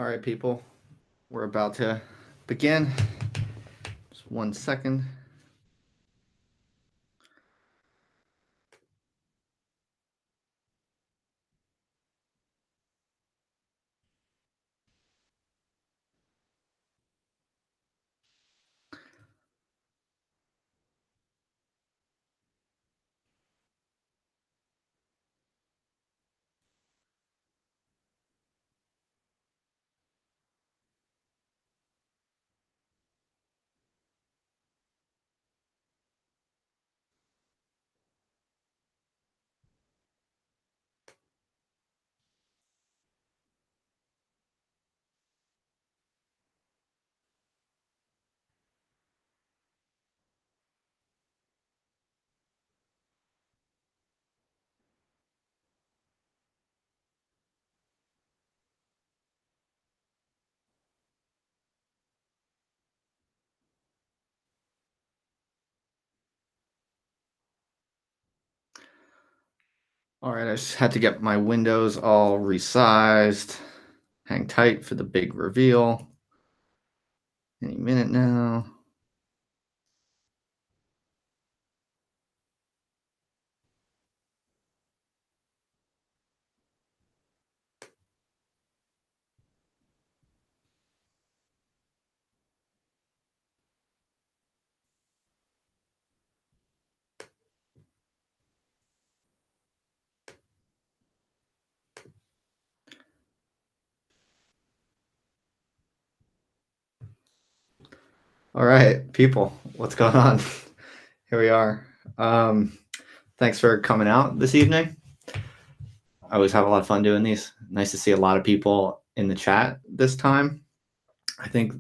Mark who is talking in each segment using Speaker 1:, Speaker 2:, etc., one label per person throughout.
Speaker 1: All right, people, we're about to begin. Just 1 second. All right, I just had to get my windows all resized. Hang tight for the big reveal. Any minute now. All right, people, what's going on? Here we are. Thanks for coming out this evening. I always have a lot of fun doing these. Nice to see a lot of people in the chat this time. I think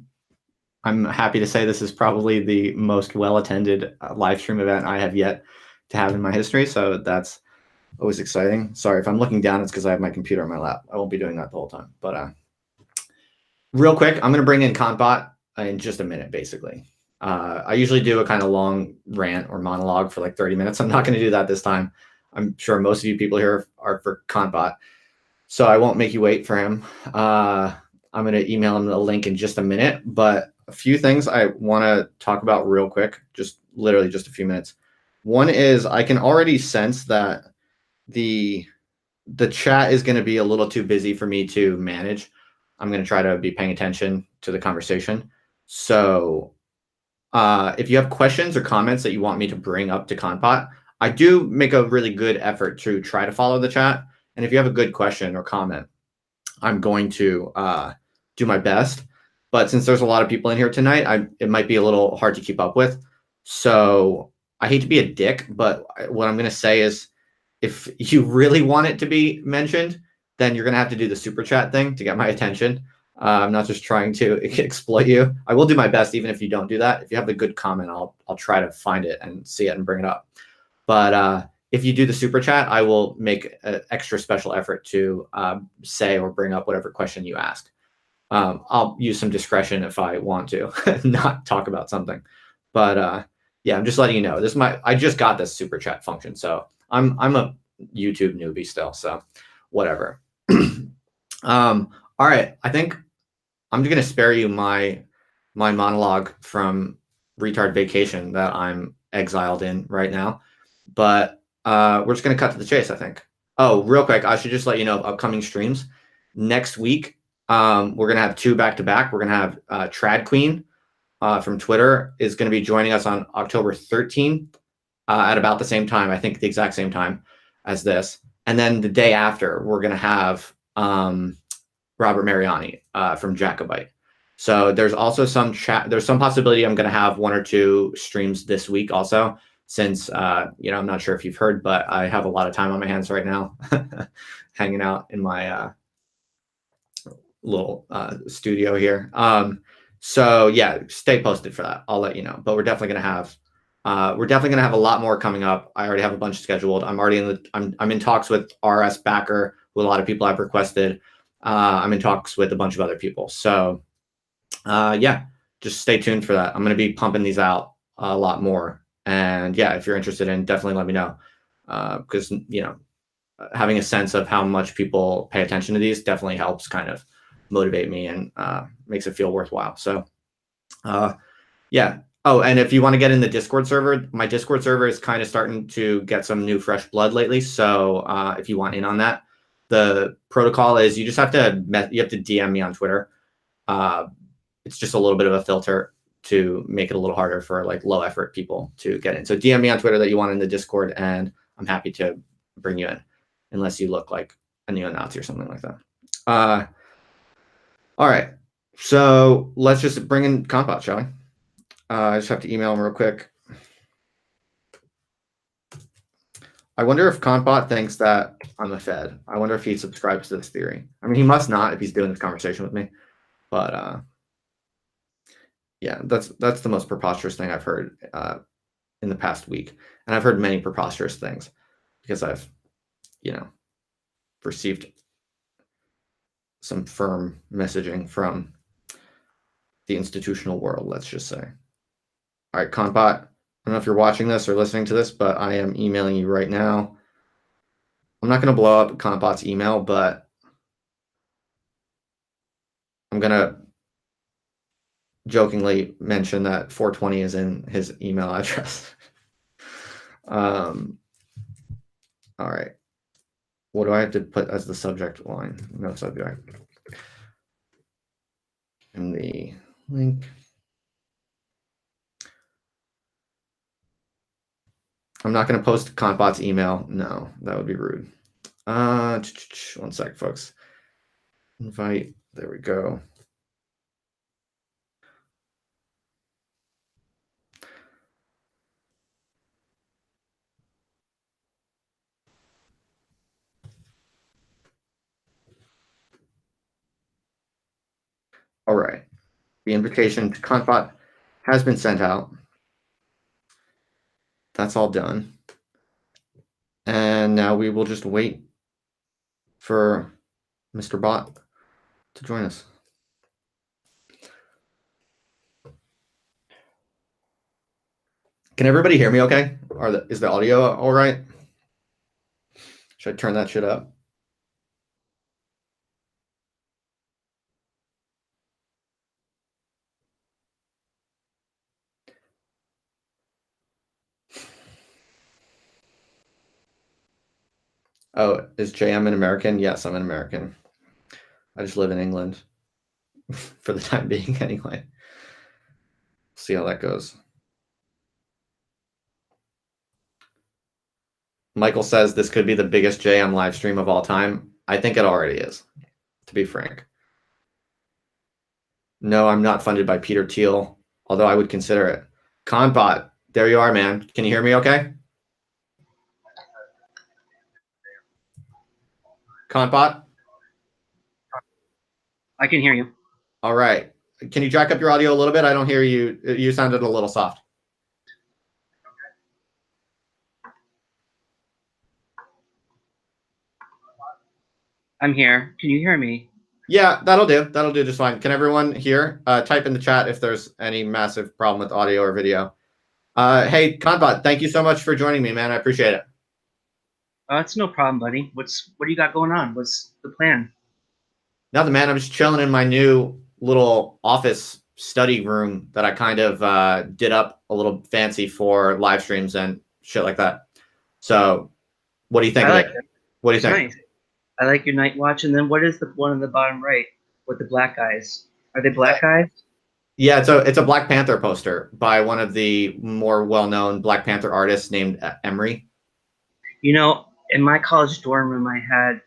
Speaker 1: I'm happy to say this is probably the most well-attended live stream event I have yet to have in my history. So that's always exciting. Sorry, if I'm looking down, it's because I have my computer on my lap. I won't be doing that the whole time. But real quick, I'm going to bring in Kantbot in just a minute, basically. I usually do a kind of long rant or monologue for like 30 minutes. I'm not going to do that this time. I'm sure most of you people here are for Kantbot, so I won't make you wait for him. I'm going to email him the link in just a minute, but a few things I want to talk about real quick, just literally just a few minutes. One is I can already sense that the chat is going to be a little too busy for me to manage. I'm going to try to be paying attention to the conversation. So if you have questions or comments that you want me to bring up to Kantbot, I do make a really good effort to try to follow the chat. And if you have a good question or comment, I'm going to do my best. But since there's a lot of people in here tonight, it might be a little hard to keep up with. So I hate to be a dick, but what I'm going to say is if you really want it to be mentioned, then you're going to have to do the super chat thing to get my attention. I'm not just trying to exploit you. I will do my best, even if you don't do that. If you have a good comment, I'll try to find it and see it and bring it up. But if you do the super chat, I will make an extra special effort to say or bring up whatever question you ask. I'll use some discretion if I want to not talk about something. But yeah, I'm just letting you know. I just got this super chat function, so I'm a YouTube newbie still, so whatever. All right, I think I'm just gonna spare you my monologue from retard vacation that I'm exiled in right now. But we're just going to cut to the chase, I think. Oh, real quick, I should just let you know of upcoming streams. Next week, we're going to have 2 back-to-back. We're going to have Trad Queen from Twitter is going to be joining us on October 13th at about the same time, I think the exact same time as this. And then the day after, we're going to have Robert Mariani from Jacobite. So there's also some there's some possibility I'm going to have 1 or 2 streams this week also, since I'm not sure if you've heard, but I have a lot of time on my hands right now hanging out in my little studio here. So yeah, stay posted for that. I'll let you know. But we're definitely going to have a lot more coming up. I already have a bunch scheduled. I'm in talks with RS Backer, who a lot of people have requested. I'm in talks with a bunch of other people. So yeah, just stay tuned for that. I'm going to be pumping these out a lot more. And yeah, if you're interested in, definitely let me know. Because, having a sense of how much people pay attention to these definitely helps kind of motivate me and makes it feel worthwhile. So yeah. Oh, and if you want to get in the Discord server, my Discord server is kind of starting to get some new fresh blood lately. So if you want in on that, the protocol is you just have to DM me on Twitter. It's just a little bit of a filter to make it a little harder for like low effort people to get in. So DM me on Twitter that you want in the Discord, and I'm happy to bring you in, unless you look like a neo-Nazi or something like that. All right, so let's just bring in Kantbot, shall we? I just have to email him real quick. I wonder if Kantbot thinks that I'm a Fed. I wonder if he subscribes to this theory. I mean, he must not if he's doing this conversation with me. But yeah, that's the most preposterous thing I've heard in the past week. And I've heard many preposterous things because I've, received some firm messaging from the institutional world, let's just say. All right, Kantbot, I don't know if you're watching this or listening to this, but I am emailing you right now. I'm not going to blow up Kantbot's email, but I'm going to jokingly mention that 420 is in his email address. All right. What do I have to put as the subject line? No subject. And the link. I'm not going to post Kantbot's email. No, that would be rude. 1 sec, folks. Invite. There we go. All right. The invitation to Kantbot has been sent out. That's all done. And now we will just wait for Mr. Bot to join us. Can everybody hear me okay? Is the audio all right? Should I turn that shit up? Oh, is JM an American? Yes, I'm an American. I just live in England for the time being anyway. See how that goes. Michael says this could be the biggest JM live stream of all time. I think it already is, to be frank. No, I'm not funded by Peter Thiel, although I would consider it. Kantbot, there you are, man. Can you hear me okay? Kantbot?
Speaker 2: I can hear you.
Speaker 1: All right. Can you jack up your audio a little bit? I don't hear you. You sounded a little soft.
Speaker 2: I'm here. Can you hear me?
Speaker 1: Yeah, that'll do. That'll do just fine. Can everyone hear? Type in the chat if there's any massive problem with audio or video. Hey, Kantbot, thank you so much for joining me, man. I appreciate it.
Speaker 2: It's no problem, buddy. What do you got going on? What's the plan?
Speaker 1: Nothing, man. I'm just chilling in my new little office study room that I kind of did up a little fancy for live streams and shit like that. So what do you think of it? What do you think?
Speaker 2: Nice. I like your night watch. And then what is the one on the bottom right with the black guys? Are they black guys?
Speaker 1: Yeah, it's a Black Panther poster by one of the more well-known Black Panther artists named Emery.
Speaker 2: You know, in my college dorm room, I had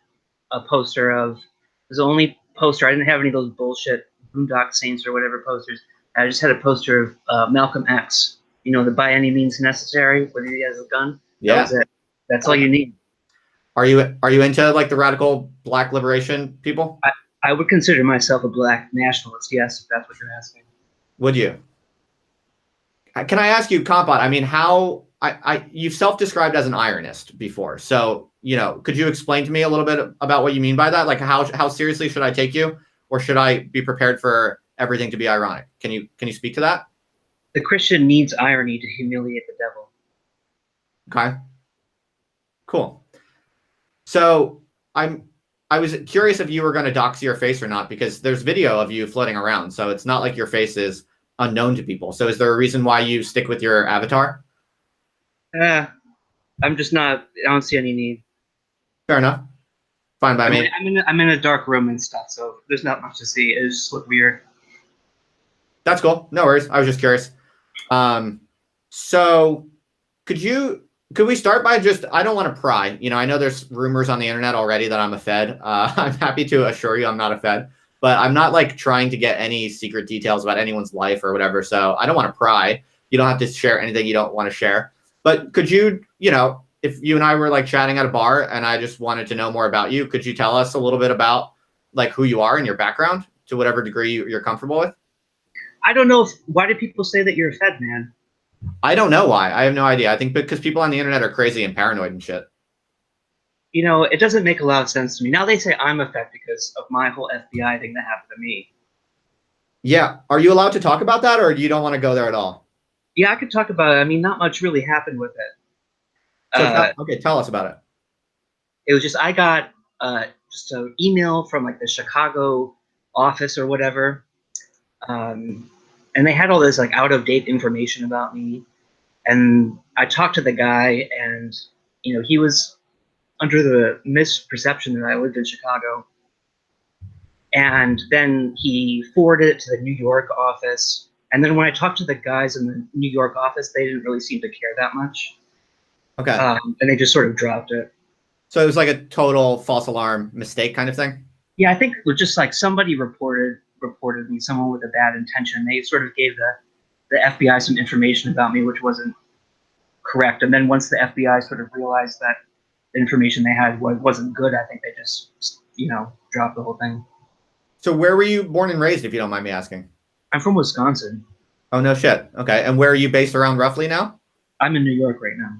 Speaker 2: a poster of. It was the only poster. I didn't have any of those bullshit Boondock Saints or whatever posters. I just had a poster of Malcolm X. You know, the By Any Means Necessary, where he has a gun.
Speaker 1: Yeah,
Speaker 2: that was it. That's all you need.
Speaker 1: Are you into like the radical Black liberation people?
Speaker 2: I would consider myself a Black nationalist. Yes, if that's what you're asking.
Speaker 1: Would you? Can I ask you, Kantbot? I mean, how you've self-described as an ironist before, so could you explain to me a little bit about what you mean by that? Like, how seriously should I take you, or should I be prepared for everything to be ironic? Can you speak to that?
Speaker 2: The Christian needs irony to humiliate the devil.
Speaker 1: Okay. Cool. So I'm I was curious if you were going to dox your face or not, because there's video of you floating around. So it's not like your face is unknown to people. So is there a reason why you stick with your avatar?
Speaker 2: I'm just not. I don't see any need.
Speaker 1: Fair enough. Fine by
Speaker 2: I mean,
Speaker 1: me.
Speaker 2: I'm in a dark room and stuff, so there's not much to see. It just look weird.
Speaker 1: That's cool. No worries. I was just curious. So could we start by just, I don't want to pry. I know there's rumors on the internet already that I'm a Fed. I'm happy to assure you I'm not a Fed, but I'm not like trying to get any secret details about anyone's life or whatever. So I don't want to pry. You don't have to share anything you don't want to share. But could you, if you and I were like chatting at a bar and I just wanted to know more about you, could you tell us a little bit about like who you are and your background to whatever degree you're comfortable with?
Speaker 2: I don't know why do people say that you're a Fed man?
Speaker 1: I don't know why. I have no idea. I think because people on the internet are crazy and paranoid and shit.
Speaker 2: It doesn't make a lot of sense to me. Now they say I'm a Fed because of my whole FBI thing that happened to me.
Speaker 1: Yeah. Are you allowed to talk about that, or you don't want to go there at all?
Speaker 2: Yeah, I could talk about it. I mean, not much really happened with it.
Speaker 1: So okay, tell us about it.
Speaker 2: It was just I got just an email from like the Chicago office or whatever, and they had all this like out of date information about me. And I talked to the guy, and he was under the misperception that I lived in Chicago. And then he forwarded it to the New York office. And then when I talked to the guys in the New York office, they didn't really seem to care that much.
Speaker 1: Okay.
Speaker 2: And they just sort of dropped it.
Speaker 1: So it was like a total false alarm mistake kind of thing?
Speaker 2: Yeah, I think it was just like somebody reported me, someone with a bad intention. They sort of gave the FBI some information about me, which wasn't correct. And then once the FBI sort of realized that the information they had wasn't good, I think they just, dropped the whole thing.
Speaker 1: So where were you born and raised, if you don't mind me asking?
Speaker 2: I'm from Wisconsin.
Speaker 1: Oh, no shit. Okay. And where are you based around roughly now?
Speaker 2: I'm in New York right now.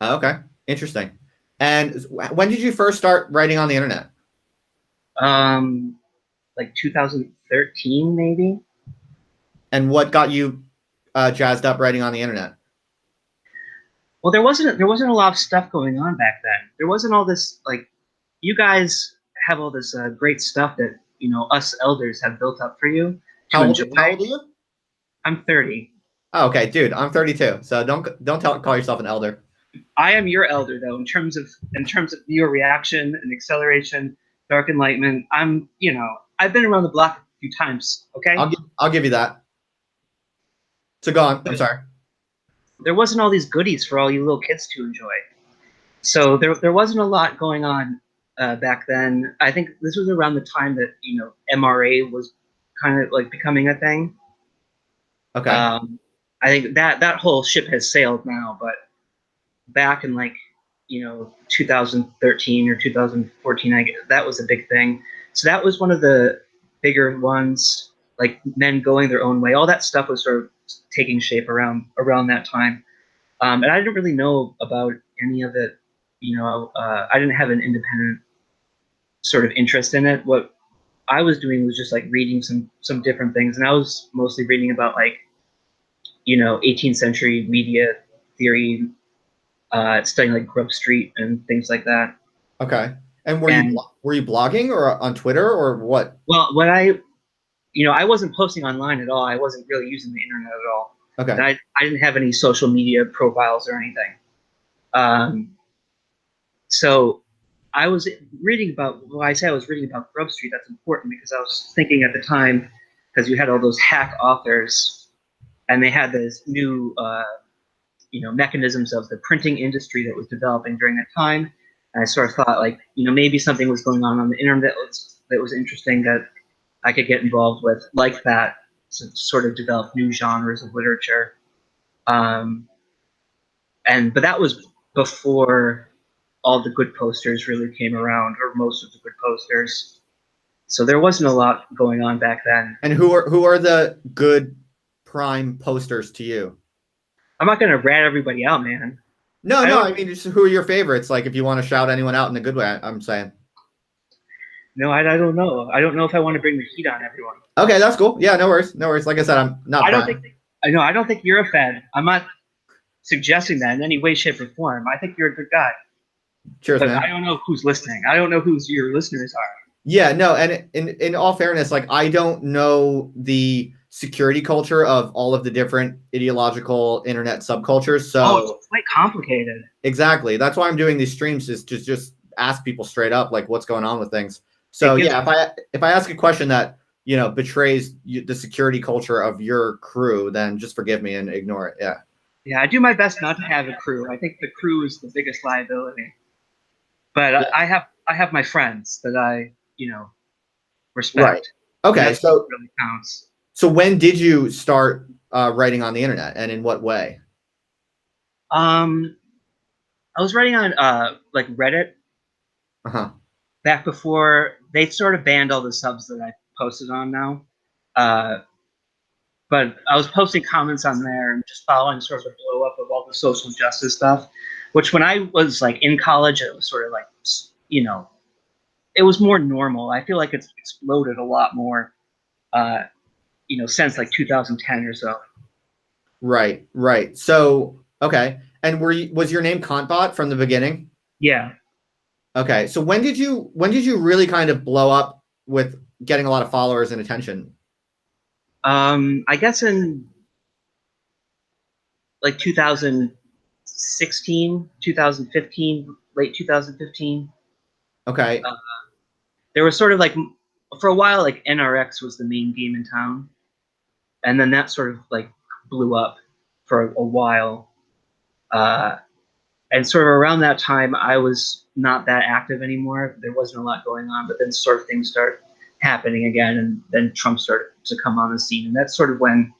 Speaker 1: Oh, okay. Interesting. And when did you first start writing on the internet?
Speaker 2: Like 2013, maybe.
Speaker 1: And what got you jazzed up writing on the internet?
Speaker 2: Well, there wasn't a lot of stuff going on back then. There wasn't all this like, you guys have all this great stuff that us elders have built up for you to enjoy.
Speaker 1: How old are you?
Speaker 2: I'm 30.
Speaker 1: Oh, okay, dude, I'm 32. So don't call yourself an elder.
Speaker 2: I am your elder though, in terms of your reaction and acceleration, dark enlightenment. I've been around the block a few times. Okay,
Speaker 1: I'll give you that. So go on. I'm sorry.
Speaker 2: There wasn't all these goodies for all you little kids to enjoy. So there wasn't a lot going on back then. I think this was around the time that MRA was kind of like becoming a thing.
Speaker 1: Okay.
Speaker 2: I think that whole ship has sailed now, but back in 2013 or 2014, I guess that was a big thing. So that was one of the bigger ones, like men going their own way. All that stuff was sort of taking shape around that time. And I didn't really know about any of it. I didn't have an independent sort of interest in it. What I was doing was just like reading some different things, and I was mostly reading about 18th century media theory, studying like Grub Street and things like that.
Speaker 1: Okay. And were you blogging or on Twitter or what?
Speaker 2: Well, when I wasn't posting online at all. I wasn't really using the internet at all.
Speaker 1: Okay.
Speaker 2: And I didn't have any social media profiles or anything. So I was reading about, I was reading about Grub Street. That's important because I was thinking at the time, because you had all those hack authors and they had this new, mechanisms of the printing industry that was developing during that time. And I sort of thought maybe something was going on the internet that was interesting that I could get involved with like that to sort of develop new genres of literature. But that was before all the good posters really came around, or most of the good posters. So there wasn't a lot going on back then.
Speaker 1: And who are the good prime posters to you?
Speaker 2: I'm not going to rat everybody out, man.
Speaker 1: No, I mean, just who are your favorites? Like, if you want to shout anyone out in a good way, I'm saying.
Speaker 2: No, I don't know. I don't know if I want to bring the heat on everyone.
Speaker 1: Okay, that's cool. Yeah, no worries. Like I said, I'm not.
Speaker 2: I don't think you're a Fed. I'm not suggesting that in any way, shape, or form. I think you're a good guy.
Speaker 1: Cheers,
Speaker 2: but
Speaker 1: man.
Speaker 2: I don't know who's listening. I don't know who your listeners are.
Speaker 1: Yeah, no, and in all fairness, like I don't know the security culture of all of the different ideological internet subcultures. So
Speaker 2: it's quite complicated.
Speaker 1: exactly, that's why I'm doing these streams, is to just ask people straight up like what's going on with things. So yeah, if I ask a question that betrays the security culture of your crew, then just forgive me and ignore it. Yeah.
Speaker 2: Yeah, I do my best not to have a crew. I think the crew is the biggest liability. But yeah. I have my friends that I respect.
Speaker 1: Right. Okay. So
Speaker 2: really counts.
Speaker 1: So when did you start writing on the internet, and in what way?
Speaker 2: I was writing on like Reddit. Back before they sort of banned all the subs that I posted on now. But I was posting comments on there and just following sort of the blow up of all the social justice stuff, which when I was like in college, it was sort of like, it was more normal. I feel like it's exploded a lot more, since like 2010 or so.
Speaker 1: Right. So, okay. And was your name Kantbot from the beginning?
Speaker 2: Yeah.
Speaker 1: Okay. So when did you really kind of blow up with getting a lot of followers and attention?
Speaker 2: I guess in like 2016, 2015, late 2015.
Speaker 1: Okay.
Speaker 2: There was sort of like, for a while, like NRX was the main game in town. And then that sort of like blew up for a while. And sort of around that time, I was not that active anymore. There wasn't a lot going on, but then sort of things start happening again. And then Trump started to come on the scene. And that's sort of when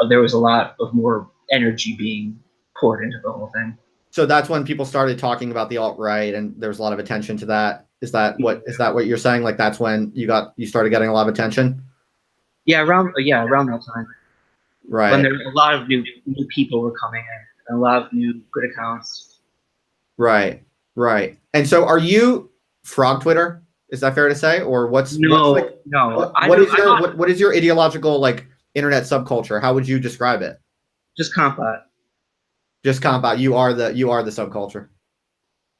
Speaker 2: there was a lot of more energy being poured into the whole thing.
Speaker 1: So that's when people started talking about the alt-right, and there was a lot of attention to that. Is that what you're saying? Like that's when you started getting a lot of attention?
Speaker 2: Yeah, around that time.
Speaker 1: Right.
Speaker 2: When there were a lot of new people were coming in, and a lot of new good accounts.
Speaker 1: Right. And so are you Frog Twitter? Is that fair to say? Or what is your ideological like internet subculture? How would you describe it?
Speaker 2: Just Kantbot.
Speaker 1: Just Kantbot. You are the subculture.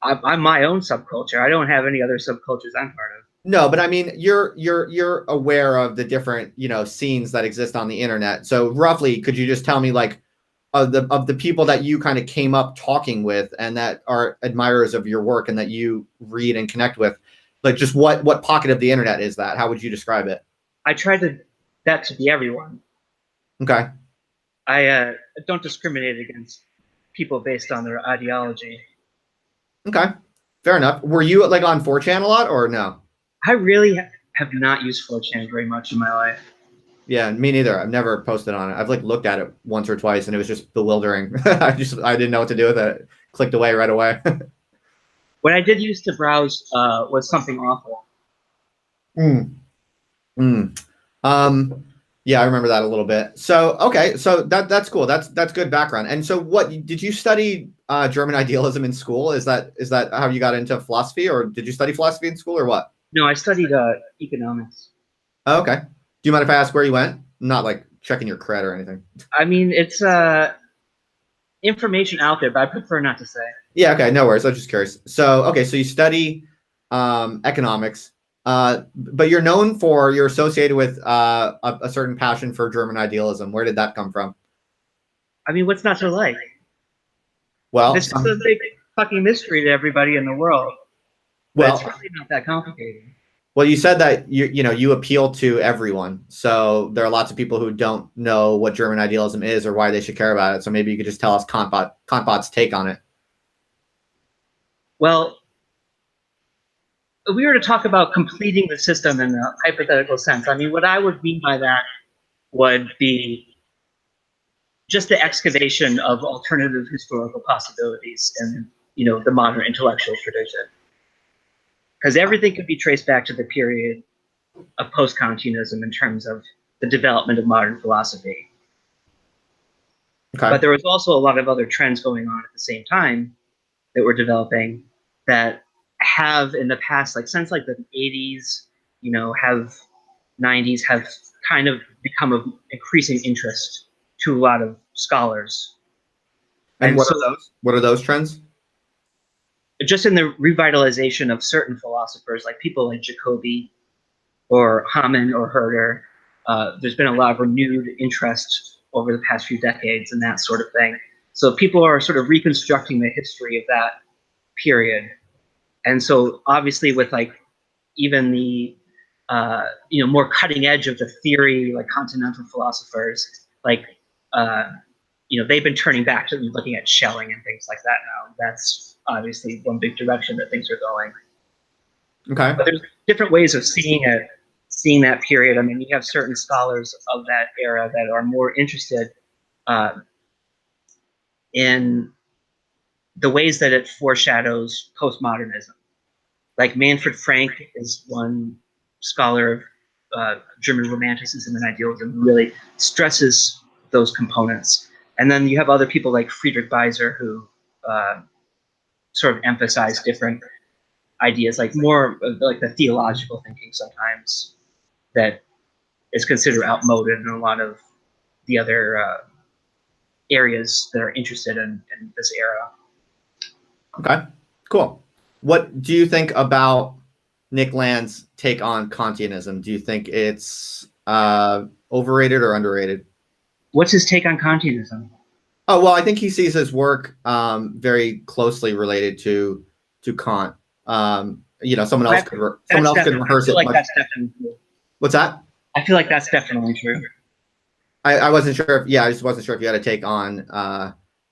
Speaker 2: I'm my own subculture. I don't have any other subcultures I'm part of.
Speaker 1: No, but I mean, you're aware of the different scenes that exist on the internet. So roughly, could you just tell me like of the people that you kind of came up talking with and that are admirers of your work and that you read and connect with, like just what pocket of the internet is that? How would you describe it?
Speaker 2: I try that to be everyone.
Speaker 1: Okay.
Speaker 2: I don't discriminate against people based on their ideology.
Speaker 1: Okay, fair enough. Were you like on 4chan a lot or no?
Speaker 2: I really have not used 4chan very much in my life.
Speaker 1: Yeah, me neither. I've never posted on it. I've like looked at it once or twice and it was just bewildering. I didn't know what to do with it. Clicked away right away.
Speaker 2: What I did use to browse was something awful.
Speaker 1: Yeah, I remember that a little bit. So okay, so that's cool. That's good background. And so, what did you study German idealism in school? Is that how you got into philosophy, or did you study philosophy in school, or what?
Speaker 2: No, I studied economics.
Speaker 1: Oh, okay. Do you mind if I ask where you went? I'm not like checking your cred or anything.
Speaker 2: I mean, it's information out there, but I prefer not to say.
Speaker 1: Yeah, okay, no worries. I was just curious. So, okay, so you study economics, but you're associated with a certain passion for German idealism. Where did that come from?
Speaker 2: I mean, what's not to like?
Speaker 1: Well,
Speaker 2: this is a big fucking mystery to everybody in the world. Well, it's really not that complicated.
Speaker 1: Well, you said that you appeal to everyone. So there are lots of people who don't know what German idealism is or why they should care about it. So maybe you could just tell us Kantbot's take on it.
Speaker 2: Well, if we were to talk about completing the system in a hypothetical sense, I mean, what I would mean by that would be just the excavation of alternative historical possibilities in the modern intellectual tradition. Because everything could be traced back to the period of post-Kantianism in terms of the development of modern philosophy.
Speaker 1: Okay.
Speaker 2: But there was also a lot of other trends going on at the same time that were developing that have in the past, like since like the 80s, 90s, have kind of become of increasing interest to a lot of scholars.
Speaker 1: And what are those? What are those trends?
Speaker 2: just in the revitalization of certain philosophers, like people like Jacobi or Hamann or Herder. There's been a lot of renewed interest over the past few decades in that sort of thing. So people are sort of reconstructing the history of that period. And so obviously with like even the more cutting edge of the theory, like continental philosophers, like they've been turning back to looking at Schelling and things like that now. That's obviously one big direction that things are going.
Speaker 1: Okay.
Speaker 2: But there's different ways of seeing that period. I mean, you have certain scholars of that era that are more interested in the ways that it foreshadows postmodernism. Like Manfred Frank is one scholar of German Romanticism and idealism who really stresses those components. And then you have other people like Friedrich Beiser who sort of emphasize different ideas, like more of like the theological thinking sometimes that is considered outmoded in a lot of the other areas that are interested in this era.
Speaker 1: Okay, cool. What do you think about Nick Land's take on Kantianism? Do you think it's overrated or underrated?
Speaker 2: What's his take on Kantianism?
Speaker 1: Oh, well, I think he sees his work very closely related to Kant. Someone else could rehearse it.
Speaker 2: That's definitely true.
Speaker 1: What's that?
Speaker 2: I feel like that's definitely true.
Speaker 1: I wasn't sure. I just wasn't sure if you had a take on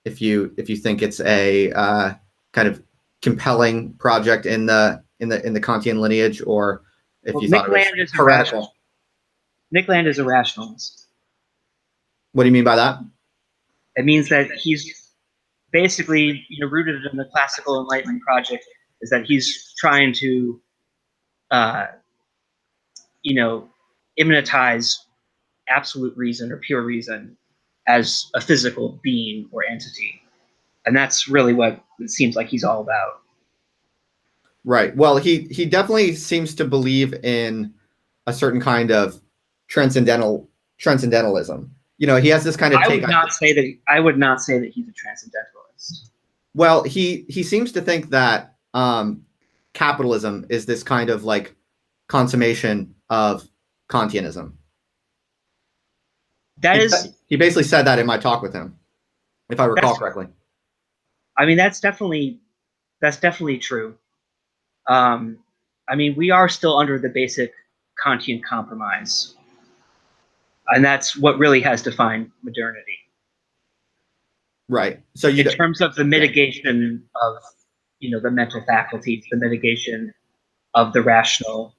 Speaker 1: if you think it's a kind of compelling project in the Kantian lineage, or if you thought it was heretical.
Speaker 2: Nick Land is a rationalist.
Speaker 1: What do you mean by that?
Speaker 2: It means that he's basically rooted in the classical Enlightenment project. Is that he's trying to immanentize absolute reason or pure reason as a physical being or entity. And that's really what it seems like he's all about.
Speaker 1: Right. Well, he definitely seems to believe in a certain kind of transcendentalism. He has this kind of take.
Speaker 2: I would not say that he's a transcendentalist.
Speaker 1: Well, he seems to think that capitalism is this kind of like consummation of Kantianism. He basically said that in my talk with him, if I recall correctly.
Speaker 2: I mean, that's definitely true. I mean, we are still under the basic Kantian compromise, and that's what really has defined modernity.
Speaker 1: Right. So
Speaker 2: in terms of the mitigation of the mental faculties, the mitigation of the rational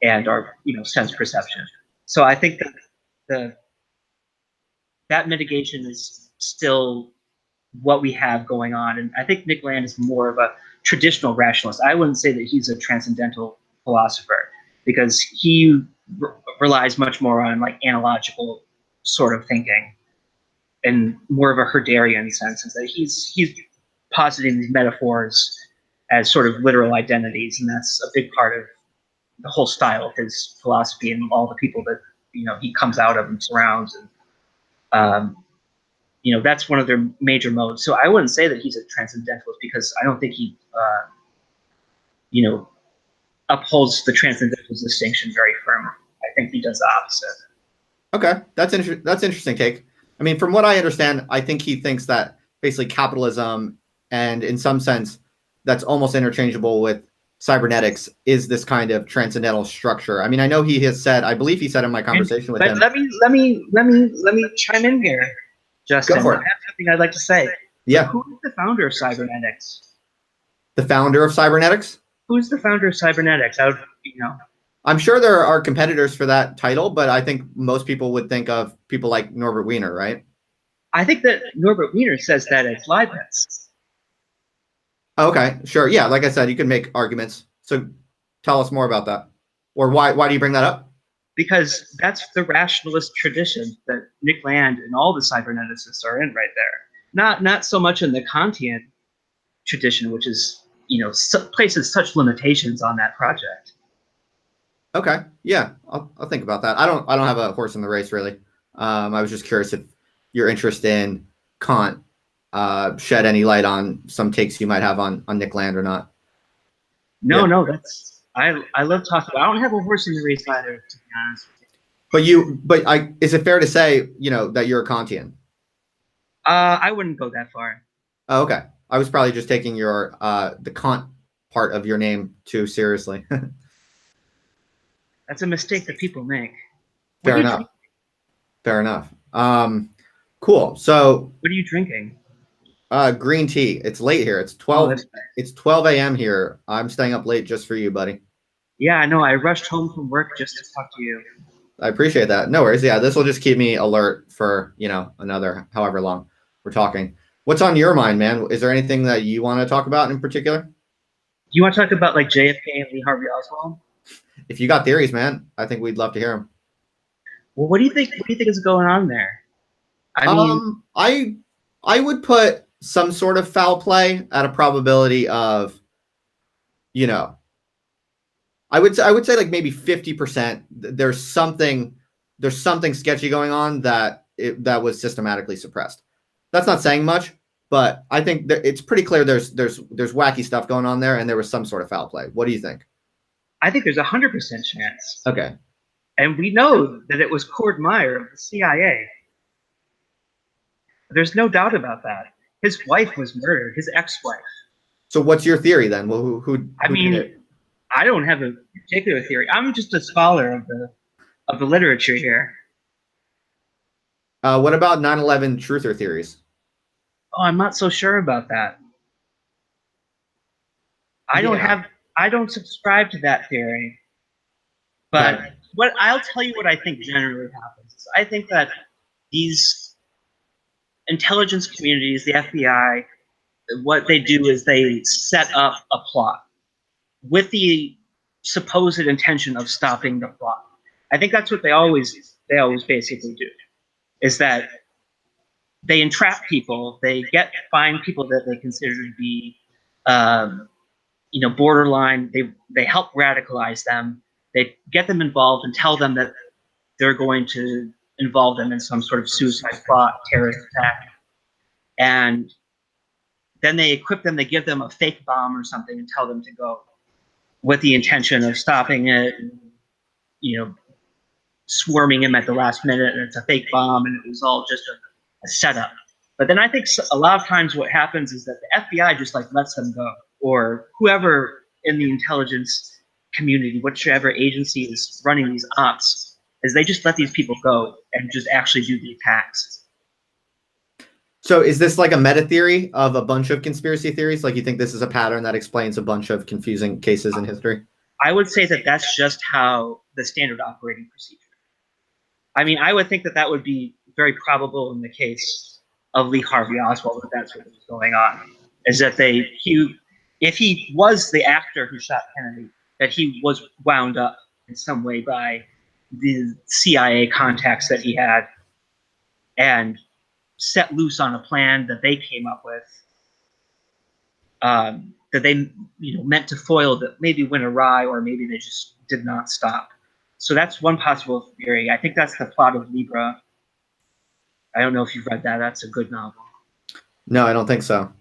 Speaker 2: and our sense perception. So I think that that mitigation is still what we have going on. And I think Nick Land is more of a traditional rationalist. I wouldn't say that he's a transcendental philosopher because he relies much more on like analogical sort of thinking and more of a Herderian sense, is that he's positing these metaphors as sort of literal identities, and that's a big part of the whole style of his philosophy and all the people that he comes out of and surrounds. And that's one of their major modes. So I wouldn't say that he's a transcendentalist because I don't think he upholds the transcendentalist distinction very firmly. I think he does the opposite.
Speaker 1: Okay, that's interesting take. I mean, from what I understand, I think he thinks that basically capitalism, and in some sense, that's almost interchangeable with cybernetics, is this kind of transcendental structure. I mean, I know he has said, I believe he said in my conversation with him.
Speaker 2: Let me chime in here, Justin.
Speaker 1: Go for it.
Speaker 2: I have something I'd like to say.
Speaker 1: Yeah.
Speaker 2: Who is the founder of cybernetics?
Speaker 1: The founder of cybernetics?
Speaker 2: Who's the founder of cybernetics?
Speaker 1: I'm sure there are competitors for that title, but I think most people would think of people like Norbert Wiener, right?
Speaker 2: I think that Norbert Wiener says that it's Leibniz.
Speaker 1: Okay, sure. Yeah, like I said, you can make arguments. So tell us more about that. Or why do you bring that up?
Speaker 2: Because that's the rationalist tradition that Nick Land and all the cyberneticists are in right there. Not so much in the Kantian tradition, which is, places such limitations on that project.
Speaker 1: Okay, yeah, I'll think about that. I don't have a horse in the race really. I was just curious if your interest in Kant shed any light on some takes you might have on Nick Land or not.
Speaker 2: No,
Speaker 1: Yeah.
Speaker 2: no, that's I love talking about. I don't have a horse in the race either, to be honest with you.
Speaker 1: Is it fair to say, that you're a Kantian?
Speaker 2: I wouldn't go that far.
Speaker 1: Oh, okay. I was probably just taking your the Kant part of your name too seriously.
Speaker 2: That's a mistake that people make.
Speaker 1: Fair enough. Fair enough. Cool. So
Speaker 2: What are you drinking?
Speaker 1: green tea. It's late here. It's 12. It's 12 a.m. here. I'm staying up late just for you, buddy.
Speaker 2: Yeah, I know. I rushed home from work just to talk to you.
Speaker 1: I appreciate that. No worries. Yeah, this will just keep me alert for, another however long we're talking. What's on your mind, man? Is there anything that you want to talk about in particular?
Speaker 2: Do you want to talk about like JFK and Lee Harvey Oswald?
Speaker 1: If you got theories, man, I think we'd love to hear them.
Speaker 2: Well, what do you think? What do you think is going on there? I mean,
Speaker 1: I would put some sort of foul play at a probability of, I would say like maybe 50%. There's something sketchy going on that was systematically suppressed. That's not saying much, but I think it's pretty clear there's wacky stuff going on there, and there was some sort of foul play. What do you think?
Speaker 2: I think there's 100% chance.
Speaker 1: Okay.
Speaker 2: And we know that it was Cord Meyer of the CIA. There's no doubt about that. His wife was murdered, his ex-wife.
Speaker 1: So what's your theory then? Well, who did it?
Speaker 2: I don't have a particular theory. I'm just a scholar of the literature here.
Speaker 1: What about 9/11 truther theories?
Speaker 2: Oh, I'm not so sure about that. I don't subscribe to that theory. But I'll tell you what I think generally happens. I think that these intelligence communities, the FBI, what they do is they set up a plot with the supposed intention of stopping the plot. I think that's what they always basically do, is that they entrap people, they find people that they consider to be borderline, they help radicalize them, they get them involved and tell them that they're going to involve them in some sort of suicide plot, terrorist attack, and then they equip them, they give them a fake bomb or something and tell them to go with the intention of stopping it, swarming him at the last minute, and it's a fake bomb, and it was all just a setup. But then I think a lot of times what happens is that the FBI just like lets them go, or whoever in the intelligence community, whichever agency is running these ops, is they just let these people go and just actually do the attacks.
Speaker 1: So is this like a meta theory of a bunch of conspiracy theories? Like you think this is a pattern that explains a bunch of confusing cases in history?
Speaker 2: I would say that that's just how the standard operating procedure. I mean, I would think that would be very probable in the case of Lee Harvey Oswald, that that's what was going on. Is that if he was the actor who shot Kennedy, that he was wound up in some way by the CIA contacts that he had and set loose on a plan that they came up with, that they meant to foil, that maybe went awry, or maybe they just did not stop. So that's one possible theory. I think that's the plot of Libra. I don't know if you've read that. That's a good novel.
Speaker 1: No, I don't think so.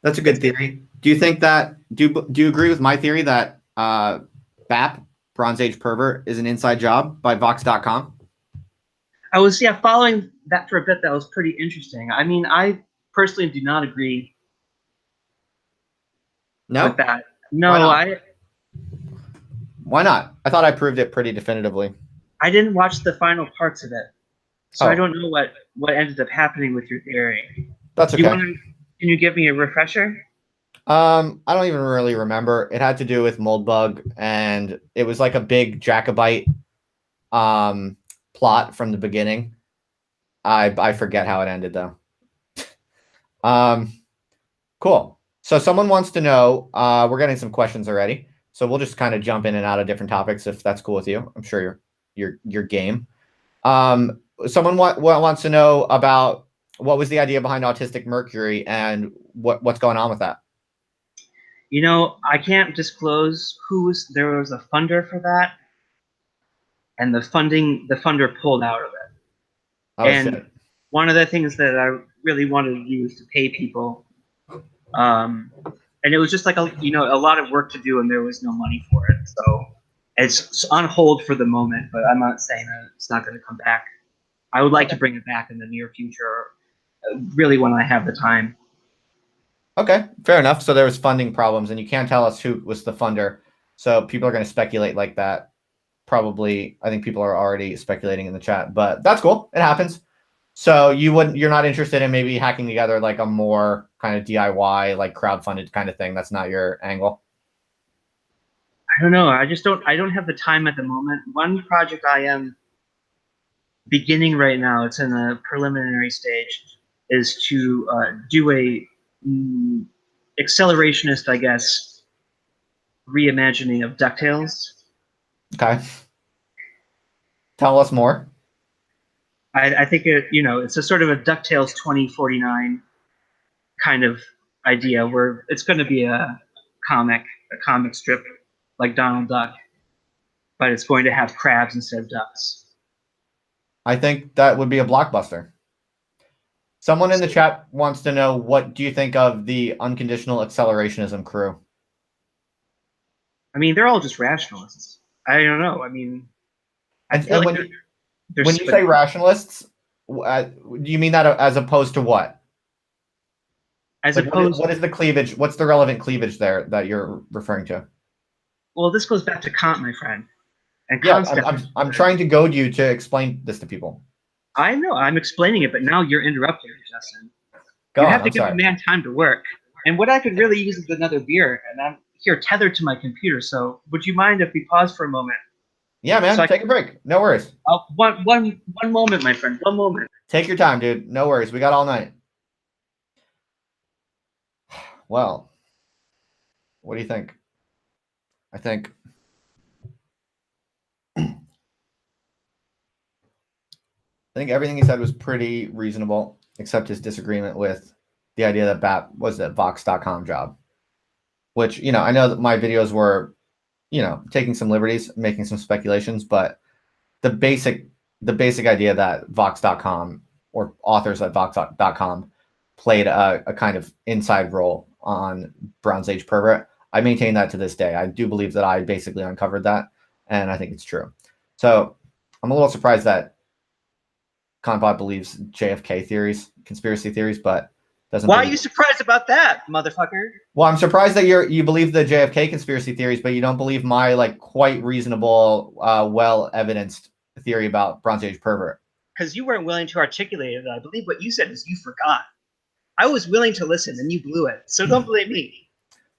Speaker 1: That's a good theory. Do you think that? Do you agree with my theory that BAP, Bronze Age Pervert, is an inside job by Vox.com?
Speaker 2: I was following that for a bit. That was pretty interesting. I mean, I personally do not agree with that. No,
Speaker 1: Why not? I thought I proved it pretty definitively.
Speaker 2: I didn't watch the final parts of it, so I don't know what ended up happening with your theory.
Speaker 1: That's okay.
Speaker 2: Can you give me a refresher?
Speaker 1: I don't even really remember. It had to do with Moldbug, and it was like a big Jacobite plot from the beginning. I forget how it ended though. Cool. So someone wants to know, we're getting some questions already, so we'll just kind of jump in and out of different topics if that's cool with you. I'm sure you're game. Someone wants to know about what was the idea behind Autistic Mercury and what's going on with that.
Speaker 2: I can't disclose there was a funder for that, and the funder pulled out of it.
Speaker 1: Oh, shit.
Speaker 2: One of the things that I really wanted to use to pay people. And it was just like a lot of work to do, and there was no money for it. So it's on hold for the moment, but I'm not saying that it's not going to come back. I would like to bring it back in the near future, really when I have the time.
Speaker 1: Okay, fair enough. So there was funding problems, and you can't tell us who was the funder. So people are going to speculate like that. Probably, I think people are already speculating in the chat, but that's cool. It happens. So you're not interested in maybe hacking together like a more kind of DIY, like crowdfunded kind of thing. That's not your angle.
Speaker 2: I don't know. I don't have the time at the moment. One project I am beginning right now, it's in a preliminary stage, is to do a accelerationist, I guess, reimagining of DuckTales.
Speaker 1: Okay. Tell us more.
Speaker 2: I think it's a sort of a DuckTales 2049 kind of idea where it's going to be a comic strip like Donald Duck, but it's going to have crabs instead of ducks.
Speaker 1: I think that would be a blockbuster. Someone in the chat wants to know, what do you think of the unconditional accelerationism crew?
Speaker 2: I mean, they're all just rationalists. I don't know. I mean, I feel like
Speaker 1: when you say rationalists, do you mean that as opposed to what?
Speaker 2: As
Speaker 1: like
Speaker 2: opposed,
Speaker 1: what is the cleavage? What's the relevant cleavage there that you're referring to?
Speaker 2: Well, this goes back to Kant, my friend. And
Speaker 1: yeah, I'm trying to goad you to explain this to people.
Speaker 2: I know I'm explaining it, but now you're interrupting, Justin.
Speaker 1: You
Speaker 2: have to give a man time to work. And what I could really use is another beer, and I'm here tethered to my computer. So would you mind if we pause for a moment?
Speaker 1: Yeah, man. Take a break. No worries.
Speaker 2: One moment, my friend. One moment.
Speaker 1: Take your time, dude. No worries. We got all night. Well, what do you think? I think everything he said was pretty reasonable, except his disagreement with the idea that BAP was a Vox.com job. Which, I know that my videos were, taking some liberties, making some speculations, but the basic idea that Vox.com or authors at Vox.com played a kind of inside role on Bronze Age pervert, I maintain that to this day. I do believe that I basically uncovered that, and I think it's true. So I'm a little surprised that Kantbot believes JFK theories, conspiracy theories, but doesn't.
Speaker 2: Why are you surprised about that, motherfucker?
Speaker 1: Well, I'm surprised that you believe the JFK conspiracy theories, but you don't believe my quite reasonable, well evidenced theory about Bronze Age pervert.
Speaker 2: Because you weren't willing to articulate it. I believe what you said is you forgot. I was willing to listen, and you blew it. So don't blame me.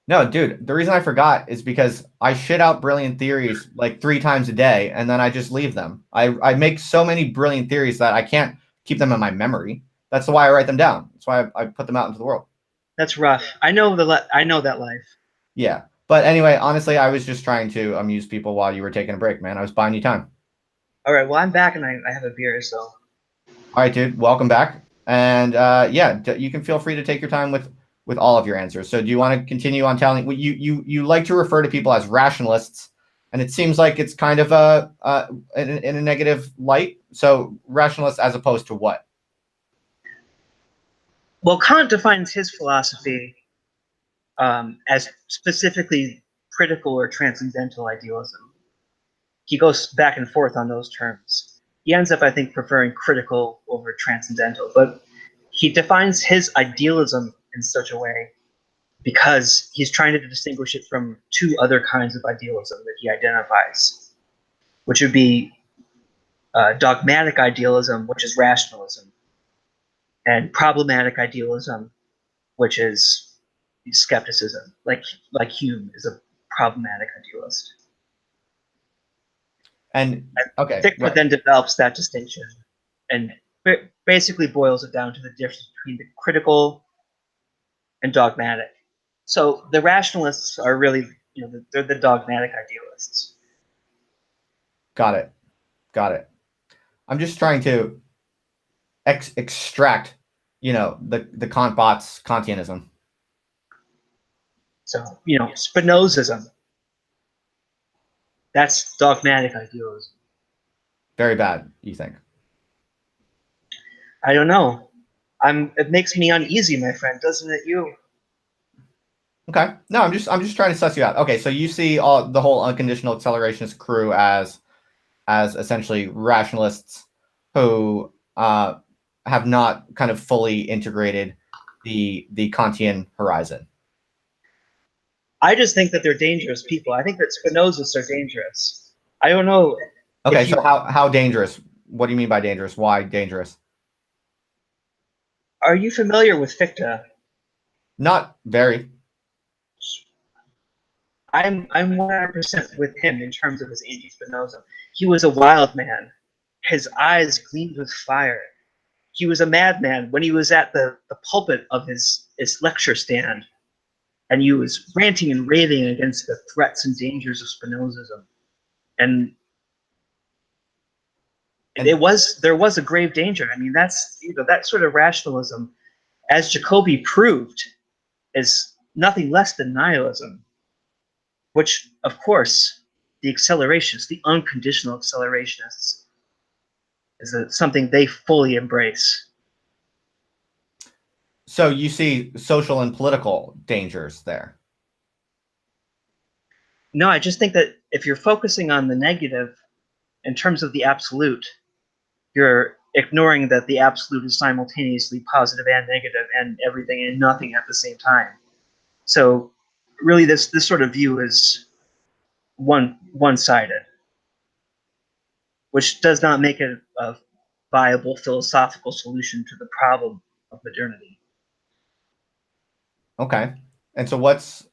Speaker 1: No, dude, the reason I forgot is because I shit out brilliant theories like 3 times a day, and then I just leave them. I make so many brilliant theories that I can't keep them in my memory. That's why I write them down. That's why I put them out into the world.
Speaker 2: That's rough. I know that life.
Speaker 1: Yeah. But anyway, honestly, I was just trying to amuse people while you were taking a break, man. I was buying you time.
Speaker 2: All right. Well, I'm back, and I have a beer, so.
Speaker 1: All right, dude. Welcome back. And yeah, you can feel free to take your time with all of your answers. So do you want to continue on telling you like to refer to people as rationalists, and it seems like it's kind of in a negative light. So rationalists as opposed to what?
Speaker 2: Well, Kant defines his philosophy as specifically critical or transcendental idealism. He goes back and forth on those terms. He ends up, I think, preferring critical over transcendental, but he defines his idealism in such a way because he's trying to distinguish it from 2 other kinds of idealism that he identifies, which would be dogmatic idealism, which is rationalism, and problematic idealism, which is skepticism. Like Hume is a problematic idealist.
Speaker 1: And okay,
Speaker 2: Dickman then develops that distinction and basically boils it down to the difference between the critical and dogmatic. So the rationalists are really, they're the dogmatic idealists.
Speaker 1: Got it. I'm just trying to extract, the Kantbot's Kantianism.
Speaker 2: So, Spinozism. That's dogmatic idealism.
Speaker 1: Very bad, you think?
Speaker 2: I don't know. It makes me uneasy, my friend, doesn't it? You?
Speaker 1: Okay. No, I'm just trying to suss you out. Okay, so you see the whole unconditional accelerationist crew as essentially rationalists who have not kind of fully integrated the Kantian horizon.
Speaker 2: I just think that they're dangerous people. I think that Spinozas are dangerous. I don't know
Speaker 1: Okay,
Speaker 2: if
Speaker 1: so
Speaker 2: you
Speaker 1: how dangerous? What do you mean by dangerous? Why dangerous?
Speaker 2: are you familiar with Fichte?
Speaker 1: Not very.
Speaker 2: I'm 100% with him in terms of his anti-Spinoza. He was a wild man. His eyes gleamed with fire. He was a madman when he was at the pulpit of his lecture stand, and he was ranting and raving against the threats and dangers of Spinozism. And
Speaker 1: And
Speaker 2: there was a grave danger. I mean, that sort of rationalism, as Jacobi proved, is nothing less than nihilism, which, of course, the accelerationists, the unconditional accelerationists, is something they fully embrace.
Speaker 1: so you see social and political dangers there.
Speaker 2: No, I just think that if you're focusing on the negative in terms of the absolute, you're ignoring that the absolute is simultaneously positive and negative and everything and nothing at the same time. So really this sort of view is one-sided, which does not make it a viable philosophical solution to the problem of modernity.
Speaker 1: Okay. And so what's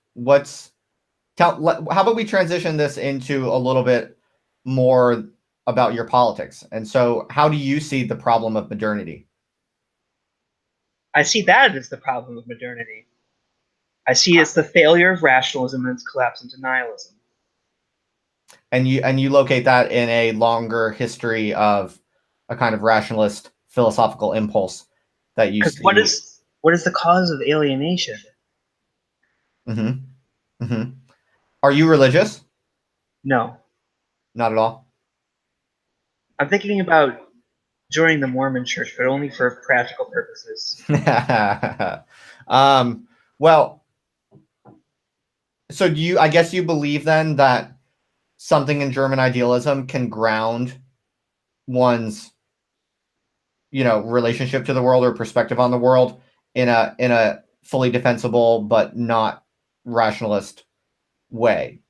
Speaker 1: how about we transition this into a little bit more about your politics? And so how do you see the problem of modernity?
Speaker 2: I see that as the problem of modernity. I see it's the failure of rationalism and its collapse into nihilism.
Speaker 1: And you locate that in a longer history of a kind of rationalist philosophical impulse that you
Speaker 2: Because
Speaker 1: see.
Speaker 2: what is the cause of alienation?
Speaker 1: Hmm. Hmm. Are you religious?
Speaker 2: No.
Speaker 1: Not at all.
Speaker 2: I'm thinking about joining the Mormon church, but only for practical purposes.
Speaker 1: Well, so do you? I guess you believe then that something in German idealism can ground one's relationship to the world or perspective on the world in a fully defensible but not rationalist way.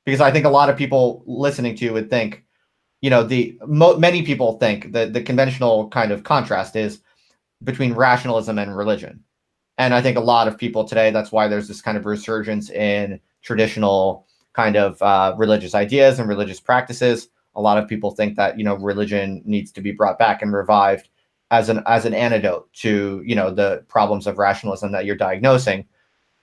Speaker 1: Because I think a lot of people listening to you would think, many people think that the conventional kind of contrast is between rationalism and religion. And I think a lot of people today, that's why there's this kind of resurgence in traditional kind of religious ideas and religious practices. A lot of people think that religion needs to be brought back and revived as an antidote to the problems of rationalism that you're diagnosing.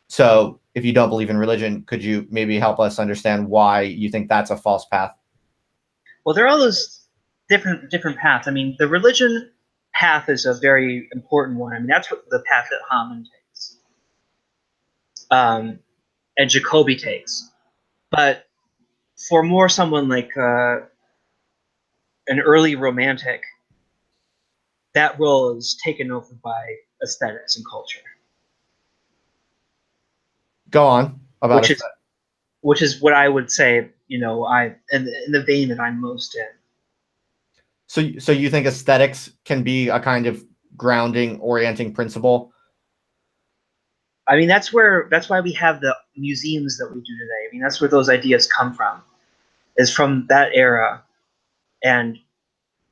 Speaker 1: So if you don't believe in religion, could you maybe help us understand why you think that's a false path?
Speaker 2: Well, there are all those different paths. I mean, the religion path is a very important one. I mean, that's what the path that Hamann takes, and Jacobi takes. But for more someone like an early romantic, that role is taken over by aesthetics and culture,
Speaker 1: Go on about
Speaker 2: which
Speaker 1: it.
Speaker 2: is which is what I would say. I in the vein that I'm most in.
Speaker 1: So you think aesthetics can be a kind of grounding, orienting principle?
Speaker 2: I mean, that's why we have the museums that we do today. I mean, that's where those ideas come from, is from that era, and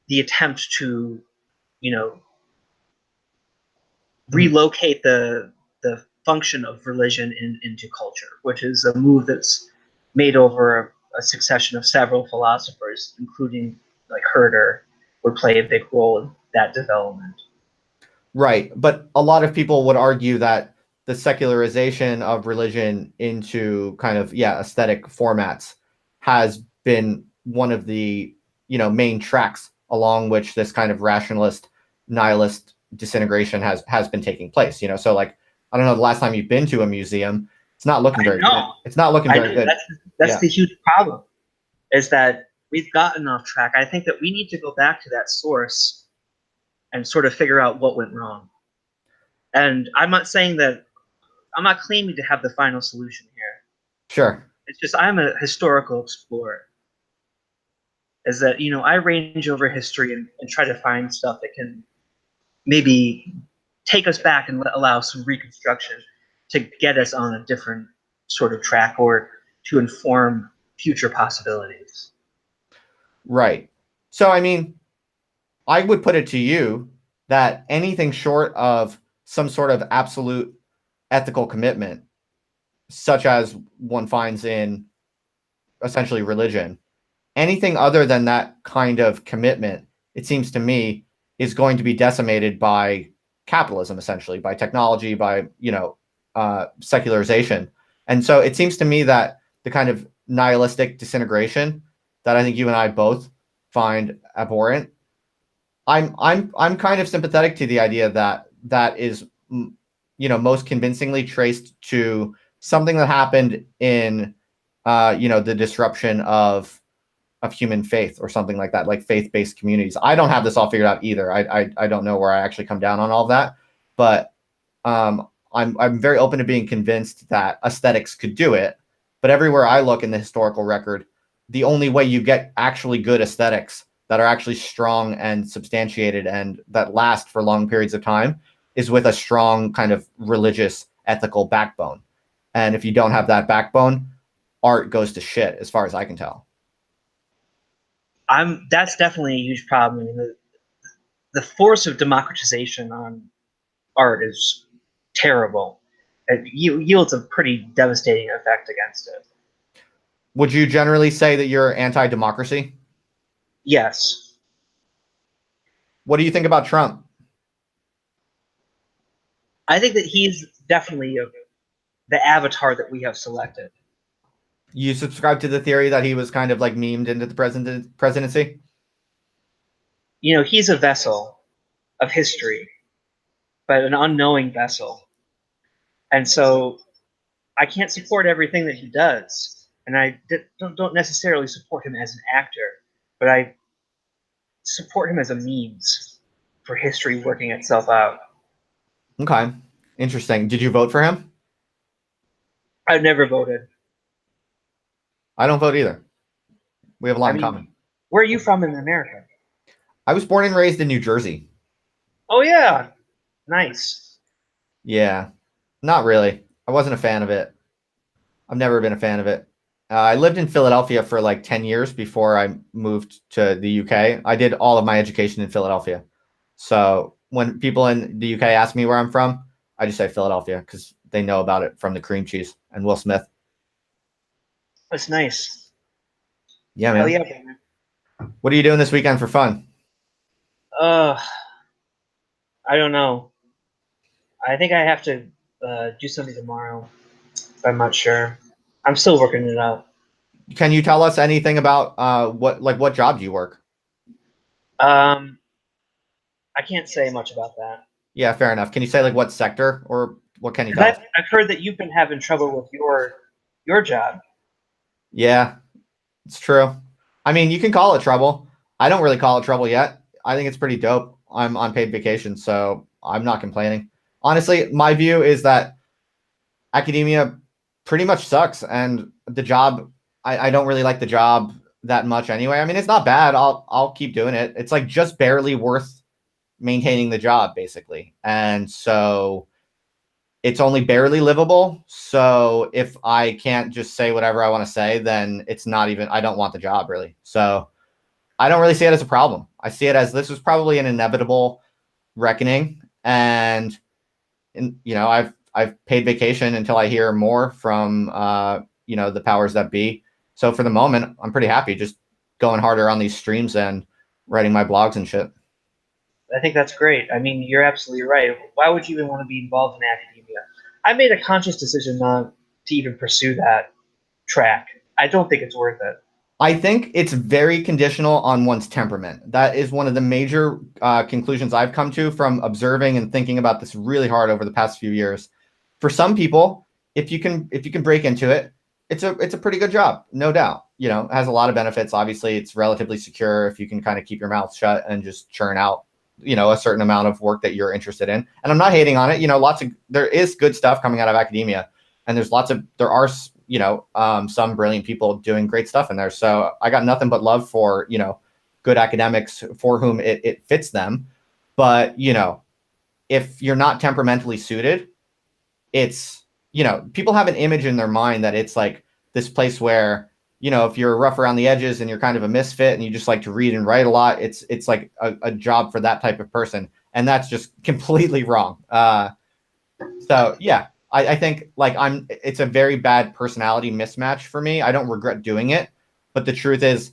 Speaker 2: the attempt to, you know,
Speaker 1: Mhm.
Speaker 2: relocate the function of religion into culture, which is a move that's made over a succession of several philosophers, including like Herder, would play a big role in that development.
Speaker 1: Right. But a lot of people would argue that the secularization of religion into kind of, aesthetic formats has been one of the, main tracks along which this kind of rationalist, nihilist disintegration has been taking place. So like, I don't know, the last time you've been to a museum, it's not looking
Speaker 2: I
Speaker 1: very good.
Speaker 2: know,
Speaker 1: It's not looking
Speaker 2: I
Speaker 1: very
Speaker 2: know.
Speaker 1: good.
Speaker 2: That's
Speaker 1: Yeah.
Speaker 2: the huge problem, is that we've gotten off track. I think that we need to go back to that source and sort of figure out what went wrong. And I'm not saying that I'm not claiming to have the final solution here.
Speaker 1: Sure.
Speaker 2: It's just I'm a historical explorer. Is that, I range over history and try to find stuff that can maybe take us back and allow some reconstruction to get us on a different sort of track or to inform future possibilities.
Speaker 1: Right. So, I mean, I would put it to you that anything short of some sort of absolute ethical commitment, such as one finds in essentially religion, anything other than that kind of commitment, it seems to me, is going to be decimated by capitalism, essentially, by technology, by, secularization. And so it seems to me that the kind of nihilistic disintegration that I think you and I both find abhorrent, I'm kind of sympathetic to the idea that that is, most convincingly traced to something that happened in, the disruption of human faith or something like that, like faith-based communities. I don't have this all figured out either. I don't know where I actually come down on all of that, but I'm very open to being convinced that aesthetics could do it. But everywhere I look in the historical record, the only way you get actually good aesthetics that are actually strong and substantiated and that last for long periods of time is with a strong kind of religious ethical backbone. And if you don't have that backbone, art goes to shit, as far as I can tell.
Speaker 2: That's definitely a huge problem. I mean, the force of democratization on art is terrible. It yields a pretty devastating effect against it.
Speaker 1: Would you generally say that you're anti-democracy?
Speaker 2: Yes.
Speaker 1: What do you think about Trump?
Speaker 2: I think that he's definitely the avatar that we have selected.
Speaker 1: You subscribe to the theory that he was kind of like memed into the presidency?
Speaker 2: He's a vessel of history, but an unknowing vessel. And so I can't support everything that he does. And I don't necessarily support him as an actor, but I support him as a means for history working itself out.
Speaker 1: Okay. Interesting. Did you vote for him?
Speaker 2: I've never voted.
Speaker 1: I don't vote either. We have a lot
Speaker 2: I
Speaker 1: in
Speaker 2: mean,
Speaker 1: common.
Speaker 2: where are you from in America?
Speaker 1: I was born and raised in New Jersey.
Speaker 2: Oh, yeah. Nice.
Speaker 1: Yeah. Not really. I wasn't a fan of it. I've never been a fan of it. I lived in Philadelphia for like 10 years before I moved to the UK. I did all of my education in Philadelphia. So when people in the UK ask me where I'm from, I just say Philadelphia because they know about it from the cream cheese and Will Smith.
Speaker 2: That's nice.
Speaker 1: Yeah,
Speaker 2: Hell
Speaker 1: man.
Speaker 2: yeah, man.
Speaker 1: What are you doing this weekend for fun?
Speaker 2: I don't know. I think I have to do something tomorrow. I'm not sure. I'm still working it out.
Speaker 1: Can you tell us anything about what job do you work?
Speaker 2: I can't say much about that.
Speaker 1: Yeah, fair enough. Can you say like what sector or what can you tell us?
Speaker 2: I've heard that you've been having trouble with your job.
Speaker 1: Yeah, it's true. I mean, you can call it trouble. I don't really call it trouble yet. I think it's pretty dope. I'm on paid vacation, so I'm not complaining. Honestly, my view is that academia pretty much sucks, and the job, I don't really like the job that much anyway. I mean, it's not bad. I'll keep doing it. It's like just barely worth maintaining the job, basically. And so it's only barely livable. So if I can't just say whatever I want to say, then it's not even, I don't want the job really. So I don't really see it as a problem. I see it as this was probably an inevitable reckoning. And, I've paid vacation until I hear more from, the powers that be. So for the moment, I'm pretty happy just going harder on these streams and writing my blogs and shit.
Speaker 2: I think that's great. I mean, you're absolutely right. Why would you even want to be involved in academia? I made a conscious decision not to even pursue that track. I don't think it's worth it.
Speaker 1: I think it's very conditional on one's temperament. That is one of the major conclusions I've come to from observing and thinking about this really hard over the past few years. For some people, if you can break into it, it's a pretty good job, no doubt. It has a lot of benefits. Obviously, it's relatively secure if you can kind of keep your mouth shut and just churn out a certain amount of work that you're interested in. And I'm not hating on it. There is good stuff coming out of academia, and there are some brilliant people doing great stuff in there. So I got nothing but love for good academics for whom it fits them. But if you're not temperamentally suited, it's people have an image in their mind that it's like this place where if you're rough around the edges and you're kind of a misfit and you just like to read and write a lot, it's like a job for that type of person, and that's just completely wrong. So yeah, I think like it's a very bad personality mismatch for me. I don't regret doing it, but the truth is,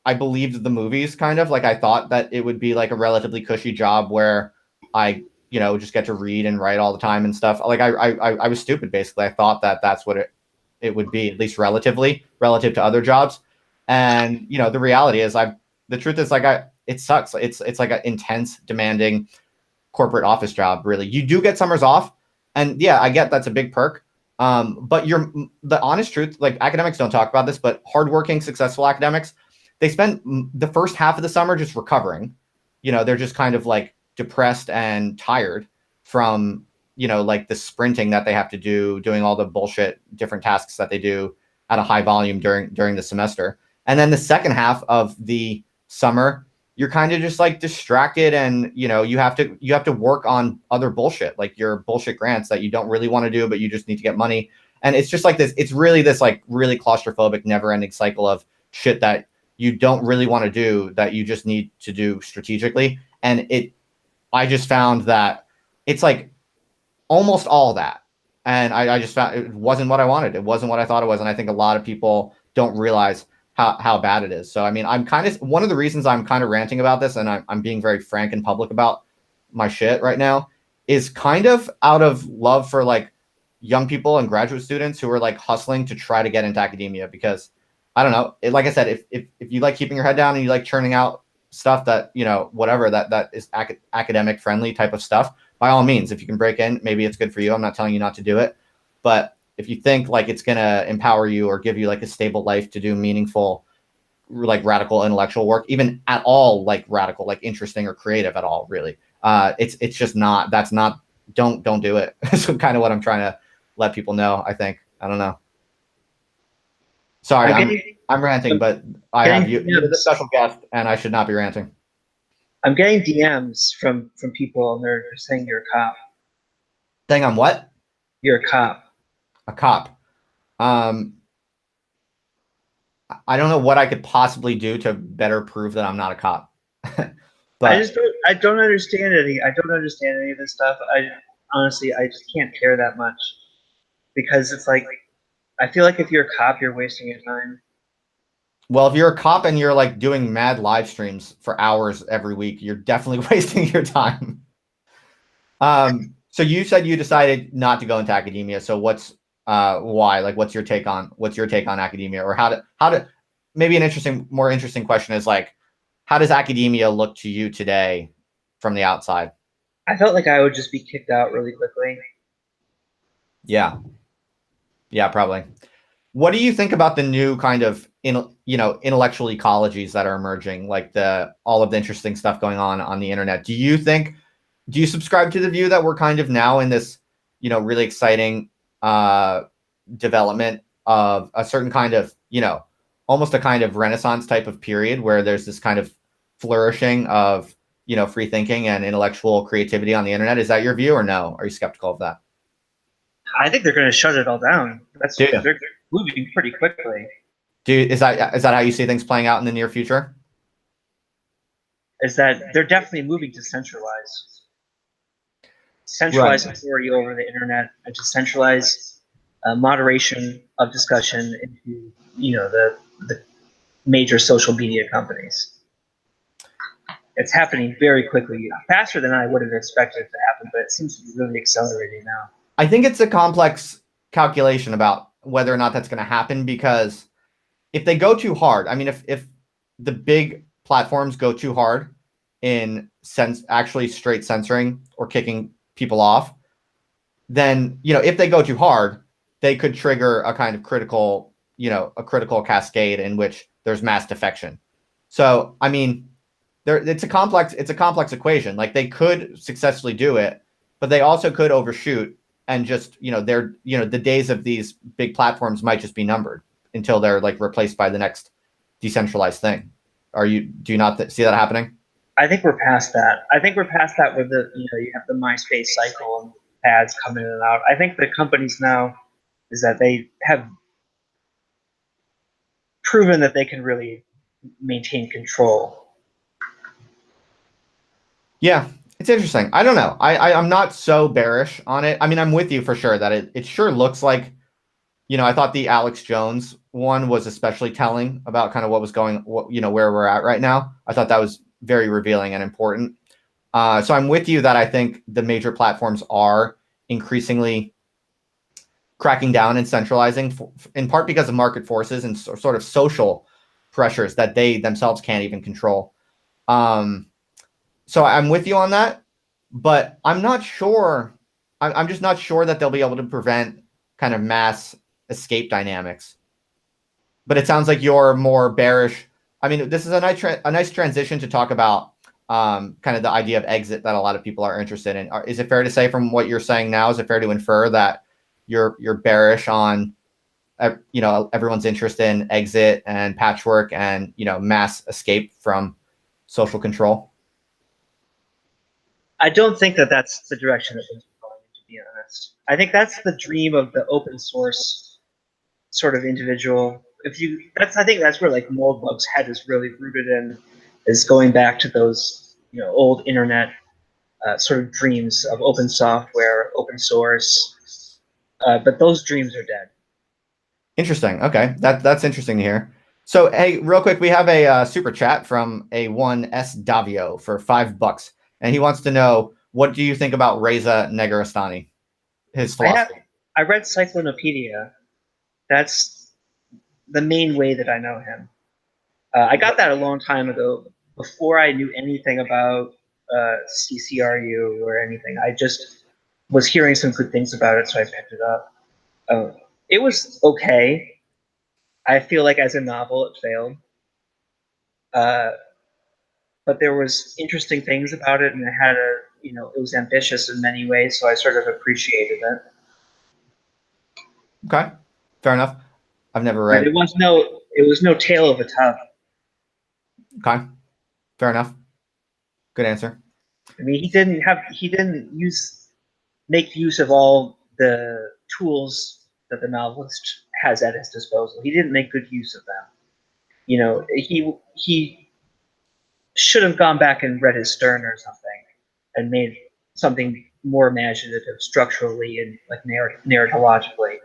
Speaker 1: I believed the movies kind of like I thought that it would be like a relatively cushy job where I just get to read and write all the time and stuff. Like I was stupid basically. I thought that that's what it would be, at least relative to other jobs. And the reality is the truth is like it sucks. It's like an intense, demanding corporate office job. Really, you do get summers off, and yeah, I get that's a big perk. But the honest truth, like academics don't talk about this, but hardworking, successful academics, they spend the first half of the summer just recovering. They're just kind of like depressed and tired from like the sprinting that they have to do, doing all the bullshit different tasks that they do at a high volume during the semester. And then the second half of the summer, you're kind of just like distracted, and you have to work on other bullshit, like your bullshit grants that you don't really want to do, but you just need to get money. And it's just like this. It's really this like really claustrophobic, never-ending cycle of shit that you don't really want to do, that you just need to do strategically. And I just found that it's like almost all that. And I just found it wasn't what I wanted. It wasn't what I thought it was. And I think a lot of people don't realize how bad it is. So, I mean, one of the reasons I'm kind of ranting about this, and I'm being very frank and public about my shit right now, is kind of out of love for like young people and graduate students who are like hustling to try to get into academia. Because I don't know, like I said, if you like keeping your head down and you like churning out stuff that whatever that is academic friendly type of stuff, by all means, if you can break in, maybe it's good for you. I'm not telling you not to do it, but if you think like it's gonna empower you or give you like a stable life to do meaningful, like radical intellectual work, even at all, like radical, like interesting or creative at all, really, it's just not. That's not. Don't do it. So kind of what I'm trying to let people know. I think. I don't know. Sorry, I'm ranting, but I have you. You're the special guest, and I should not be ranting.
Speaker 2: I'm getting DMs from people, and they're saying you're a cop.
Speaker 1: Saying I'm what?
Speaker 2: You're a cop.
Speaker 1: A cop. I don't know what I could possibly do to better prove that I'm not a cop. But
Speaker 2: I don't understand any. I don't understand any of this stuff. Honestly, I just can't care that much, because it's like, I feel like if you're a cop, you're wasting your time.
Speaker 1: Well, if you're a cop and you're like doing mad live streams for hours every week, you're definitely wasting your time. So you said you decided not to go into academia. So why? Like, what's your take on academia, or how to maybe more interesting question is like, how does academia look to you today from the outside?
Speaker 2: I felt like I would just be kicked out really quickly.
Speaker 1: Yeah, probably. What do you think about the new kind of intellectual ecologies that are emerging, like all of the interesting stuff going on the internet? Do you subscribe to the view that we're kind of now in this really exciting development of a certain kind of almost a kind of Renaissance type of period where there's this kind of flourishing of free thinking and intellectual creativity on the internet? Is that your view, or no? Are you skeptical of that?
Speaker 2: I think they're going to shut it all down. They're moving pretty quickly.
Speaker 1: Is that how you see things playing out in the near future?
Speaker 2: Is that they're definitely moving to centralize authority over the internet, and to centralize moderation of discussion into the major social media companies. It's happening very quickly, faster than I would have expected it to happen, but it seems to be really accelerating now.
Speaker 1: I think it's a complex calculation about whether or not that's going to happen, because if they go too hard, I mean, if the big platforms go too hard in actually straight censoring or kicking people off, then if they go too hard, they could trigger a kind of critical cascade in which there's mass defection. So I mean, it's a complex equation. Like they could successfully do it, but they also could overshoot and just, the days of these big platforms might just be numbered until they're like replaced by the next decentralized thing. Do you not see that happening?
Speaker 2: I think we're past that. I think we're past that with you have the MySpace cycle and ads coming in and out. I think the companies now is that they have proven that they can really maintain control.
Speaker 1: Yeah, it's interesting. I don't know. I'm not so bearish on it. I mean, I'm with you for sure that it sure looks like, I thought the Alex Jones one was especially telling about kind of what was where we're at right now. I thought that was very revealing and important. So I'm with you that I think the major platforms are increasingly cracking down and centralizing, in part because of market forces and sort of social pressures that they themselves can't even control. So I'm with you on that, but I'm not sure. I'm just not sure that they'll be able to prevent kind of mass escape dynamics. But it sounds like you're more bearish. I mean, this is a nice transition to talk about kind of the idea of exit that a lot of people are interested in. Is it fair to say, from what you're saying now, is it fair to infer that you're bearish on everyone's interest in exit and patchwork and mass escape from social control?
Speaker 2: I don't think that that's the direction that things are going, to be honest. I think that's the dream of the open source sort of individual. I think that's where like Moldbug's head is really rooted in, is going back to those old internet sort of dreams of open software, open source. But those dreams are dead.
Speaker 1: Interesting. Okay, that's interesting to hear. So, hey, real quick, we have a super chat from a 1S Davio for $5, and he wants to know, what do you think about Reza Negarestani? His philosophy.
Speaker 2: I read Cyclonopedia. That's the main way that I know him. I got that a long time ago, before I knew anything about CCRU or anything. I just was hearing some good things about it, so I picked it up. It was okay. I feel like as a novel, it failed. But there was interesting things about it, and it had it was ambitious in many ways, so I sort of appreciated it.
Speaker 1: Okay, fair enough. I've never read.
Speaker 2: But it was no Tale of a Tough.
Speaker 1: Okay, fair enough. Good answer.
Speaker 2: I mean, he didn't make use of all the tools that the novelist has at his disposal. He didn't make good use of them. He should have gone back and read his Stern or something and made something more imaginative structurally and like narratologically.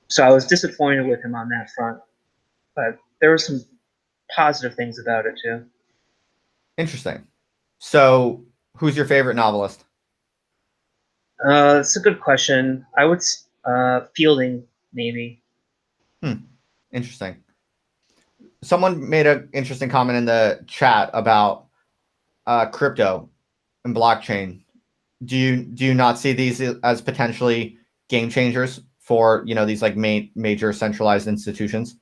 Speaker 2: So I was disappointed with him on that front, but there were some positive things about it too.
Speaker 1: Interesting. So, who's your favorite novelist?
Speaker 2: It's a good question. I would Fielding, maybe.
Speaker 1: Interesting. Someone made an interesting comment in the chat about crypto and blockchain. Do you not see these as potentially game changers for these like major centralized institutions?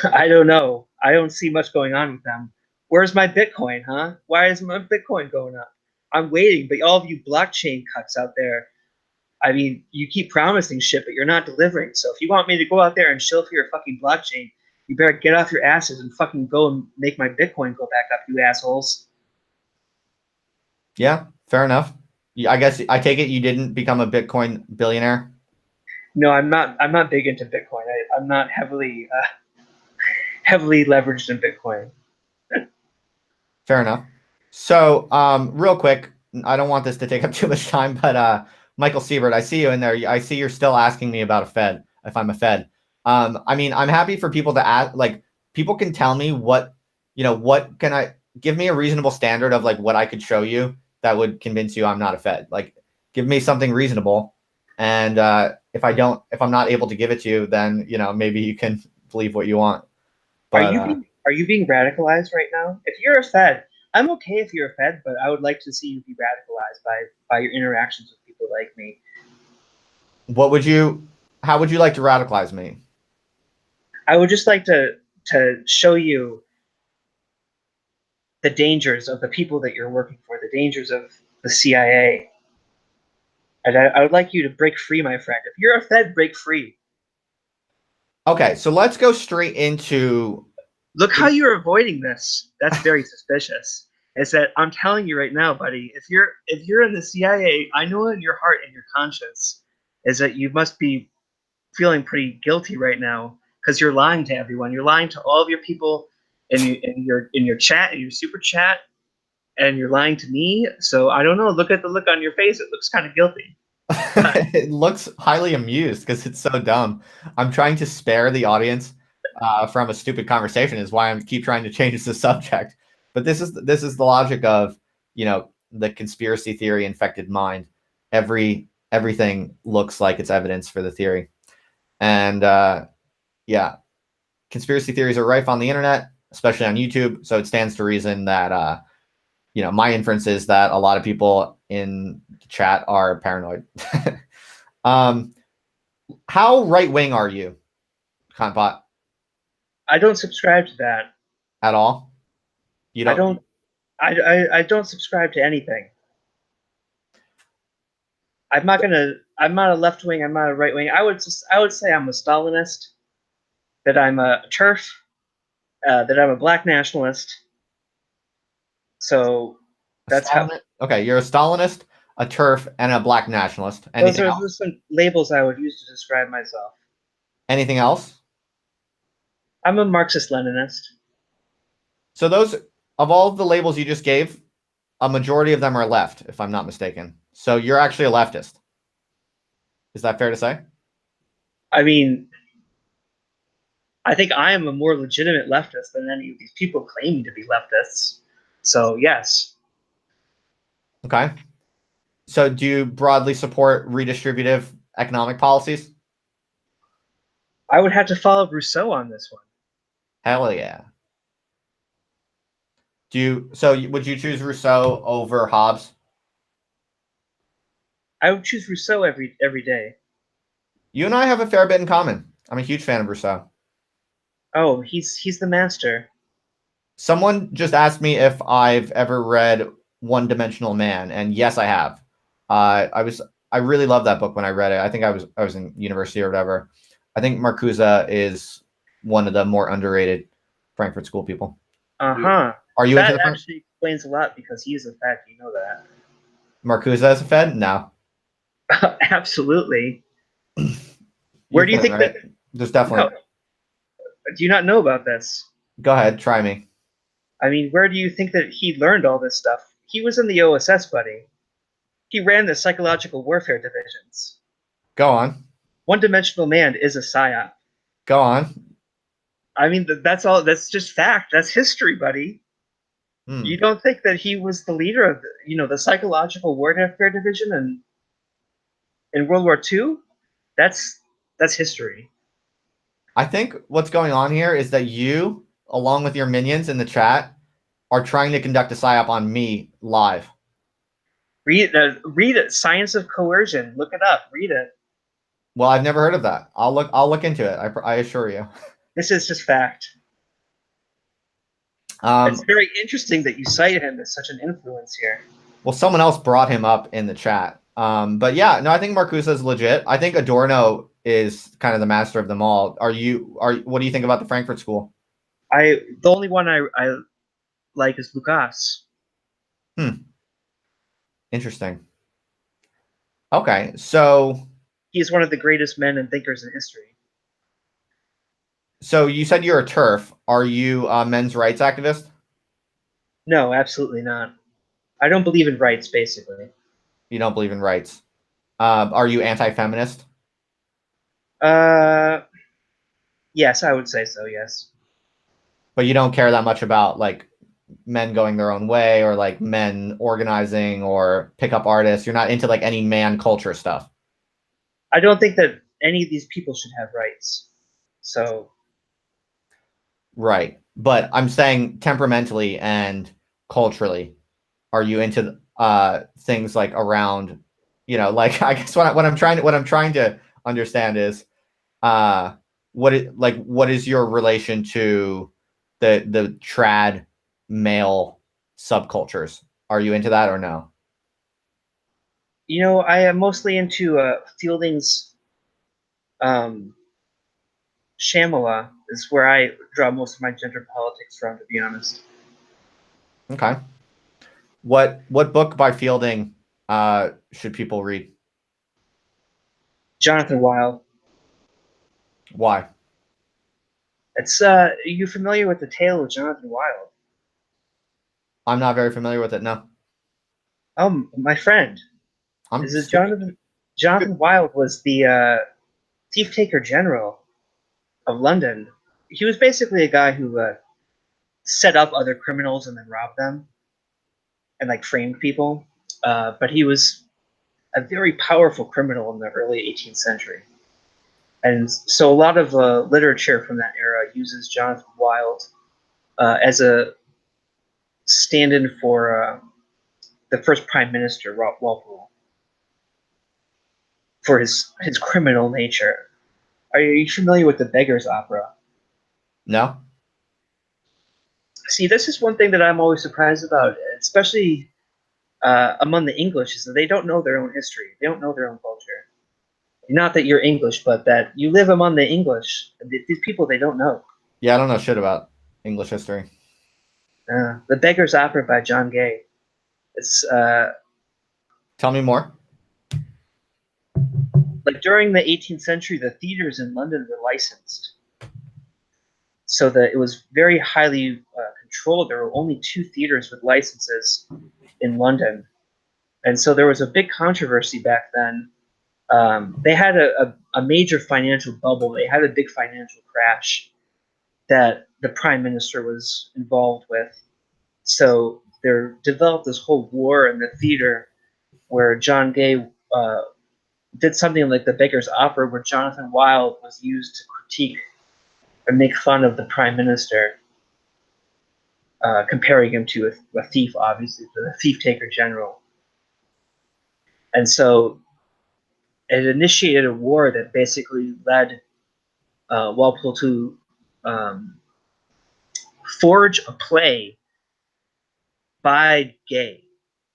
Speaker 2: I don't know. I don't see much going on with them. Where's my Bitcoin, huh? Why is my Bitcoin going up? I'm waiting, but all of you blockchain cucks out there, I mean, you keep promising shit, but you're not delivering. So if you want me to go out there and shill for your fucking blockchain, you better get off your asses and fucking go and make my Bitcoin go back up, you assholes.
Speaker 1: Yeah, fair enough. I guess I take it you didn't become a Bitcoin billionaire.
Speaker 2: No, I'm not. I'm not big into Bitcoin. I'm not heavily leveraged in Bitcoin.
Speaker 1: Fair enough. So, real quick, I don't want this to take up too much time, but Michael Siebert, I see you in there. I see you're still asking me about a Fed, if I'm a Fed. I mean, I'm happy for people to ask, like, people can tell me what can I give me a reasonable standard of like what I could show you that would convince you I'm not a Fed. Like, give me something reasonable. And if I'm not able to give it to you, then, maybe you can believe what you want. But
Speaker 2: Are you being radicalized right now? If you're a Fed, I'm okay if you're a Fed, but I would like to see you be radicalized by your interactions with people like me.
Speaker 1: how would you like to radicalize me?
Speaker 2: I would just like to show you the dangers of the people that you're working for, the dangers of the CIA. And I would like you to break free, my friend. If you're a Fed, break free.
Speaker 1: Okay, so let's go straight into.
Speaker 2: Look how you're avoiding this. That's very suspicious. Is that I'm telling you right now, buddy, if you're in the CIA, I know in your heart and your conscience is that you must be feeling pretty guilty right now because you're lying to everyone. You're lying to all of your people in your chat, in your super chat, and you're lying to me. So I don't know. Look at the look on your face. It looks kind of guilty.
Speaker 1: It looks highly amused because it's so dumb. I'm trying to spare the audience from a stupid conversation. Is why I'm keep trying to change the subject. But this is the logic of the conspiracy theory infected mind. Everything looks like it's evidence for the theory, and yeah, conspiracy theories are rife on the internet, especially on YouTube. So it stands to reason that my inference is that a lot of people in the chat are paranoid. How right wing are you, Kantbot?
Speaker 2: I don't subscribe to that.
Speaker 1: At all? You
Speaker 2: I
Speaker 1: don't.
Speaker 2: don't. I don't subscribe to anything. I'm not a left wing. I'm not a right wing. I would say I'm a Stalinist. That I'm a TERF. That I'm a black nationalist. So that's how.
Speaker 1: Okay, you're a Stalinist, a TERF, and a black nationalist.
Speaker 2: Those
Speaker 1: Anything
Speaker 2: are
Speaker 1: else?
Speaker 2: some labels I would use to describe myself.
Speaker 1: Anything else?
Speaker 2: I'm a Marxist-Leninist.
Speaker 1: So those of all of the labels you just gave, a majority of them are left, if I'm not mistaken. So you're actually a leftist. Is that fair to say?
Speaker 2: I mean, I think I am a more legitimate leftist than any of these people claiming to be leftists. So yes.
Speaker 1: Okay. So do you broadly support redistributive economic policies?
Speaker 2: I would have to follow Rousseau on this one.
Speaker 1: Hell yeah. Would you choose Rousseau over Hobbes?
Speaker 2: I would choose Rousseau every day.
Speaker 1: You and I have a fair bit in common. I'm a huge fan of Rousseau.
Speaker 2: Oh, he's the master.
Speaker 1: Someone just asked me if I've ever read One Dimensional Man, and yes, I have. I really loved that book when I read it. I think I was in university or whatever. I think Marcuse is one of the more underrated Frankfurt School people.
Speaker 2: Uh-huh.
Speaker 1: Are you
Speaker 2: that
Speaker 1: into the
Speaker 2: actually explains a lot because he is a fact, you know that.
Speaker 1: Marcuse as a Fed? No.
Speaker 2: Absolutely.
Speaker 1: You're
Speaker 2: Where do you
Speaker 1: kidding,
Speaker 2: think
Speaker 1: right?
Speaker 2: that
Speaker 1: There's definitely.
Speaker 2: no, do you not know about this?
Speaker 1: Go ahead, try me.
Speaker 2: I mean, where do you think that he learned all this stuff? He was in the OSS, buddy. He ran the psychological warfare divisions.
Speaker 1: Go on.
Speaker 2: One-dimensional man is a psyop.
Speaker 1: Go on.
Speaker 2: I mean, that's all. That's just fact. That's history, buddy. You don't think that he was the leader of the psychological warfare division in World War II? That's history.
Speaker 1: I think what's going on here is that you, along with your minions in the chat, are trying to conduct a psyop on me live.
Speaker 2: Read it. Science of Coercion. Look it up. Read it.
Speaker 1: Well, I've never heard of that. I'll look into it. I assure you.
Speaker 2: This is just fact. It's very interesting that you cite him as such an influence here.
Speaker 1: Well, someone else brought him up in the chat. But yeah, no, I think Marcuse is legit. I think Adorno is kind of the master of them all. What do you think about the Frankfurt School?
Speaker 2: The only one I like is Lucas.
Speaker 1: Interesting. Okay, so
Speaker 2: he's one of the greatest men and thinkers in history.
Speaker 1: So you said you're a TERF. Are you a men's rights activist?
Speaker 2: No, absolutely not. I don't believe in rights, basically.
Speaker 1: You don't believe in rights. Are you anti-feminist?
Speaker 2: Yes, I would say so, yes.
Speaker 1: But you don't care that much about like men going their own way or like men organizing or pickup artists. You're not into like any man culture stuff.
Speaker 2: I don't think that any of these people should have rights. So.
Speaker 1: Right. But I'm saying temperamentally and culturally, are you into things like around, like I guess what I'm trying to understand is what is your relation to the trad male subcultures. Are you into that or no?
Speaker 2: You know, I am mostly into Fielding's Shyamala is where I draw most of my gender politics from, to be honest.
Speaker 1: Okay. What book by Fielding should people read?
Speaker 2: Jonathan Wild.
Speaker 1: Why?
Speaker 2: It's are you familiar with the tale of Jonathan Wild?
Speaker 1: I'm not very familiar with it. No.
Speaker 2: My friend.
Speaker 1: I'm
Speaker 2: Is it
Speaker 1: super.
Speaker 2: Jonathan Wild was the thief taker general of London. He was basically a guy who set up other criminals and then robbed them and like framed people. But he was a very powerful criminal in the early 18th century. And so a lot of literature from that era uses Jonathan Wild as a stand-in for the first prime minister, Walpole, for his criminal nature. Are you familiar with the Beggar's Opera?
Speaker 1: No.
Speaker 2: See, this is one thing that I'm always surprised about, especially among the English, is that they don't know their own history. They don't know their own culture. Not that you're English, but that you live among the English. These people, they don't know.
Speaker 1: Yeah, I don't know shit about English history.
Speaker 2: The Beggar's Opera by John Gay. It's
Speaker 1: Tell me more.
Speaker 2: like during the 18th century, the theaters in London were licensed, so that it was very highly controlled. There were only 2 theaters with licenses in London, and so there was a big controversy back then. They had a major financial bubble. They had a big financial crash that the prime minister was involved with. So there developed this whole war in the theater where John Gay did something like the Beggar's Opera, where Jonathan Wild was used to critique or make fun of the prime minister, comparing him to a thief, obviously, the thief taker general. And so it initiated a war that basically led Walpole to forge a play by Gay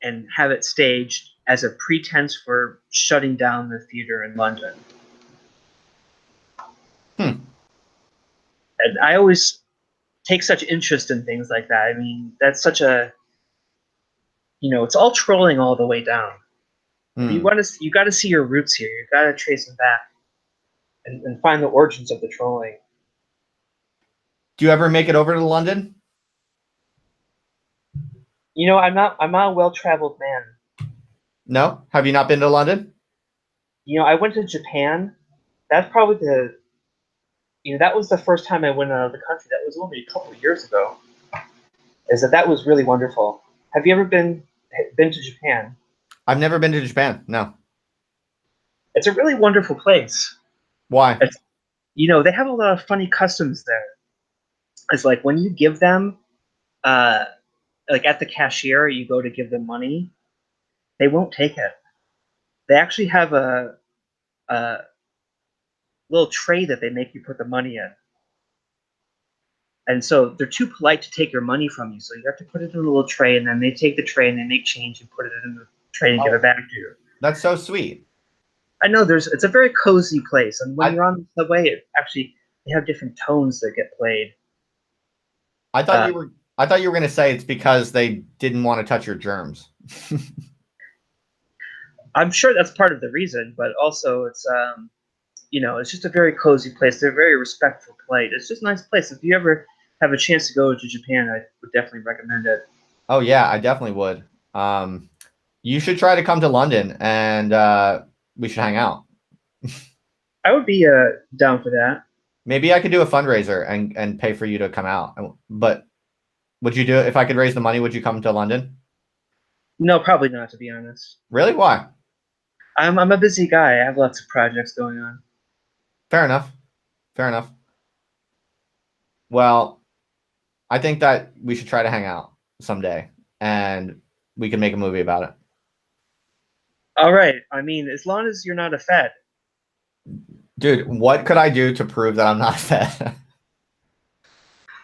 Speaker 2: and have it staged as a pretense for shutting down the theater in London. And I always take such interest in things like that. I mean, that's such a, it's all trolling all the way down. You got to see your roots here. You got to trace them back and find the origins of the trolling.
Speaker 1: Do you ever make it over to London?
Speaker 2: I'm not a well-traveled man.
Speaker 1: No? Have you not been to London?
Speaker 2: I went to Japan. That's probably that was the first time I went out of the country. That was only a couple of years ago. That was really wonderful. Have you ever been to Japan?
Speaker 1: I've never been to Japan. No.
Speaker 2: It's a really wonderful place.
Speaker 1: Why?
Speaker 2: They have a lot of funny customs there. It's like when you give them, like at the cashier, you go to give them money, they won't take it. They actually have a little tray that they make you put the money in. And so they're too polite to take your money from you. So you have to put it in a little tray, and then they take the tray and they make change and put it in the tray and give it back to you.
Speaker 1: That's so sweet.
Speaker 2: I know it's a very cozy place. And when you're on the subway, they have different tones that get played.
Speaker 1: I thought you were going to say it's because they didn't want to touch your germs.
Speaker 2: I'm sure that's part of the reason, but also it's it's just a very cozy place. They're very respectful, polite. It's just a nice place. If you ever have a chance to go to Japan, I would definitely recommend it.
Speaker 1: Oh yeah, I definitely would. You should try to come to London, and we should hang out.
Speaker 2: I would be down for that.
Speaker 1: Maybe I could do a fundraiser and pay for you to come out. But would you do it if I could raise the money? Would you come to London?
Speaker 2: No, probably not, to be honest.
Speaker 1: Really? Why?
Speaker 2: I'm a busy guy. I have lots of projects going on.
Speaker 1: Fair enough. Fair enough. Well, I think that we should try to hang out someday, and we can make a movie about it.
Speaker 2: All right. I mean, as long as you're not a Fed.
Speaker 1: Dude, what could I do to prove that I'm not a Fed?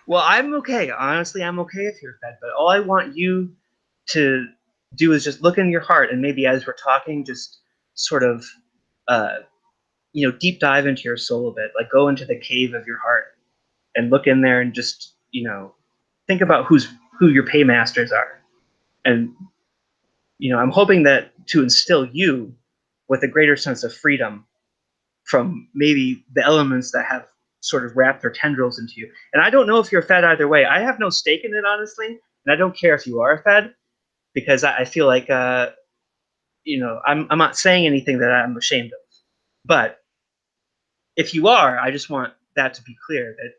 Speaker 2: Well, I'm okay. Honestly, I'm okay if you're a Fed, but all I want you to do is just look in your heart, and maybe as we're talking, just sort of deep dive into your soul a bit, like go into the cave of your heart and look in there and just think about who your paymasters are. And I'm hoping that to instill you with a greater sense of freedom from maybe the elements that have sort of wrapped their tendrils into you. And I don't know if you're fed either way. I have no stake in it, honestly, and I don't care if you are fed, because I feel like I'm not saying anything that I'm ashamed of. But if you are, I just want that to be clear, that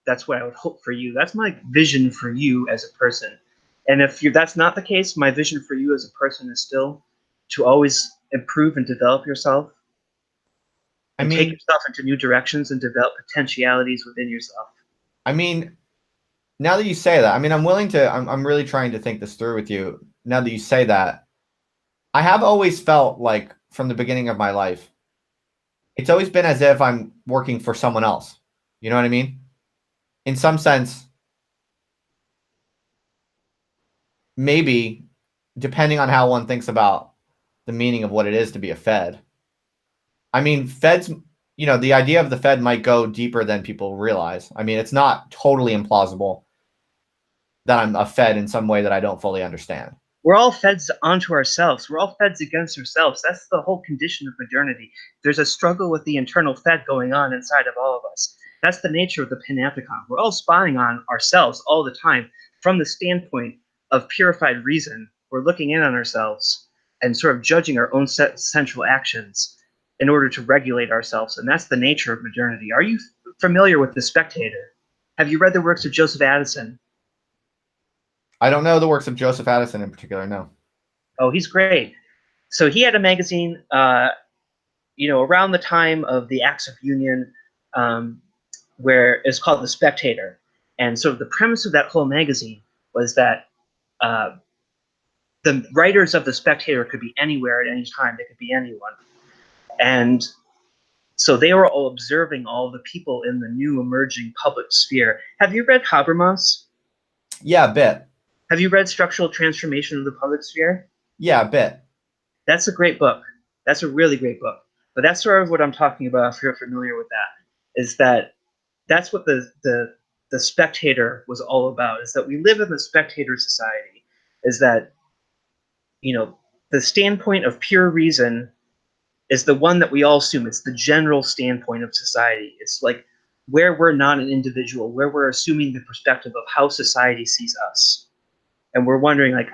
Speaker 2: that's what I would hope for you. That's my vision for you as a person. And if that's not the case, my vision for you as a person is still to always improve and develop yourself and take yourself into new directions and develop potentialities within yourself.
Speaker 1: I mean, now that you say that, I mean, I'm really trying to think this through with you. Now that you say that, I have always felt like from the beginning of my life, it's always been as if I'm working for someone else. You know what I mean? In some sense, maybe depending on how one thinks about the meaning of what it is to be a Fed. I mean, Feds, the idea of the Fed might go deeper than people realize. I mean, it's not totally implausible that I'm a Fed in some way that I don't fully understand.
Speaker 2: We're all feds onto ourselves. We're all feds against ourselves. That's the whole condition of modernity. There's a struggle with the internal Fed going on inside of all of us. That's the nature of the panopticon. We're all spying on ourselves all the time from the standpoint of purified reason. We're looking in on ourselves and sort of judging our own central actions in order to regulate ourselves. And that's the nature of modernity. Are you familiar with The Spectator? Have you read the works of Joseph Addison?
Speaker 1: I don't know the works of Joseph Addison in particular, no.
Speaker 2: Oh, he's great. So he had a magazine, around the time of the Acts of Union, where it's called The Spectator. And sort of the premise of that whole magazine was that the writers of The Spectator could be anywhere at any time. They could be anyone. And so they were all observing all the people in the new emerging public sphere. Have you read Habermas?
Speaker 1: Yeah, a bit.
Speaker 2: Have you read Structural Transformation of the Public Sphere?
Speaker 1: Yeah, a bit.
Speaker 2: That's a great book. That's a really great book. But that's sort of what I'm talking about, if you're familiar with that, is that that's what the Spectator was all about, is that we live in the spectator society, is that, the standpoint of pure reason is the one that we all assume. It's the general standpoint of society. It's like where we're not an individual, where we're assuming the perspective of how society sees us. And we're wondering, like,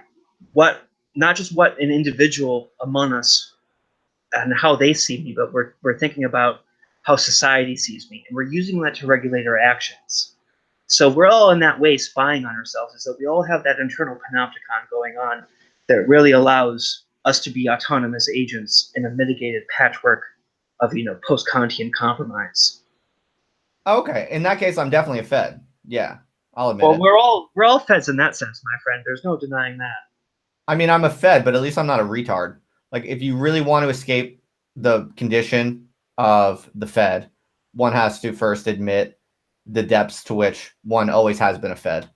Speaker 2: not just what an individual among us and how they see me, but we're thinking about how society sees me. And we're using that to regulate our actions. So we're all in that way spying on ourselves, is that we all have that internal panopticon going on that really allows us to be autonomous agents in a mitigated patchwork of post-Kantian compromise.
Speaker 1: Okay, in that case, I'm definitely a Fed. Yeah, I'll admit
Speaker 2: Well,
Speaker 1: it.
Speaker 2: we're all feds in that sense, my friend. There's no denying that.
Speaker 1: I mean, I'm a Fed, but at least I'm not a retard. Like, if you really want to escape the condition of the Fed, one has to first admit the depths to which one always has been a Fed.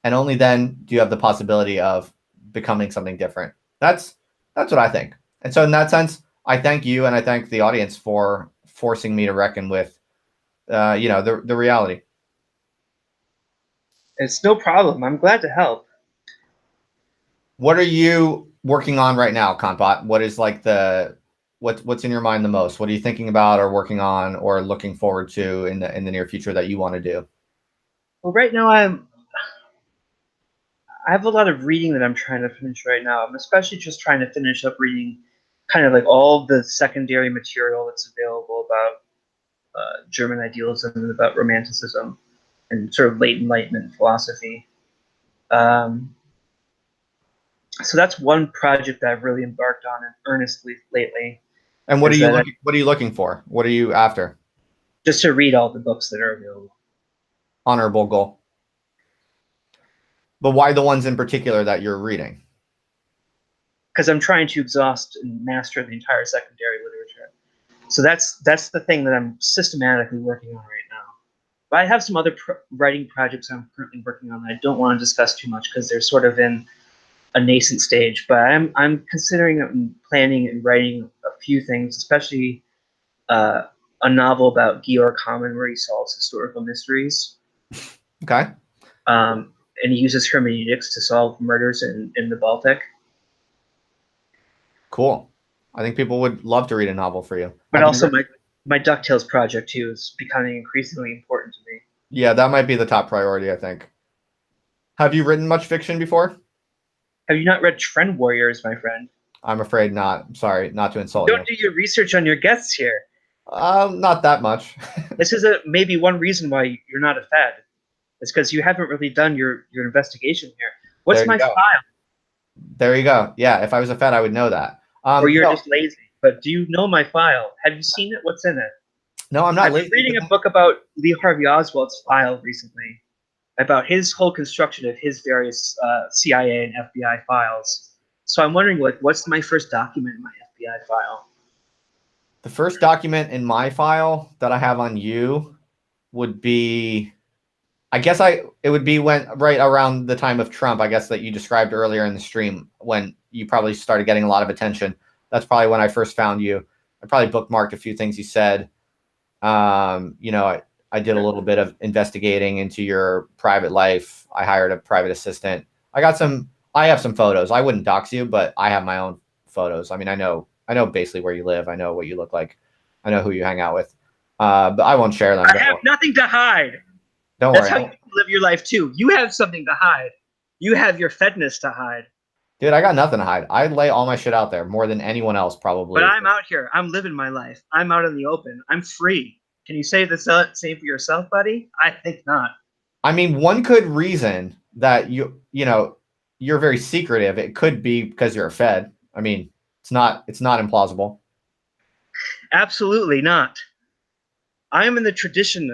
Speaker 1: And only then do you have the possibility of becoming something different. That's what I think. And so in that sense, I thank you and I thank the audience for forcing me to reckon with the reality.
Speaker 2: It's no problem. I'm glad to help.
Speaker 1: What are you working on right now, Kantbot? What is like what's in your mind the most? What are you thinking about or working on or looking forward to in the near future that you want to do?
Speaker 2: Well, right now I have a lot of reading that I'm trying to finish right now. I'm especially just trying to finish up reading kind of like all the secondary material that's available about German idealism and about Romanticism and sort of late Enlightenment philosophy. So that's one project that I've really embarked on earnestly lately.
Speaker 1: And what are you looking for? What are you after?
Speaker 2: Just to read all the books that are available.
Speaker 1: Honorable goal. But why the ones in particular that you're reading?
Speaker 2: Because I'm trying to exhaust and master the entire secondary literature. So that's the thing that I'm systematically working on right now. But I have some other writing projects I'm currently working on that I don't want to discuss too much because they're sort of in a nascent stage, but I'm considering and planning and writing a few things, especially a novel about Georg Hamann where he solves historical mysteries.
Speaker 1: Okay.
Speaker 2: And he uses hermeneutics to solve murders in the Baltic.
Speaker 1: Cool. I think people would love to read a novel for you.
Speaker 2: But
Speaker 1: Have you
Speaker 2: also
Speaker 1: read-
Speaker 2: my DuckTales project too is becoming increasingly important to me.
Speaker 1: Yeah, that might be the top priority, I think. Have you written much fiction before?
Speaker 2: Have you not read Trend Warriors, my friend?
Speaker 1: I'm afraid not. I'm sorry, not to insult
Speaker 2: Don't
Speaker 1: you.
Speaker 2: do your research on your guests here.
Speaker 1: Not that much.
Speaker 2: This is maybe one reason why you're not a Fed. It's because you haven't really done your investigation here. What's
Speaker 1: There you
Speaker 2: my
Speaker 1: go.
Speaker 2: file?
Speaker 1: There you go. Yeah, if I was a Fed, I would know that.
Speaker 2: Or you're
Speaker 1: No,
Speaker 2: just lazy. But do you know my file? Have you seen it? What's in it?
Speaker 1: no, I'm not
Speaker 2: I've been
Speaker 1: lazy.
Speaker 2: reading a book about Lee Harvey Oswald's file recently, about his whole construction of his various CIA and FBI files. So I'm wondering, like, what's my first document in my FBI file?
Speaker 1: The first document in my file that I have on you would be, I guess it would be when right around the time of Trump, I guess that you described earlier in the stream when you probably started getting a lot of attention. That's probably when I first found you. I probably bookmarked a few things you said. I did a little bit of investigating into your private life. I hired a private assistant. I have some photos. I wouldn't dox you, but I have my own photos. I mean, I know basically where you live. I know what you look like. I know who you hang out with. But I won't share them.
Speaker 2: I have nothing to hide.
Speaker 1: Don't
Speaker 2: That's
Speaker 1: worry.
Speaker 2: how you live your life too. You have something to hide. You have your Fedness to hide.
Speaker 1: Dude, I got nothing to hide. I lay all my shit out there more than anyone else probably.
Speaker 2: But I'm out here. I'm living my life. I'm out in the open. I'm free. Can you say the same for yourself, buddy? I think not.
Speaker 1: I mean, one could reason that you're very secretive. It could be because you're a Fed. I mean, it's not implausible.
Speaker 2: Absolutely not. I am in the tradition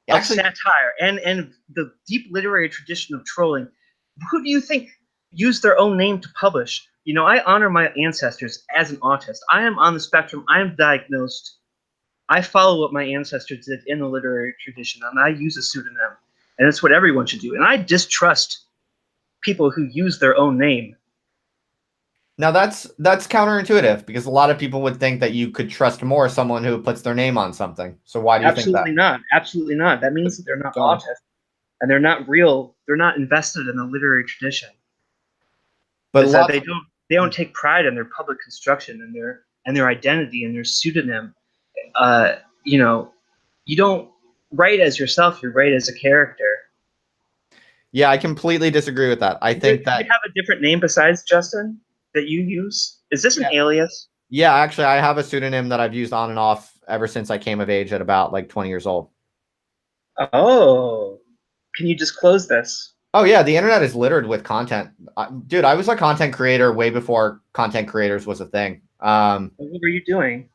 Speaker 2: of satire and the deep literary tradition of trolling. Who do you think used their own name to publish? You know, I honor my ancestors as an autist. I am on the spectrum. I am diagnosed. I follow what my ancestors did in the literary tradition, and I use a pseudonym. And it's what everyone should do. And I distrust people who use their own name.
Speaker 1: Now that's counterintuitive because a lot of people would think that you could trust more someone who puts their name on something. So why do you think that?
Speaker 2: Absolutely not. Absolutely not. That means that they're not autist and they're not real. They're not invested in the literary tradition. But they don't take pride in their public construction and their identity and their pseudonym. You don't write as yourself. You write as a character.
Speaker 1: Yeah, I completely disagree with that. I think that
Speaker 2: you have a different name besides Justin that you use. Is this an alias?
Speaker 1: Yeah, actually, I have a pseudonym that I've used on and off ever since I came of age at about like 20 years old.
Speaker 2: Oh, can you disclose this?
Speaker 1: Oh yeah, the internet is littered with content. Dude, I was a content creator way before content creators was a thing.
Speaker 2: What were you doing?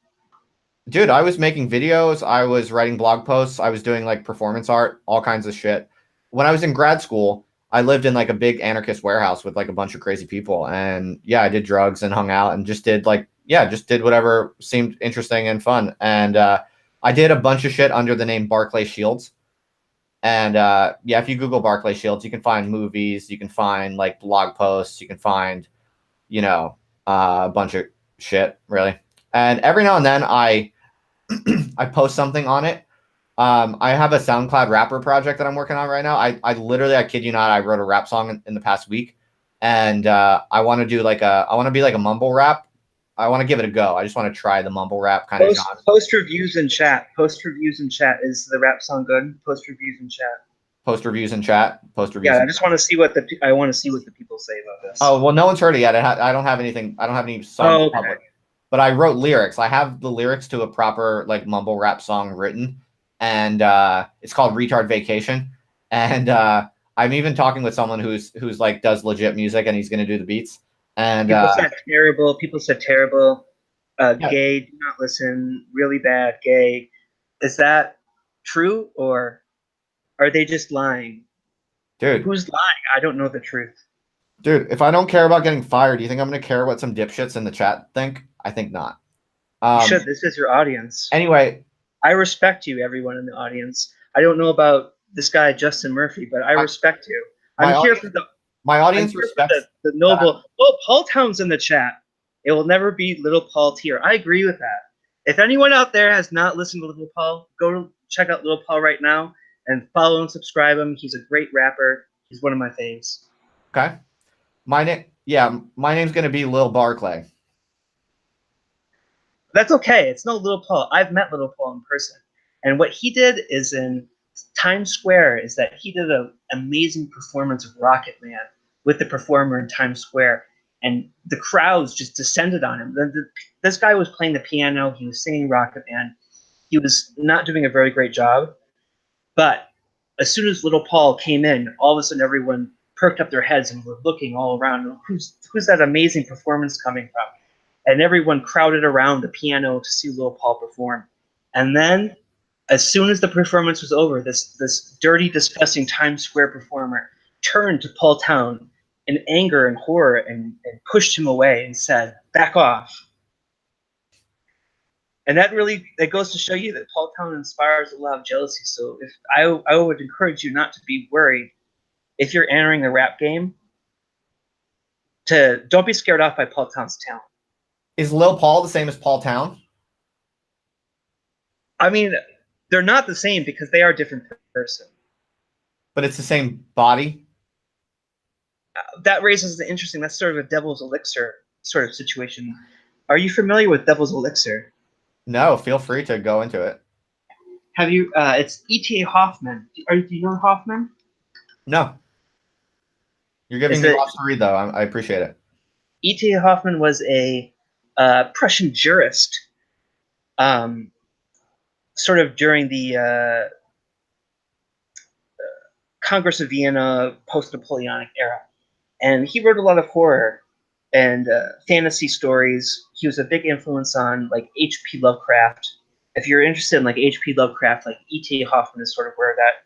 Speaker 1: Dude, I was making videos. I was writing blog posts. I was doing like performance art, all kinds of shit. When I was in grad school, I lived in like a big anarchist warehouse with like a bunch of crazy people. And yeah, I did drugs and hung out and just did whatever seemed interesting and fun. And I did a bunch of shit under the name Barclay Shields. And if you Google Barclay Shields, you can find movies, you can find like blog posts, you can find, a bunch of shit, really. And every now and then I post something on it. I have a SoundCloud rapper project that I'm working on right now. I literally, I kid you not, I wrote a rap song in the past week, and I want to do I want to be like a mumble rap. I want to give it a go. I just want to try the mumble rap kind of genre.
Speaker 2: Post reviews in chat. Post reviews in chat. Is the rap song good? Post reviews in chat.
Speaker 1: Post reviews in chat. Post reviews.
Speaker 2: Yeah, I just want to see what the people say about this.
Speaker 1: Oh well, no one's heard it yet. I don't have anything. I don't have any songs public. But I wrote lyrics. I have the lyrics to a proper like mumble rap song written, and it's called "Retard Vacation." And I'm even talking with someone who's like does legit music, and he's going to do the beats. And
Speaker 2: people said terrible. People said terrible. Gay, do not listen. Really bad. Gay. Is that true, or are they just lying?
Speaker 1: Dude,
Speaker 2: who's lying? I don't know the truth.
Speaker 1: Dude, if I don't care about getting fired, do you think I'm going to care what some dipshits in the chat think? I think not.
Speaker 2: You should. This is your audience.
Speaker 1: Anyway,
Speaker 2: I respect you, everyone in the audience. I don't know about this guy Justin Murphy, but I respect you. I'm here for the
Speaker 1: My
Speaker 2: I'm
Speaker 1: audience
Speaker 2: here for
Speaker 1: respects
Speaker 2: the
Speaker 1: that.
Speaker 2: noble. Oh, Paul Town's in the chat. It will never be Little Paul tier. I agree with that. If anyone out there has not listened to Little Paul, go to check out Little Paul right now and follow and subscribe him. He's a great rapper. He's one of my faves.
Speaker 1: Okay. My name's gonna be Lil Barclay.
Speaker 2: That's okay. It's no Little Paul. I've met Little Paul in person. And what he did is in Times Square is that he did an amazing performance of Rocket Man with the performer in Times Square. And the crowds just descended on him. This guy was playing the piano. He was singing Rocket Man. He was not doing a very great job. But as soon as Little Paul came in, all of a sudden everyone perked up their heads and were looking all around. Who's that amazing performance coming from? And everyone crowded around the piano to see Little Paul perform. And then, as soon as the performance was over, this dirty, disgusting Times Square performer turned to Paul Town in anger and horror and pushed him away and said, "Back off." And that goes to show you that Paul Town inspires a lot of jealousy. So if I would encourage you not to be worried if you're entering the rap game. Don't be scared off by Paul Town's talent.
Speaker 1: Is Lil Paul the same as Paul Town?
Speaker 2: I mean, they're not the same because they are a different person.
Speaker 1: But it's the same body?
Speaker 2: That raises the interesting, that's sort of a devil's elixir sort of situation. Are you familiar with devil's elixir?
Speaker 1: No, feel free to go into it.
Speaker 2: Have you, it's E.T.A. Hoffman. Do you know Hoffman?
Speaker 1: No. You're giving me lots to read, though. I appreciate it.
Speaker 2: E.T.A. Hoffman was a Prussian jurist, sort of during the Congress of Vienna post-Napoleonic era. And he wrote a lot of horror and fantasy stories. He was a big influence on like H.P. Lovecraft. If you're interested in like H.P. Lovecraft, like E.T. Hoffman is sort of where that.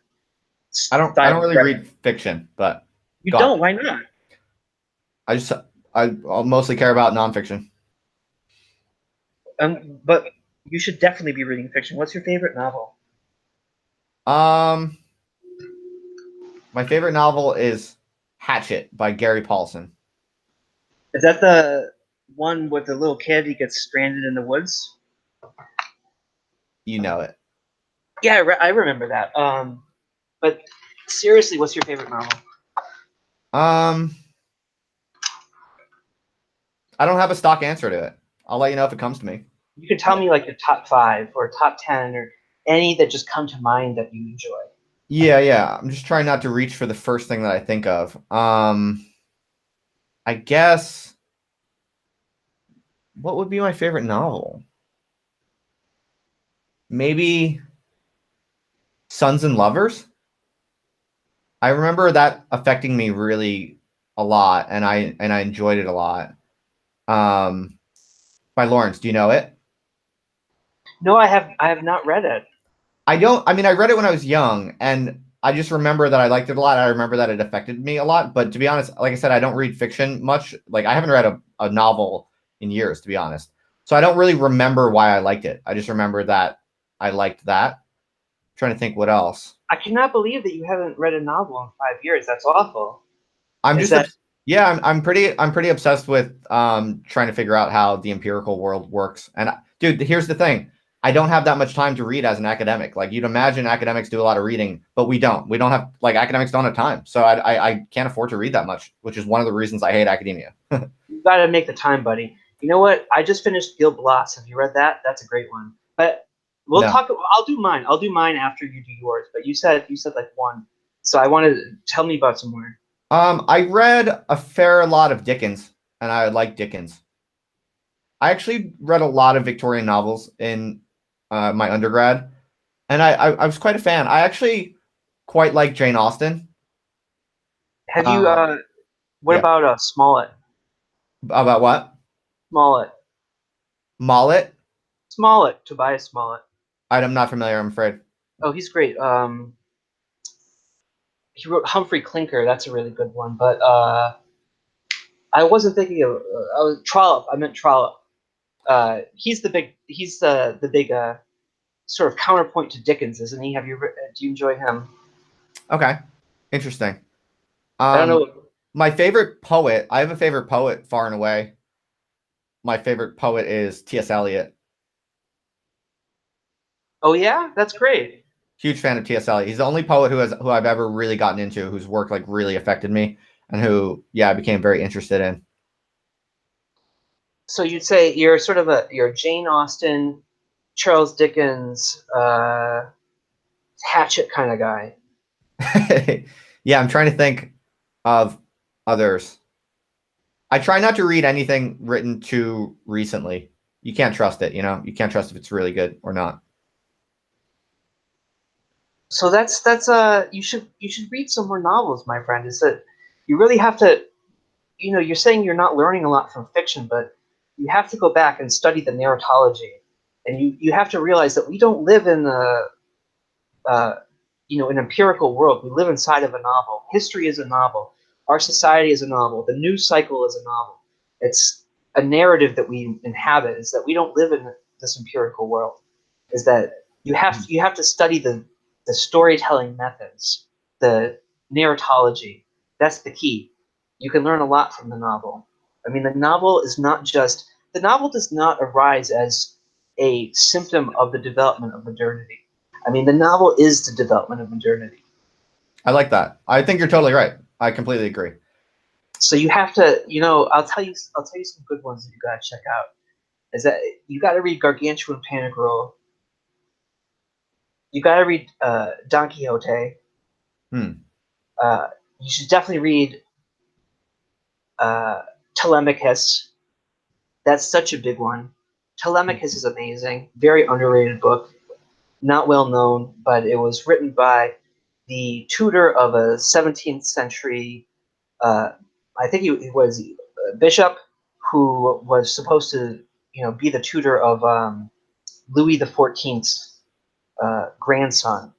Speaker 1: I don't really read fiction, but
Speaker 2: you don't. Why not?
Speaker 1: I'll mostly care about nonfiction.
Speaker 2: But you should definitely be reading fiction. What's your favorite novel?
Speaker 1: My favorite novel is Hatchet by Gary Paulson.
Speaker 2: Is that the one with the little kid? He gets stranded in the woods.
Speaker 1: You know it.
Speaker 2: Yeah, I remember that. But seriously, what's your favorite novel?
Speaker 1: I don't have a stock answer to it. I'll let you know if it comes to me.
Speaker 2: You can tell me like your top 5 or top 10 or any that just come to mind that you enjoy.
Speaker 1: Yeah. I'm just trying not to reach for the first thing that I think of. I guess what would be my favorite novel? Maybe Sons and Lovers. I remember that affecting me really a lot, and I enjoyed it a lot. By Lawrence. Do you know it?
Speaker 2: No, I have not read it.
Speaker 1: I read it when I was young, and I just remember that I liked it a lot. I remember that it affected me a lot. But to be honest, like I said, I don't read fiction much. Like I haven't read a novel in years, to be honest. So I don't really remember why I liked it. I just remember that I liked that. I'm trying to think what else.
Speaker 2: I cannot believe that you haven't read a novel in 5 years. That's awful.
Speaker 1: I'm pretty obsessed with trying to figure out how the empirical world works. And dude, here's the thing. I don't have that much time to read as an academic. Like you'd imagine academics do a lot of reading, but we don't. We don't have academics don't have time. So I can't afford to read that much, which is one of the reasons I hate academia.
Speaker 2: You got to make the time, buddy. You know what? I just finished Gil Blas. Have you read that? That's a great one. But we'll talk. I'll do mine. I'll do mine after you do yours. But you said like one. So I wanted to tell me about some more.
Speaker 1: I read a fair lot of Dickens, and I like Dickens. I actually read a lot of Victorian novels in my undergrad, and I was quite a fan. I actually quite like Jane Austen.
Speaker 2: Have you? What about Smollett?
Speaker 1: About what?
Speaker 2: Smollett.
Speaker 1: Mollett?
Speaker 2: Smollett. Tobias Smollett.
Speaker 1: I'm not familiar, I'm afraid.
Speaker 2: Oh, he's great. He wrote Humphrey Clinker. That's a really good one. But I wasn't thinking of. I was Trollope. I meant Trollope. He's the big. He's the big sort of counterpoint to Dickens, isn't he? Do you enjoy him?
Speaker 1: Okay, interesting.
Speaker 2: I don't know.
Speaker 1: My favorite poet, I have a favorite poet far and away. My favorite poet is T.S. Eliot.
Speaker 2: Oh yeah, that's great.
Speaker 1: Huge fan of T.S. Eliot. He's the only poet who I've ever really gotten into, whose work like really affected me, and who, yeah, I became very interested in.
Speaker 2: So you'd say you're sort of you're Jane Austen, Charles Dickens, Hatchet kind of guy.
Speaker 1: Yeah, I'm trying to think of others. I try not to read anything written too recently. You can't trust it, you know? You can't trust if it's really good or not.
Speaker 2: So that's you should read some more novels, my friend. Is that you really have to, you're saying you're not learning a lot from fiction, but you have to go back and study the narratology, and you have to realize that we don't live in uh, an empirical world. We live inside of a novel. History is a novel. Our society is a novel. The news cycle is a novel. It's a narrative that we inhabit. Is that we don't live in this empirical world. Is that you have to study the storytelling methods, the narratology. That's the key. You can learn a lot from the novel. I mean, the novel does not arise as a symptom of the development of modernity. I mean, the novel is the development of modernity.
Speaker 1: I like that. I think you're totally right. I completely agree.
Speaker 2: So you have to, I'll tell you some good ones that you gotta check out. Is that you gotta read Gargantua and Pantagruel. You gotta read Don Quixote.
Speaker 1: Hmm.
Speaker 2: Uh, you should definitely read uh, Telemachus. That's such a big one. Telemachus is amazing. Very underrated book. Not well known, but it was written by the tutor of a 17th century uh, I think he was a bishop who was supposed to, be the tutor of Louis XIV's grandson.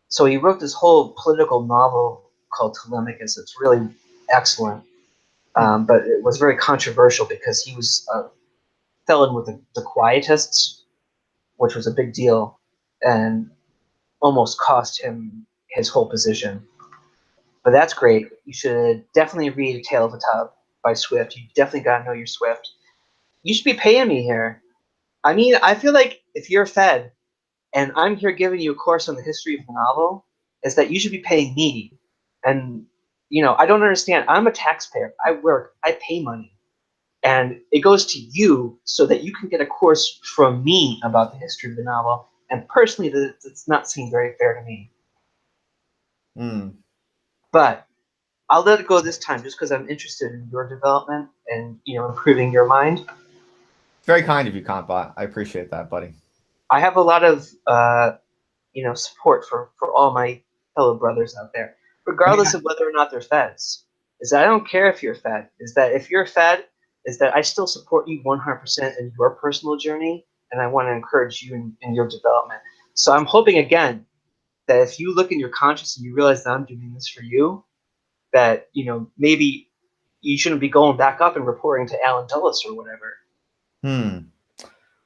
Speaker 2: So he wrote this whole political novel called Telemachus. It's really excellent,
Speaker 1: Hmm.
Speaker 2: but it was very controversial because he was fell in with the Quietists, which was a big deal, and almost cost him his whole position. But that's great. You should definitely read A Tale of a Tub by Swift. You definitely got to know your Swift. You should be paying me here. I mean, I feel like if you're Fed and I'm here giving you a course on the history of the novel, is that you should be paying me. And, I don't understand. I'm a taxpayer. I work. I pay money. And it goes to you so that you can get a course from me about the history of the novel. And personally, that's not seem very fair to me.
Speaker 1: Hmm.
Speaker 2: But I'll let it go this time just because I'm interested in your development and improving your mind.
Speaker 1: Very kind of you, Kantbot. I appreciate that, buddy.
Speaker 2: I have a lot of support for all my fellow brothers out there,
Speaker 1: I mean,
Speaker 2: regardless of whether or not they're feds. Is that I don't care if you're fed. Is that if you're fed, is that I still support you 100% in your personal journey, and I want to encourage you in your development. So I'm hoping again that if you look in your conscience and you realize that I'm doing this for you, that maybe you shouldn't be going back up and reporting to Alan Dulles or whatever.
Speaker 1: hmm.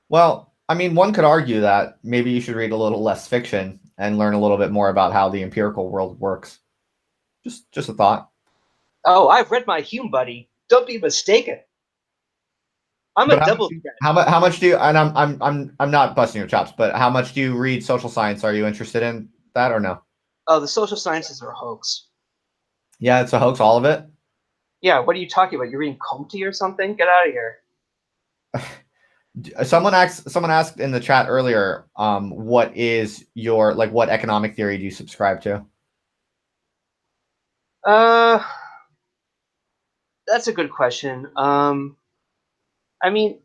Speaker 1: Well, I mean, one could argue that maybe you should read a little less fiction and learn a little bit more about how the empirical world works. Just a thought.
Speaker 2: Oh, I've read my Hume, buddy. Don't be mistaken. I'm
Speaker 1: But
Speaker 2: a double threat.
Speaker 1: how much do you? And I'm not busting your chops, but how much do you read social science? Are you interested in that or no?
Speaker 2: Oh, the social sciences are a hoax.
Speaker 1: Yeah, it's a hoax, all of it.
Speaker 2: Yeah, what are you talking about? You're reading Comte or something? Get out of here.
Speaker 1: Someone asked in the chat earlier, what is your like what economic theory do you subscribe to?
Speaker 2: Uh, that's a good question. I mean,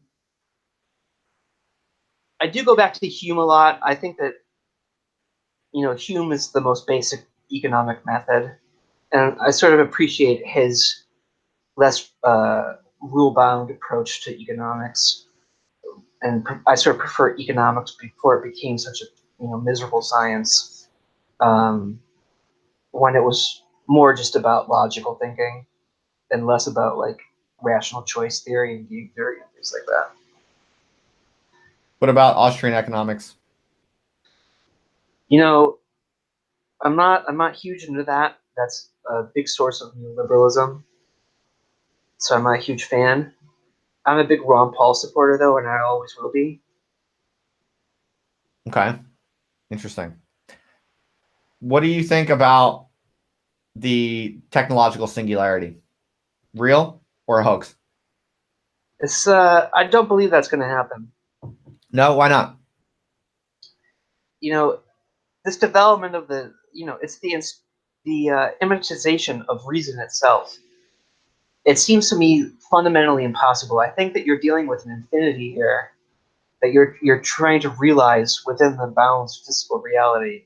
Speaker 2: I do go back to Hume a lot. I think that Hume is the most basic economic method, and I sort of appreciate his less rule-bound approach to economics. And I sort of prefer economics before it became such a miserable science. Um, when it was more just about logical thinking and less about like rational choice theory and game theory and things like that.
Speaker 1: What about Austrian economics?
Speaker 2: You know, I'm not huge into that. That's a big source of neoliberalism. so I'm not a huge fan. I'm a big Ron Paul supporter, though, and I always will be.
Speaker 1: Okay, interesting. What do you think about the technological singularity? Real or a hoax?
Speaker 2: I don't believe that's going to happen.
Speaker 1: No, why not?
Speaker 2: This development of it's the immanentization of reason itself. It seems to me fundamentally impossible. I think that you're dealing with an infinity here that you're trying to realize within the bounds of physical reality.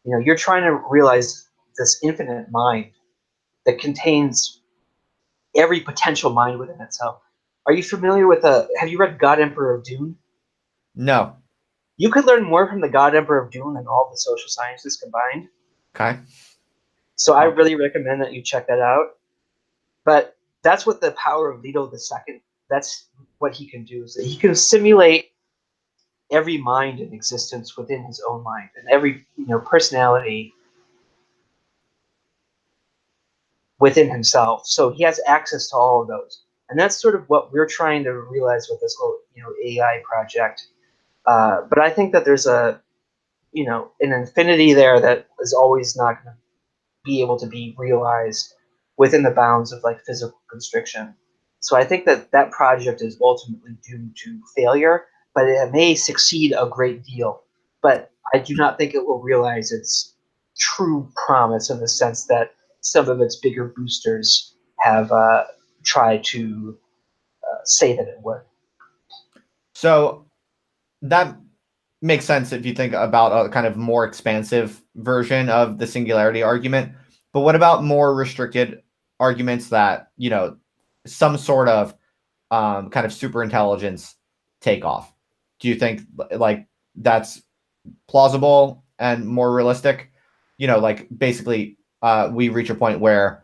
Speaker 2: You're trying to realize this infinite mind that contains every potential mind within itself. Are you familiar with have you read God Emperor of Dune?
Speaker 1: No.
Speaker 2: You could learn more from the God Emperor of Dune than all the social sciences combined.
Speaker 1: Okay.
Speaker 2: So I really recommend that you check that out. But that's what the power of Leto II, that's what he can do. Is that he can simulate every mind in existence within his own mind, and every personality within himself. So he has access to all of those. And that's sort of what we're trying to realize with this whole AI project. But I think that there's an infinity there that is always not going to be able to be realized within the bounds of like physical constriction. So I think that that project is ultimately doomed to failure, but it may succeed a great deal. But I do not think it will realize its true promise in the sense that some of its bigger boosters have tried to say that it would.
Speaker 1: So that makes sense if you think about a kind of more expansive version of the singularity argument. But what about more restricted arguments that, some sort of kind of super intelligence take off? Do you think like that's plausible and more realistic? Like basically we reach a point where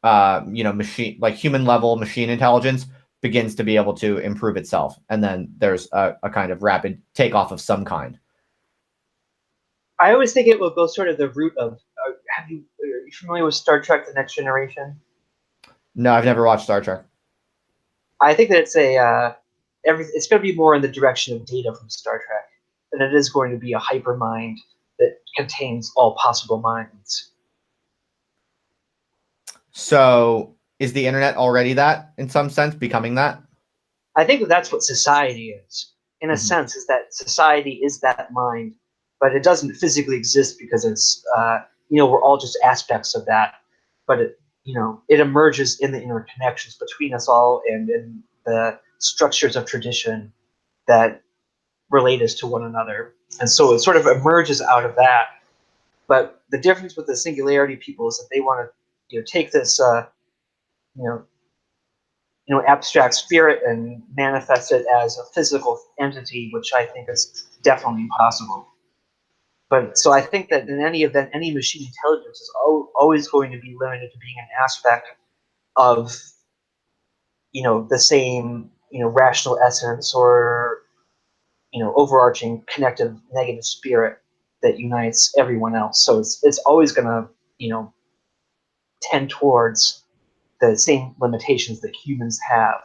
Speaker 1: machine like human level machine intelligence begins to be able to improve itself, and then there's a kind of rapid takeoff of some kind.
Speaker 2: I always think it will go sort of the route of. Are you familiar with Star Trek: The Next Generation?
Speaker 1: No, I've never watched Star Trek.
Speaker 2: I think that it's going to be more in the direction of Data from Star Trek, and it is going to be a hypermind that contains all possible minds.
Speaker 1: So is the internet already that, in some sense, becoming that?
Speaker 2: I think that that's what society is, in a
Speaker 1: Mhm.
Speaker 2: sense, is that society is that mind, but it doesn't physically exist because it's we're all just aspects of that, but it emerges in the interconnections between us all and in the structures of tradition that relate us to one another. And so it sort of emerges out of that. But the difference with the singularity people is that they want to, take this, you know, abstract spirit and manifest it as a physical entity, which I think is definitely impossible. But so I think that in any event, any machine intelligence is always going to be limited to being an aspect of, the same, rational essence or overarching connective negative spirit that unites everyone else. So it's always going to tend towards the same limitations that humans have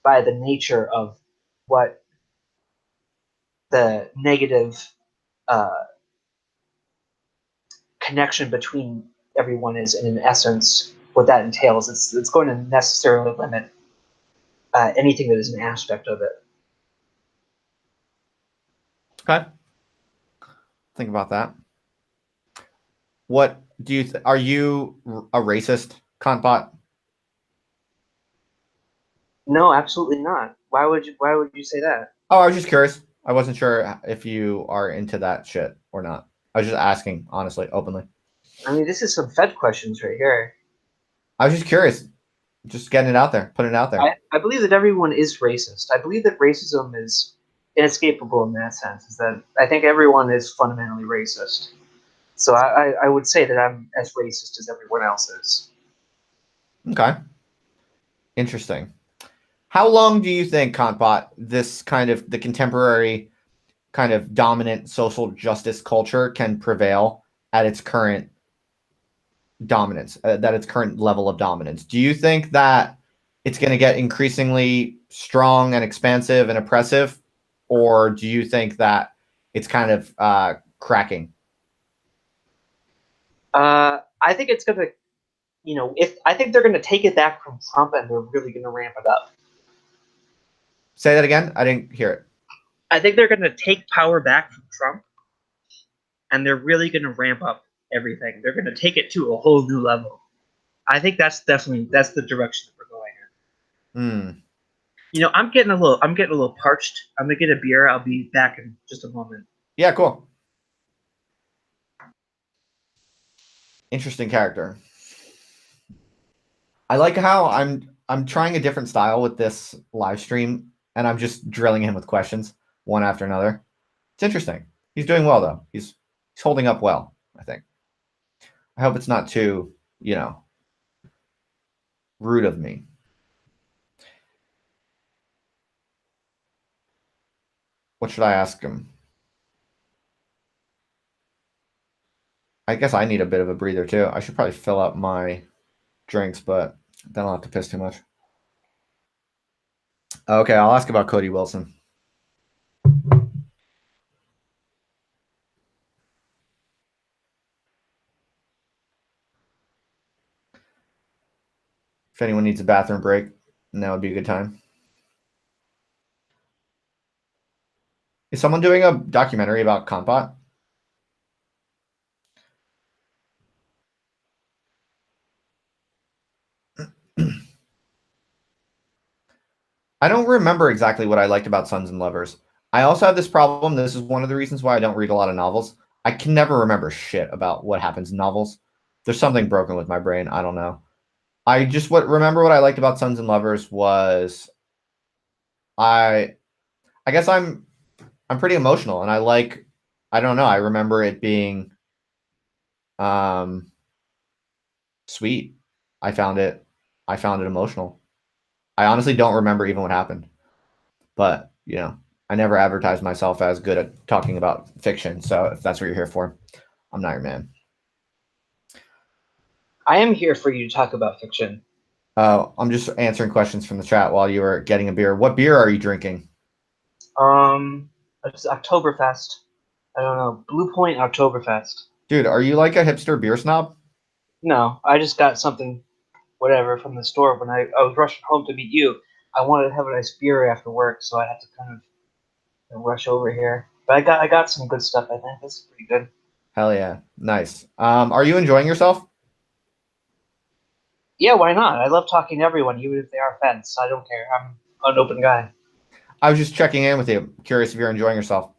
Speaker 2: by the nature of what the negative uh, connection between everyone is, and in essence, what that entails. It's going to necessarily limit anything that is an aspect of it.
Speaker 1: Okay, think about that. What do you are you a racist, Kantbot?
Speaker 2: No, absolutely not. Why would you? Why would you say that?
Speaker 1: Oh, I was just curious. I wasn't sure if you are into that shit or not. I was just asking, honestly, openly.
Speaker 2: I mean, this is some Fed questions right here.
Speaker 1: I was just curious, just getting it out there, putting it out there.
Speaker 2: I believe that everyone is racist. I believe that racism is inescapable in that sense. Is that I think everyone is fundamentally racist. So I would say that I'm as racist as everyone else is.
Speaker 1: Okay, interesting. How long do you think, Kantbot, this kind of the contemporary kind of dominant social justice culture can prevail at its current dominance, at its current level of dominance? Do you think that it's going to get increasingly strong and expansive and oppressive, or do you think that it's kind of cracking?
Speaker 2: I think it's gonna, if I think they're gonna take it back from Trump and they're really gonna ramp it up.
Speaker 1: Say that again. I didn't hear it.
Speaker 2: I think they're gonna take power back from Trump, and they're really gonna ramp up everything. They're gonna take it to a whole new level. I think that's the direction that we're going in.
Speaker 1: Hmm.
Speaker 2: I'm getting a little parched. I'm gonna get a beer. I'll be back in just a moment.
Speaker 1: Yeah, cool. Interesting character. I like how I'm trying a different style with this live stream, and I'm just drilling him with questions one after another. It's interesting. He's doing well though. He's holding up well, I think. I hope it's not too, rude of me. What should I ask him? I guess I need a bit of a breather too. I should probably fill up my drinks, but then I'll have to piss too much. Okay, I'll ask about Cody Wilson. If anyone needs a bathroom break, now would be a good time. Is someone doing a documentary about Kantbot? I don't remember exactly what I liked about Sons and Lovers. I also have this problem. This is one of the reasons why I don't read a lot of novels. I can never remember shit about what happens in novels. There's something broken with my brain. I don't know. I just remember what I liked about Sons and Lovers was I I guess I'm pretty emotional, and I don't know, I remember it being um sweet. I found it emotional. I honestly don't remember even what happened. But, I never advertised myself as good at talking about fiction. So if that's what you're here for, I'm not your man.
Speaker 2: I am here for you to talk about fiction.
Speaker 1: I'm just answering questions from the chat while you were getting a beer. What beer are you drinking?
Speaker 2: It's Oktoberfest. I don't know, Blue Point Oktoberfest.
Speaker 1: Dude, are you like a hipster beer snob?
Speaker 2: No, I just got something, whatever, from the store when I was rushing home to meet you. I wanted to have a nice beer after work, so I had to kind of rush over here. But I got some good stuff. I think this is pretty good.
Speaker 1: Hell yeah. Nice. Are you enjoying yourself?
Speaker 2: Yeah, why not? I love talking to everyone, even if they are fans. I don't care. I'm an open guy.
Speaker 1: I was just checking in with you. Curious if you're enjoying yourself.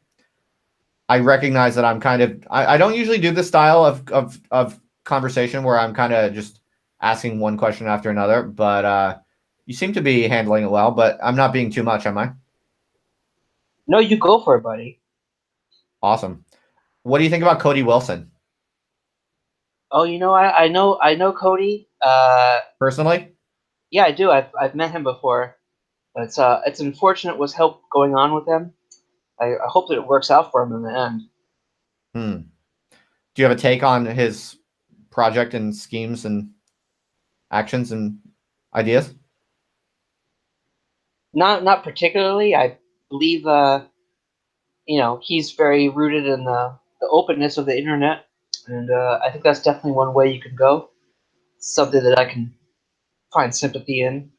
Speaker 1: I recognize that I'm kind of I don't usually do this style of conversation where I'm kind of just asking one question after another, but you seem to be handling it well, but I'm not being too much, am I?
Speaker 2: No, you go for it, buddy.
Speaker 1: Awesome. What do you think about Cody Wilson?
Speaker 2: Oh, I know Cody.
Speaker 1: Personally?
Speaker 2: Yeah, I do. I've met him before. It's unfortunate what's going on with him. I hope that it works out for him in the end.
Speaker 1: Do you have a take on his project and schemes and actions and ideas?
Speaker 2: Not particularly. I believe he's very rooted in the openness of the internet, and I think that's definitely one way you can go. It's something that I can find sympathy in,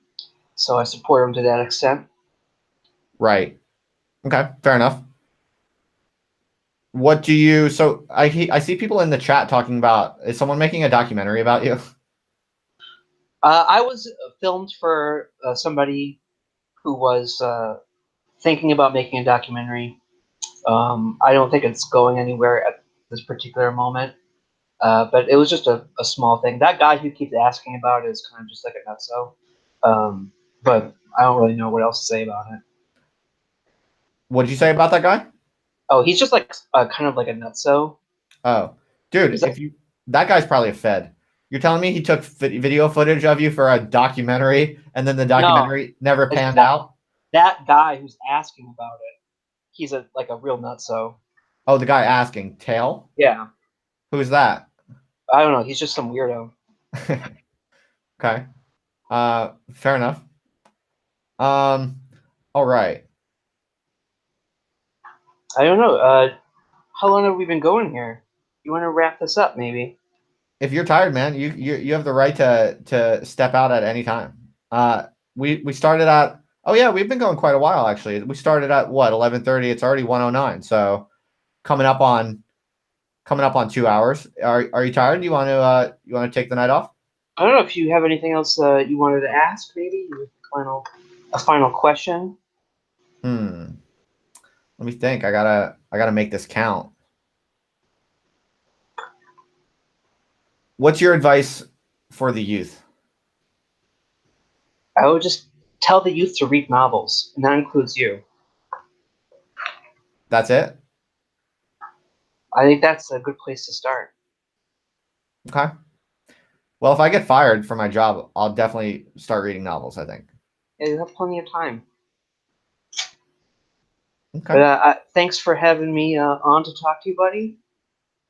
Speaker 2: so I support him to that extent.
Speaker 1: Right. Okay, fair enough. So I see people in the chat talking about, is someone making a documentary about you?
Speaker 2: I was filmed for somebody who was thinking about making a documentary. I don't think it's going anywhere at this particular moment, but it was just a small thing. That guy who keeps asking about it is kind of just like a nutso, but I don't really know what else to say about it.
Speaker 1: What did you say about that guy?
Speaker 2: Oh, he's just like kind of like a nutso.
Speaker 1: Oh, dude, that guy's probably a Fed. You're telling me he took video footage of you for a documentary, and then the documentary never panned out?
Speaker 2: That guy who's asking about it, he's like a real nutso.
Speaker 1: Oh, the guy asking, Tail?
Speaker 2: Yeah,
Speaker 1: Who's that?
Speaker 2: I don't know. He's just some weirdo.
Speaker 1: Okay. Fair enough. All right.
Speaker 2: I don't know. How long have we been going here? You want to wrap this up, maybe?
Speaker 1: If you're tired, man, you have the right to step out at any time. We started at oh yeah, we've been going quite a while actually. We started at what 11:30. It's already 1:09. So coming up on 2 hours. Are you tired? You want to take the night off?
Speaker 2: I don't know if you have anything else you wanted to ask, maybe a final question.
Speaker 1: Hmm. Let me think. I gotta make this count. What's your advice for the youth?
Speaker 2: I would just tell the youth to read novels, and that includes you.
Speaker 1: That's it?
Speaker 2: I think that's a good place to start.
Speaker 1: Okay. Well, if I get fired from my job, I'll definitely start reading novels, I think.
Speaker 2: Yeah, you have plenty of time.
Speaker 1: Okay.
Speaker 2: But thanks for having me on to talk to you, buddy.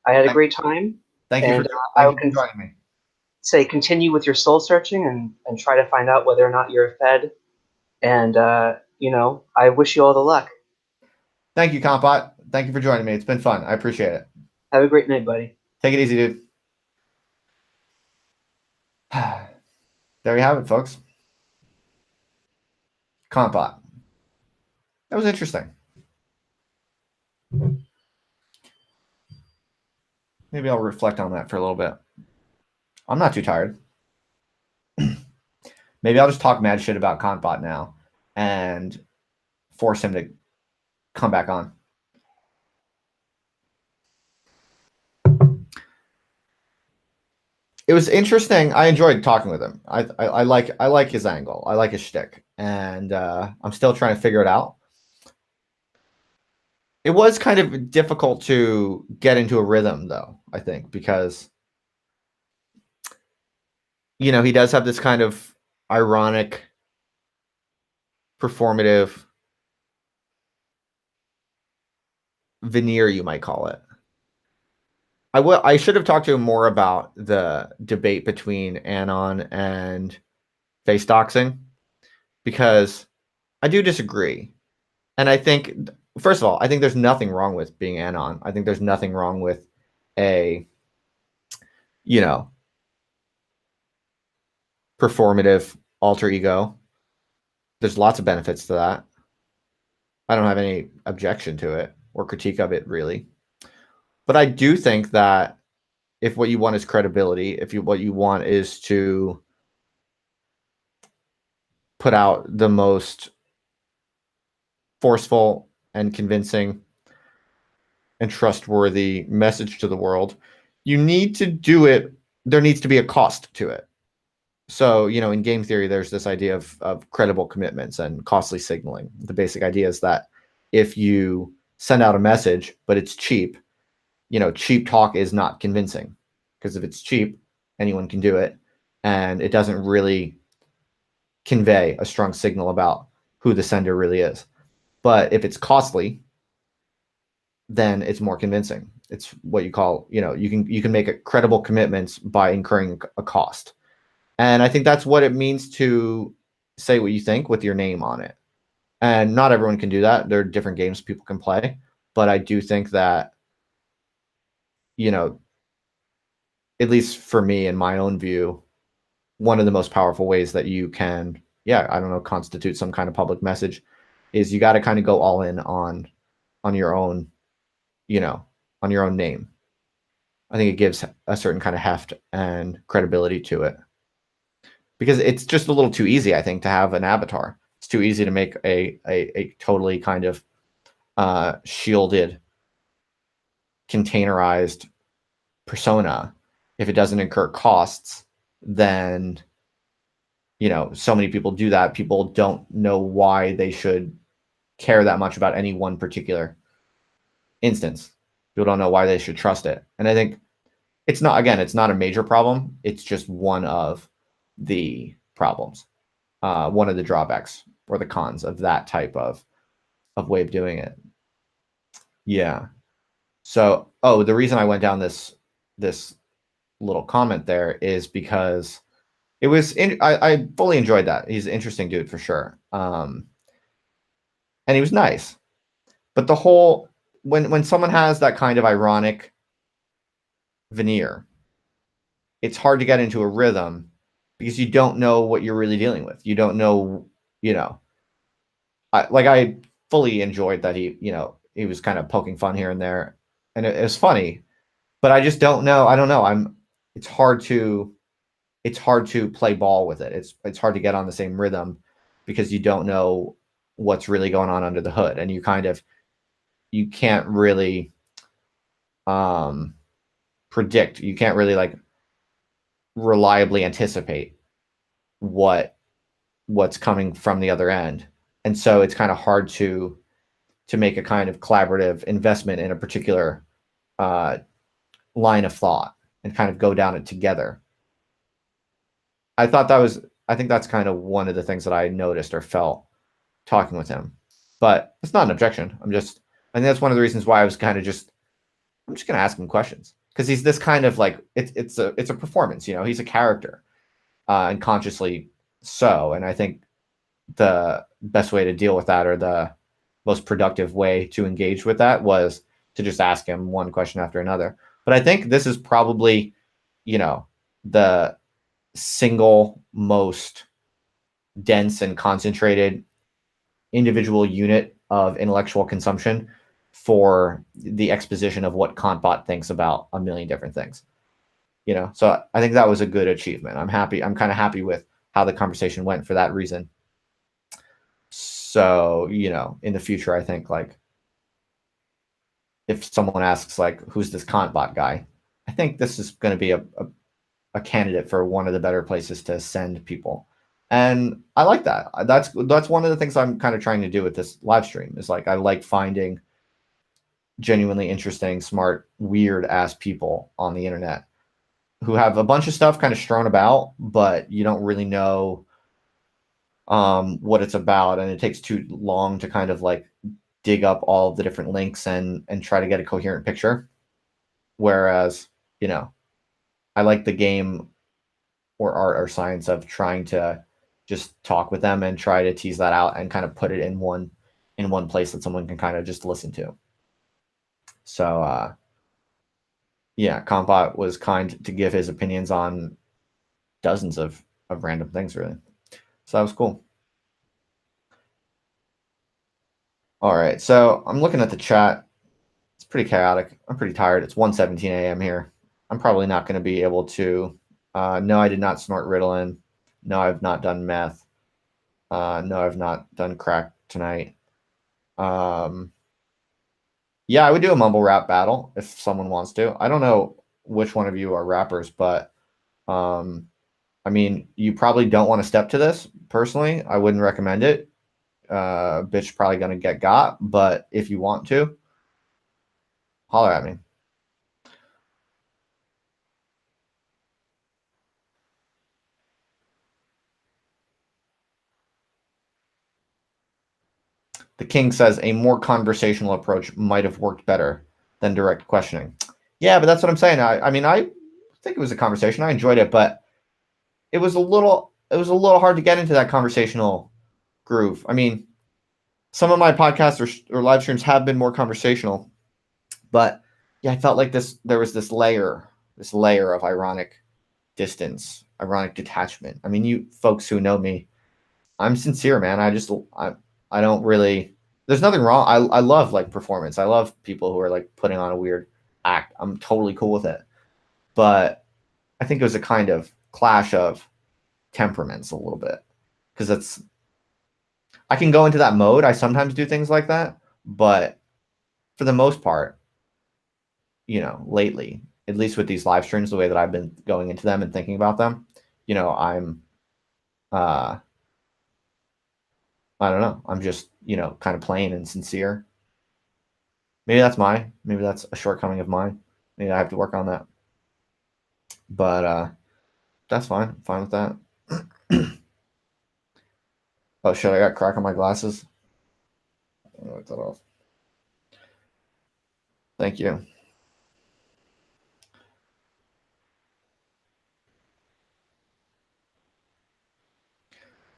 Speaker 2: I had a
Speaker 1: Thank,
Speaker 2: great time,
Speaker 1: thank you for
Speaker 2: and
Speaker 1: thank you for joining me.
Speaker 2: say continue with your soul searching and try to find out whether or not you're a Fed. And I wish you all the luck.
Speaker 1: Thank you, Kantbot. Thank you for joining me. It's been fun. I appreciate it.
Speaker 2: Have a great night, buddy.
Speaker 1: Take it easy, dude. There you have it, folks. Kantbot. That was interesting. Maybe I'll reflect on that for a little bit. I'm not too tired. Maybe I'll just talk mad shit about Kantbot now and force him to come back on. It was interesting. I enjoyed talking with him. I like his angle. I like his shtick, and I'm still trying to figure it out. It was kind of difficult to get into a rhythm, though. I think because he does have this kind of ironic, performative veneer, you might call it. I should have talked to him more about the debate between Anon and face doxing because I do disagree. And I think, first of all, I think there's nothing wrong with being Anon. I think there's nothing wrong with a, you know, performative alter ego. There's lots of benefits to that. I don't have any objection to it or critique of it, really. But I do think that if what you want is credibility, what you want is to put out the most forceful and convincing and trustworthy message to the world, you need to do it. There needs to be a cost to it. So, in game theory, there's this idea of credible commitments and costly signaling. The basic idea is that if you send out a message, but it's cheap, cheap talk is not convincing because if it's cheap, anyone can do it. And it doesn't really convey a strong signal about who the sender really is. But if it's costly, then it's more convincing. It's what you call, you can make a credible commitments by incurring a cost. And I think that's what it means to say what you think with your name on it. And not everyone can do that. There are different games people can play, but I do think that, at least for me in my own view, one of the most powerful ways that you can, I don't know, constitute some kind of public message is you got to kind of go all in on your own, on your own name. I think it gives a certain kind of heft and credibility to it because it's just a little too easy, I think, to have an avatar. It's too easy to make a totally kind of shielded, containerized persona. If it doesn't incur costs, then so many people do that. People don't know why they should care that much about any one particular instance. People don't know why they should trust it. And I think it's not a major problem. It's just one of the problems, one of the drawbacks or the cons of that type of way of doing it. Yeah. So, the reason I went down this little comment there is because it was. I fully enjoyed that. He's an interesting dude for sure. And he was nice. But the whole when someone has that kind of ironic veneer, it's hard to get into a rhythm because you don't know what you're really dealing with. You don't know, you know. I fully enjoyed that he was kind of poking fun here and there, and it was funny. But I just don't know. I don't know. It's hard to play ball with it. It's hard to get on the same rhythm because you don't know what's really going on under the hood, and you can't really um predict. You can't really like reliably anticipate what's coming from the other end. And so it's kind of hard to make a kind of collaborative investment in a particular uh, line of thought and kind of go down it together. I thought that was I think that's kind of one of the things that I noticed or felt talking with him. But it's not an objection. I think that's one of the reasons why I was kind of I'm just gonna ask him questions. Because he's this kind of like it's a performance, he's a character, and consciously so. And I think the best way to deal with that, or the most productive way to engage with that, was to just ask him one question after another. But I think this is probably, the single most dense and concentrated individual unit of intellectual consumption for the exposition of what Kantbot thinks about a million different things. So I think that was a good achievement. I'm happy. I'm kind of happy with how the conversation went for that reason. So, in the future, I think like if someone asks like, who's this Kantbot guy? I think this is going to be a candidate for one of the better places to send people. And I like that. That's one of the things I'm kind of trying to do with this live stream, is like I like finding genuinely interesting, smart, weird ass people on the internet who have a bunch of stuff kind of strewn about, but you don't really know what it's about, and it takes too long to kind of like dig up all of the different links and try to get a coherent picture. Whereas, I like the game or art or science of trying to just talk with them and try to tease that out and kind of put it in one place that someone can kind of just listen to. So yeah, Kantbot was kind to give his opinions on dozens of random things, really. So that was cool. All right, so I'm looking at the chat. It's pretty chaotic. I'm pretty tired. It's 1:17 a.m. here. I'm probably not going to be able to. No, I did not snort Ritalin. No, I've not done meth. No, I've not done crack tonight. Yeah, I would do a mumble rap battle if someone wants to. I don't know which one of you are rappers, but I mean, you probably don't want to step to this. Personally, I wouldn't recommend it. Bitch probably gonna get got, but if you want to, holler at me. The King says a more conversational approach might have worked better than direct questioning. Yeah, but that's what I'm saying. I mean, I think it was a conversation. I enjoyed it, but it was a little hard to get into that conversational groove. I mean, some of my podcasts or live streams have been more conversational, but yeah, I felt like there was this layer of ironic distance, ironic detachment. I mean, you folks who know me, I'm sincere, man. I don't really. There's nothing wrong. I love like performance. I love people who are like putting on a weird act. I'm totally cool with it. But I think it was a kind of clash of temperaments a little bit, because I can go into that mode. I sometimes do things like that, but for the most part, lately, at least with these live streams, the way that I've been going into them and thinking about them, I'm uh I don't know. I'm just, kind of plain and sincere. Maybe that's a shortcoming of mine. Maybe I have to work on that. But that's fine. I'm fine with that. Oh shit, I got crack on my glasses. I'll wipe that off. Thank you.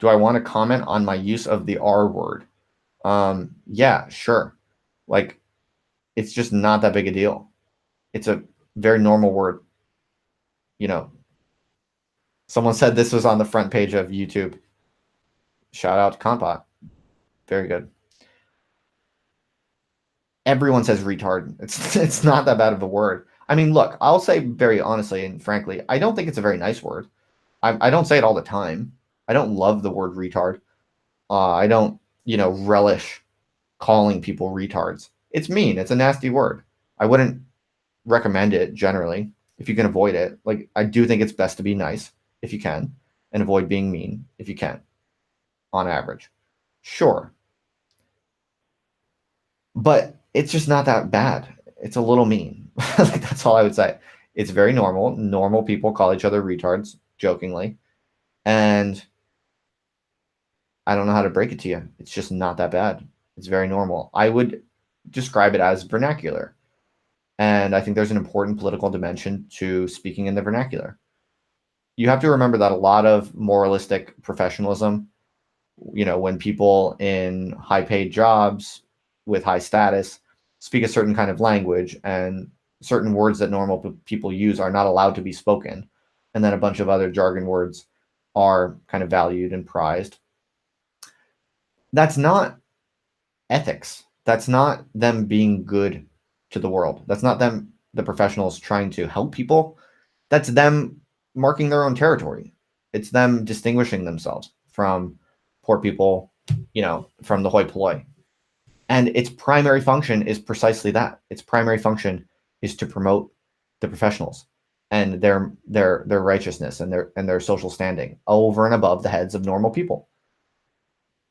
Speaker 1: Do I want to comment on my use of the R word? Yeah, sure. Like, it's just not that big a deal. It's a very normal word. You know, someone said this was on the front page of YouTube. Shout out to Kantbot. Very good. Everyone says retard. It's not that bad of a word. I mean, look, I'll say very honestly and frankly, I don't think it's a very nice word. I don't say it all the time. I don't love the word retard. I don't, relish calling people retards. It's mean. It's a nasty word. I wouldn't recommend it generally if you can avoid it. Like, I do think it's best to be nice if you can and avoid being mean if you can, on average. Sure. But it's just not that bad. It's a little mean. Like, that's all I would say. It's very normal. Normal people call each other retards jokingly. And I don't know how to break it to you. It's just not that bad. It's very normal. I would describe it as vernacular. And I think there's an important political dimension to speaking in the vernacular. You have to remember that a lot of moralistic professionalism, when people in high paid jobs with high status speak a certain kind of language, and certain words that normal people use are not allowed to be spoken. And then a bunch of other jargon words are kind of valued and prized. That's not ethics. That's not them being good to the world. That's not them, the professionals, trying to help people. That's them marking their own territory. It's them distinguishing themselves from poor people, from the hoi polloi. And its primary function is precisely that. Its primary function is to promote the professionals and their righteousness and their social standing over and above the heads of normal people.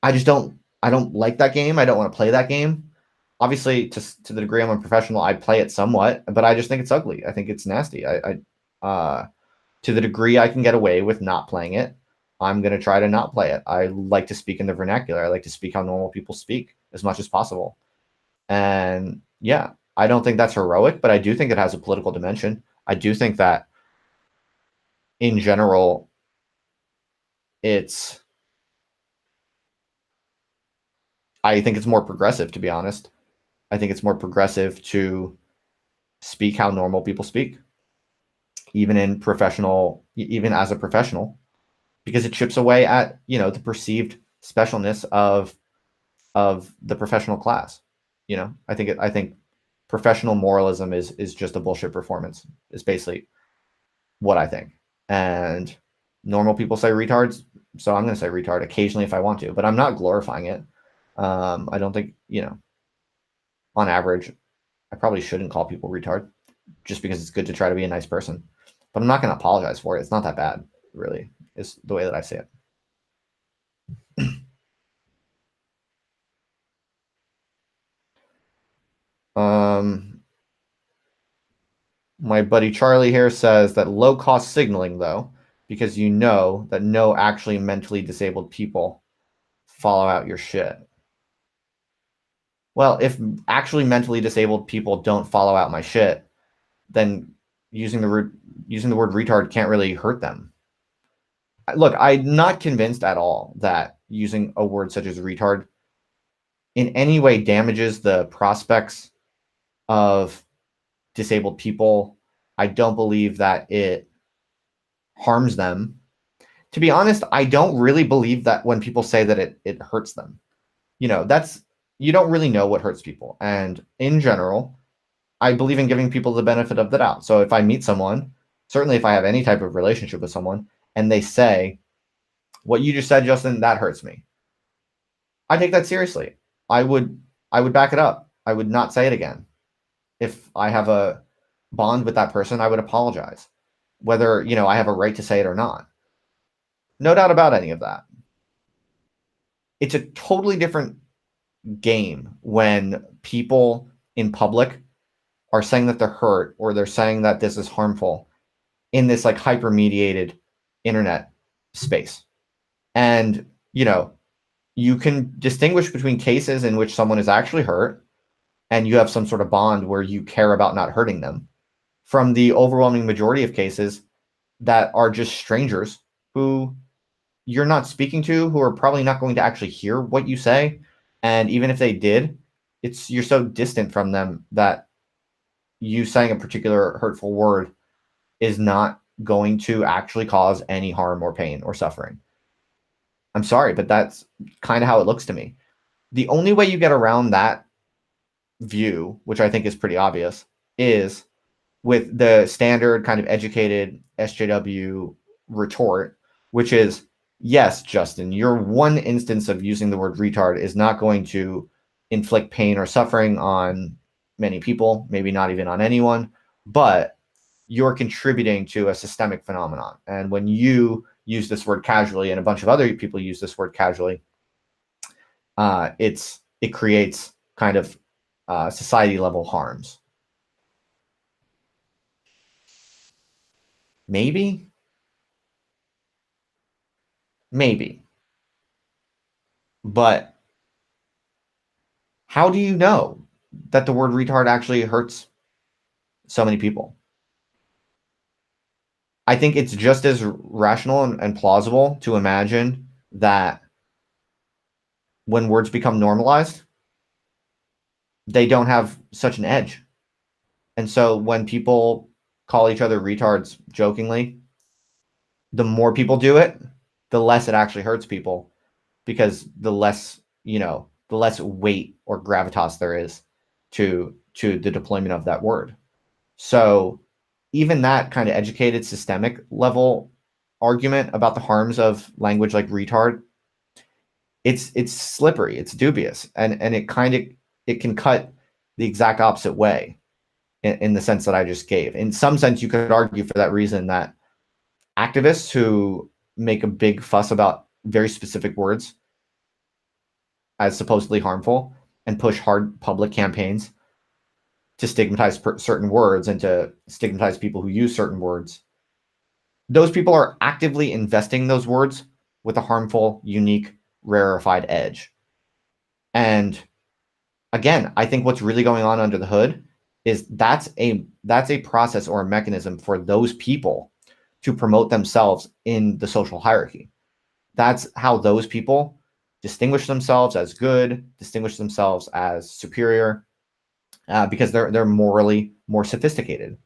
Speaker 1: I don't like that game. I don't want to play that game. Obviously, to the degree I'm a professional, I play it somewhat, but I just think it's ugly. I think it's nasty. To the degree I can get away with not playing it, I'm going to try to not play it. I like to speak in the vernacular. I like to speak how normal people speak as much as possible. And yeah, I don't think that's heroic, but I do think it has a political dimension. I do think that in general, I think it's more progressive, to be honest. I think it's more progressive to speak how normal people speak, even as a professional, because it chips away at, the perceived specialness of the professional class. I think professional moralism is just a bullshit performance, is basically what I think. And normal people say retards, so I'm going to say retard occasionally if I want to, but I'm not glorifying it. I don't think, on average, I probably shouldn't call people retard just because it's good to try to be a nice person. But I'm not going to apologize for it. It's not that bad, really, is the way that I see it. My buddy Charlie here says that low-cost signaling, though, because you know that no actually mentally disabled people follow out your shit. Well, if actually mentally disabled people don't follow out my shit, then using the word retard can't really hurt them. Look, I'm not convinced at all that using a word such as retard in any way damages the prospects of disabled people. I don't believe that it harms them. To be honest, I don't really believe that when people say that it hurts them. You don't really know what hurts people. And in general, I believe in giving people the benefit of the doubt. So if I meet someone, certainly if I have any type of relationship with someone, and they say, what you just said, Justin, that hurts me, I take that seriously. I would back it up. I would not say it again. If I have a bond with that person, I would apologize, whether, I have a right to say it or not. No doubt about any of that. It's a totally different game when people in public are saying that they're hurt or they're saying that this is harmful in this like hyper mediated internet space. And, you can distinguish between cases in which someone is actually hurt and you have some sort of bond where you care about not hurting them, from the overwhelming majority of cases that are just strangers who, you're not speaking to, who are probably not going to actually hear what you say. And even if they did, you're so distant from them that you saying a particular hurtful word is not going to actually cause any harm or pain or suffering. I'm sorry, but that's kind of how it looks to me. The only way you get around that view, which I think is pretty obvious, is with the standard kind of educated SJW retort, which is, yes, Justin, your one instance of using the word retard is not going to inflict pain or suffering on many people, maybe not even on anyone, but you're contributing to a systemic phenomenon. And when you use this word casually and a bunch of other people use this word casually, it creates kind of society level harms. Maybe. But how do you know that the word retard actually hurts so many people? I think it's just as rational and plausible to imagine that when words become normalized, they don't have such an edge. And so when people call each other retards jokingly, the more people do it, the less it actually hurts people, because the less weight or gravitas there is to the deployment of that word. So even that kind of educated systemic level argument about the harms of language like retard, it's slippery, it's dubious, and it can cut the exact opposite way in the sense that I just gave. In some sense, you could argue for that reason that activists who make a big fuss about very specific words as supposedly harmful and push hard public campaigns to stigmatize certain words and to stigmatize people who use certain words, those people are actively investing those words with a harmful, unique, rarefied edge. And again, I think what's really going on under the hood is that's a process or a mechanism for those people to promote themselves in the social hierarchy. That's how those people distinguish themselves as good, distinguish themselves as superior, because they're morally more sophisticated.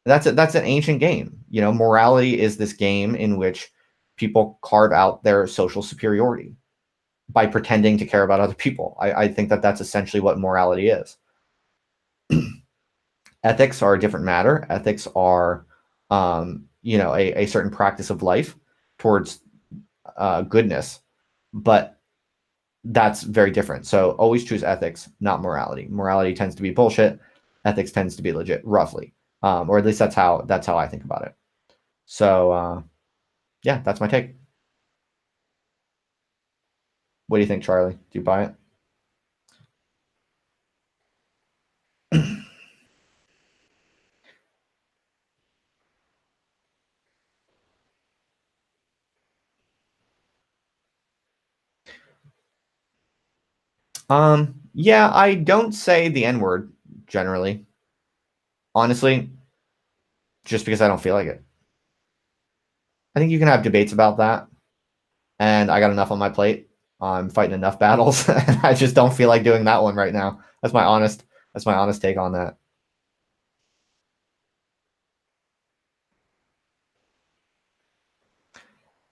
Speaker 1: That's an ancient game. Morality is this game in which people carve out their social superiority by pretending to care about other people. I think that's essentially what morality is. Ethics are a different matter. Ethics are, a certain practice of life towards goodness, but that's very different. So always choose ethics, not morality. Morality tends to be bullshit. Ethics tends to be legit, roughly, or at least that's how I think about it. So yeah, that's my take. What do you think, Charlie? Do you buy it? Yeah, I don't say the N word generally. Honestly, just because I don't feel like it. I think you can have debates about that, and I got enough on my plate. I'm fighting enough battles, and I just don't feel like doing that one right now. That's my honest take on that.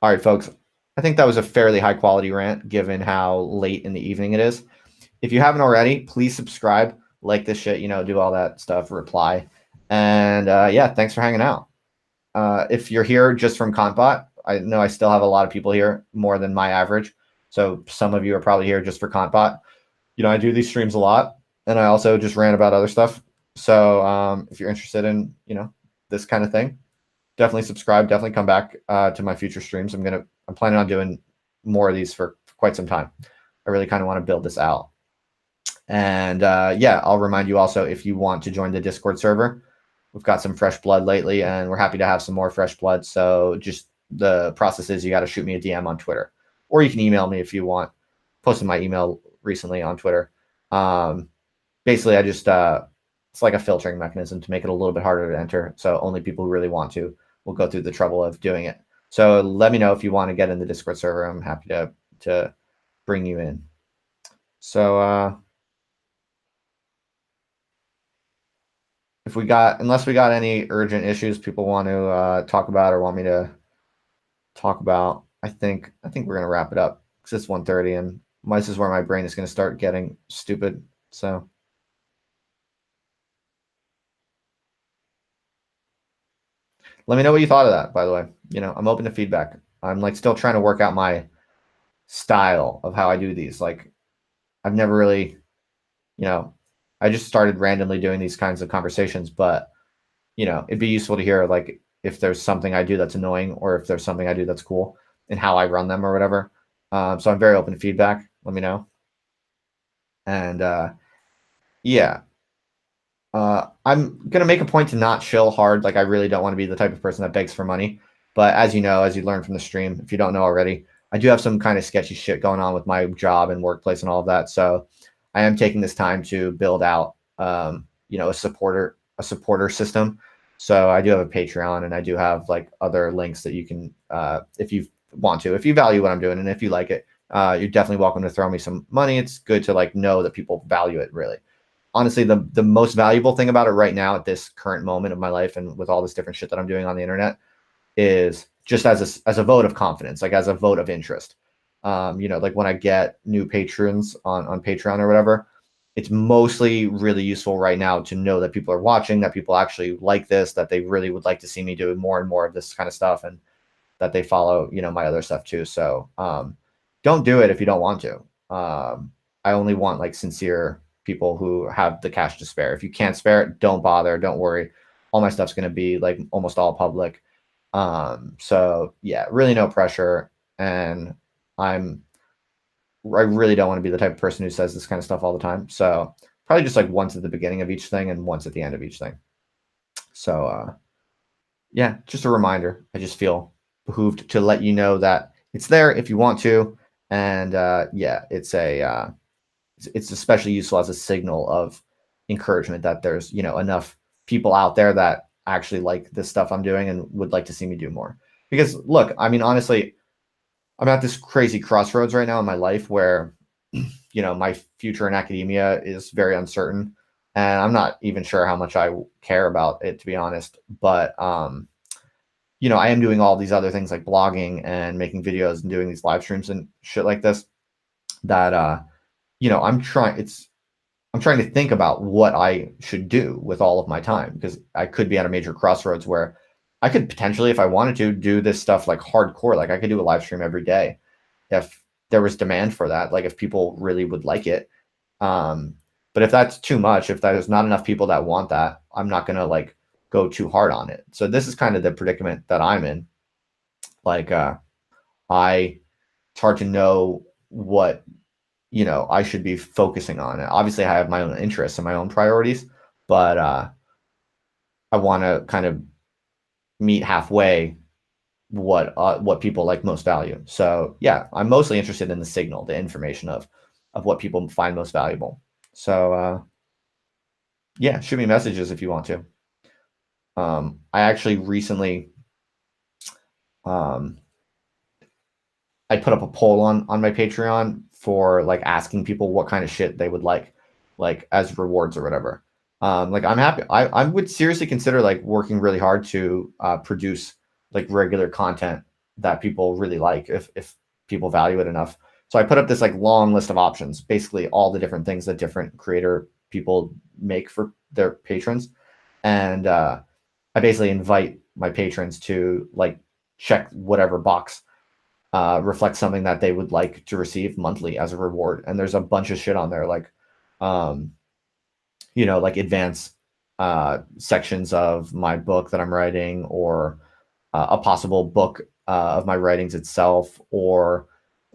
Speaker 1: All right, folks. I think that was a fairly high quality rant given how late in the evening it is. If you haven't already, please subscribe, like this shit, do all that stuff, reply. And yeah, thanks for hanging out. If you're here just from Kantbot, I know I still have a lot of people here, more than my average. So some of you are probably here just for Kantbot. I do these streams a lot, and I also just rant about other stuff. So if you're interested in, this kind of thing, definitely subscribe. Definitely come back to my future streams. I'm planning on doing more of these for quite some time. I really kind of want to build this out. And yeah, I'll remind you also, if you want to join the Discord server, we've got some fresh blood lately, and we're happy to have some more fresh blood. So just the process is you got to shoot me a DM on Twitter, or you can email me if you want. Posted my email recently on Twitter. Basically, I just it's like a filtering mechanism to make it a little bit harder to enter. So only people who really want to will go through the trouble of doing it. So let me know if you want to get in the Discord server. I'm happy to bring you in. So unless we got any urgent issues people want to talk about or want me to talk about, I think we're gonna wrap it up because it's 1:30 and this is where my brain is gonna start getting stupid. So let me know what you thought of that, by the way. I'm open to feedback. I'm like still trying to work out my style of how I do these. Like I've never really, I just started randomly doing these kinds of conversations, but it'd be useful to hear like if there's something I do that's annoying or if there's something I do that's cool and how I run them or whatever. So I'm very open to feedback. Let me know. And yeah, I'm gonna make a point to not chill hard. Like I really don't want to be the type of person that begs for money. But as you know, as you learn from the stream, if you don't know already, I do have some kind of sketchy shit going on with my job and workplace and all of that. So I am taking this time to build out, a supporter system. So I do have a Patreon and I do have like other links that you can, if you want to, if you value what I'm doing and if you like it, you're definitely welcome to throw me some money. It's good to like know that people value it really. Honestly, the most valuable thing about it right now at this current moment of my life and with all this different shit that I'm doing on the internet is just as a vote of confidence, like as a vote of interest. Like when I get new patrons on Patreon or whatever, it's mostly really useful right now to know that people are watching, that people actually like this, that they really would like to see me do more and more of this kind of stuff, and that they follow, my other stuff too. So don't do it if you don't want to. I only want like sincere people who have the cash to spare. If you can't spare it, don't bother. Don't worry. All my stuff's going to be like almost all public. So yeah, really no pressure. And I really don't want to be the type of person who says this kind of stuff all the time. So probably just like once at the beginning of each thing and once at the end of each thing. So yeah, just a reminder. I just feel behooved to let you know that it's there if you want to. And yeah, it's especially useful as a signal of encouragement that there's, enough people out there that actually like this stuff I'm doing and would like to see me do more. Because look, I mean, honestly, I'm at this crazy crossroads right now in my life where, my future in academia is very uncertain. And I'm not even sure how much I care about it, to be honest. But, I am doing all these other things like blogging and making videos and doing these live streams and shit like this that, I'm trying to think about what I should do with all of my time because I could be at a major crossroads where I could potentially, if I wanted to, do this stuff like hardcore. Like I could do a live stream every day if there was demand for that, like if people really would like it. But if that's too much, if there's not enough people that want that, I'm not going to like go too hard on it. So this is kind of the predicament that I'm in. Like, it's hard to know what I should be focusing on. Obviously, I have my own interests and my own priorities, but I want to kind of meet halfway what people like most value. So yeah, I'm mostly interested in the signal, the information of what people find most valuable. So yeah, shoot me messages if you want to. I actually recently I put up a poll on my Patreon for like asking people what kind of shit they would like as rewards or whatever. Like I'm happy. I would seriously consider like working really hard to produce like regular content that people really like if people value it enough. So I put up this like long list of options, basically all the different things that different creator people make for their patrons, and I basically invite my patrons to like check whatever box reflects something that they would like to receive monthly as a reward. And there's a bunch of shit on there, like, like advanced sections of my book that I'm writing, or a possible book of my writings itself, or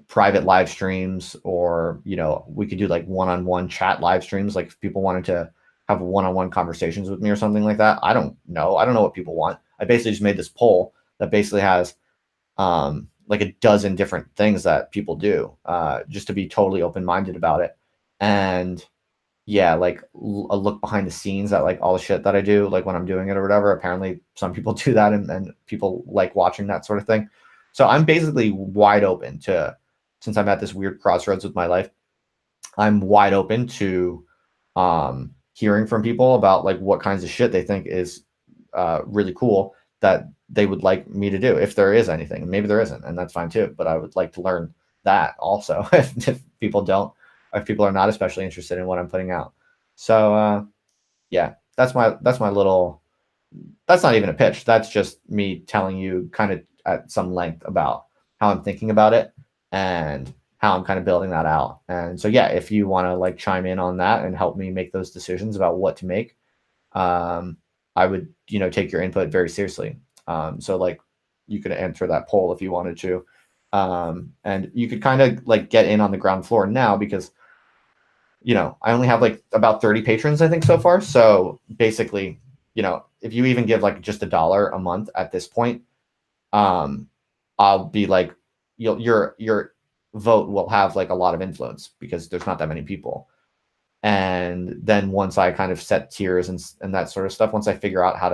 Speaker 1: private live streams, or, we could do like one-on-one chat live streams. Like if people wanted to have one-on-one conversations with me or something like that. I don't know. I don't know what people want. I basically just made this poll that basically has like a dozen different things that people do, just to be totally open-minded about it. And yeah, like a look behind the scenes at like all the shit that I do, like when I'm doing it or whatever. Apparently some people do that and people like watching that sort of thing. So I'm basically wide open to, since I'm at this weird crossroads with my life, I'm wide open to hearing from people about like what kinds of shit they think is really cool that they would like me to do, if there is anything. Maybe there isn't, and that's fine too. But I would like to learn that also if people don't, if people are not especially interested in what I'm putting out. So yeah, that's my little. That's not even a pitch. That's just me telling you kind of at some length about how I'm thinking about it and how I'm kind of building that out. And so yeah, if you want to like chime in on that and help me make those decisions about what to make, um, I would, take your input very seriously. So like you could answer that poll if you wanted to. And you could kind of like get in on the ground floor now because I only have like about 30 patrons, I think, so far. So basically, if you even give like just $1 a month at this point, um, I'll be like, your vote will have like a lot of influence because there's not that many people. And then once I kind of set tiers and that sort of stuff, once I figure out how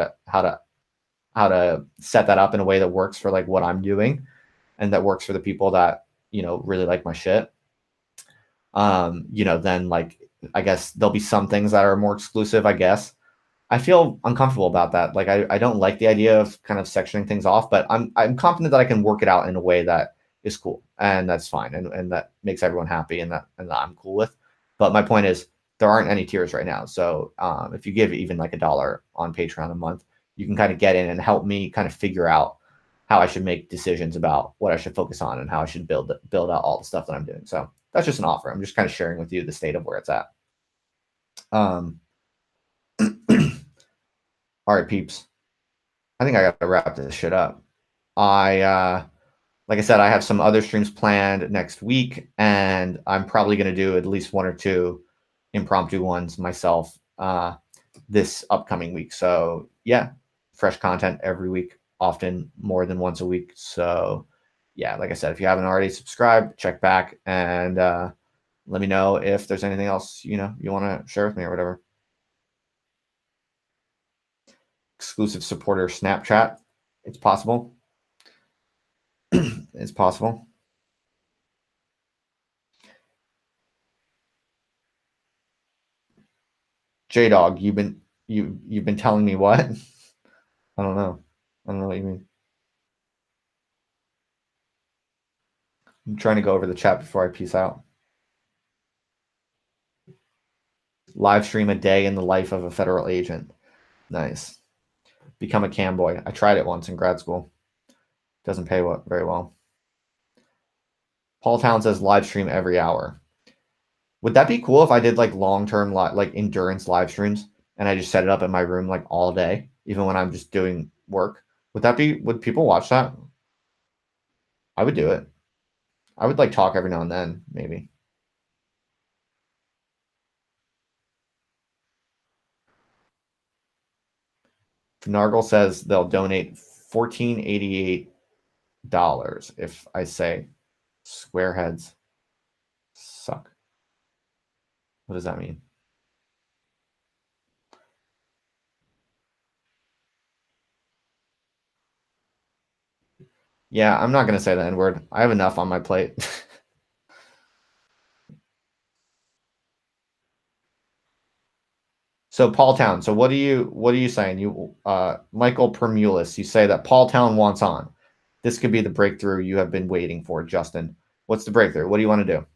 Speaker 1: to set that up in a way that works for like what I'm doing and that works for the people that really like my shit, then like I guess there'll be some things that are more exclusive, I guess. I feel uncomfortable about that. Like I don't like the idea of kind of sectioning things off, but I'm confident that I can work it out in a way that is cool and that's fine and that makes everyone happy and that I'm cool with. But my point is there aren't any tiers right now. So if you give even like $1 on Patreon a month, you can kind of get in and help me kind of figure out how I should make decisions about what I should focus on and how I should build out all the stuff that I'm doing. So that's just an offer. I'm just kind of sharing with you the state of where it's at. Um, all right, peeps. I think I got to wrap this shit up. Like I said, I have some other streams planned next week, and I'm probably going to do at least one or two impromptu ones myself this upcoming week. So yeah, fresh content every week, often more than once a week. So yeah, like I said, if you haven't already subscribed, check back and let me know if there's anything else you want to share with me or whatever. Exclusive supporter Snapchat. It's possible. It's possible. J Dog, you've been telling me what? I don't know. I don't know what you mean. I'm trying to go over the chat before I peace out. Live stream a day in the life of a federal agent. Nice. Become a cam boy. I tried it once in grad school. Doesn't pay very well. Paul Town says live stream every hour. Would that be cool if I did like long-term like endurance live streams and I just set it up in my room like all day, even when I'm just doing work? Would people watch that? I would do it. I would like talk every now and then, maybe. Nargle says they'll donate $14.88 if I say squareheads suck. What does that mean? Yeah, I'm not going to say the N-word. I have enough on my plate. So Paul Town. So what are you saying? You Michael Permulis, you say that Paul Town wants on. This could be the breakthrough you have been waiting for, Justin. What's the breakthrough? What do you want to do?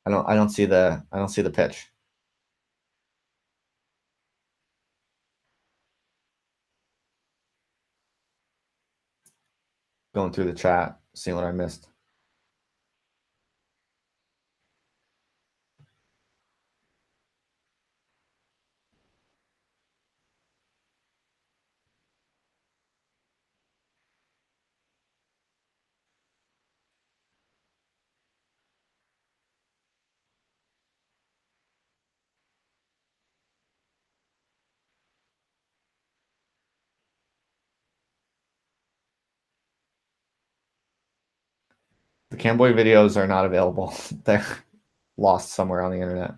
Speaker 1: I don't see the pitch. Going through the chat, seeing what I missed. The Camboy videos are not available. They're lost somewhere on the internet.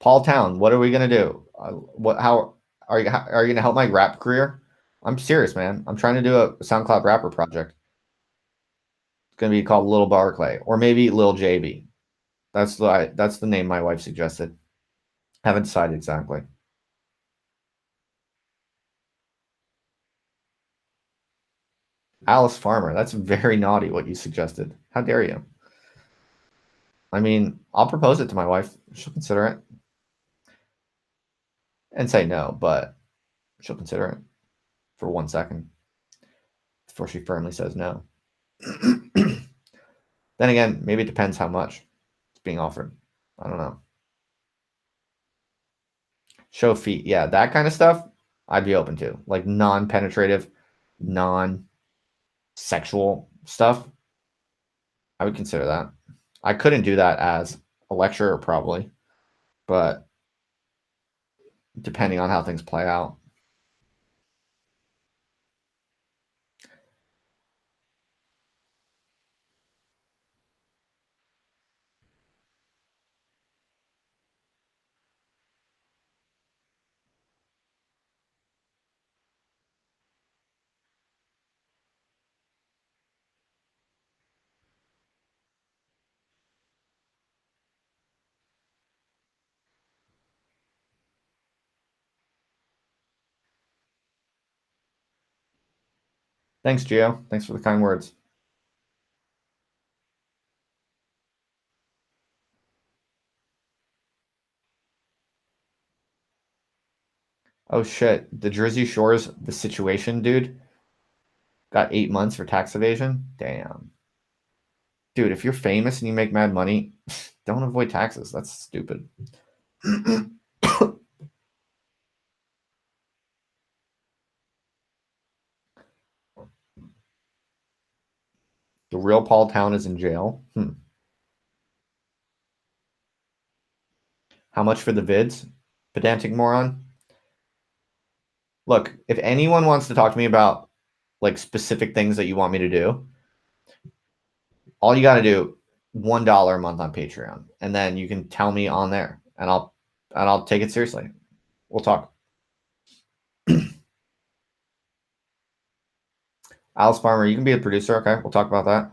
Speaker 1: Paul Town, what are we gonna do? How are you gonna help my rap career? I'm serious, man. I'm trying to do a SoundCloud rapper project. It's gonna be called Little Barclay, or maybe Lil JB. That's the name my wife suggested. Haven't decided exactly. Alice Farmer. That's very naughty what you suggested. How dare you? I mean, I'll propose it to my wife. She'll consider it and say no, but she'll consider it for 1 second before she firmly says no. Then again, maybe it depends how much it's being offered. I don't know. Show feet. Yeah, that kind of stuff I'd be open to. Like non-penetrative, non-sexual stuff. I would consider that. I couldn't do that as a lecturer probably, but depending on how things play out. Thanks, Gio. Thanks for the kind words. Oh shit. The Jersey Shore's The Situation dude got 8 months for tax evasion. Damn. Dude, if you're famous and you make mad money, don't avoid taxes. That's stupid. The real Paul Town is in jail. How much for the vids? Pedantic moron. Look, if anyone wants to talk to me about like specific things that you want me to do, all you got to do $1 a month on Patreon, and then you can tell me on there, and I'll take it seriously. We'll talk. Alice Farmer, you can be a producer. Okay, we'll talk about that.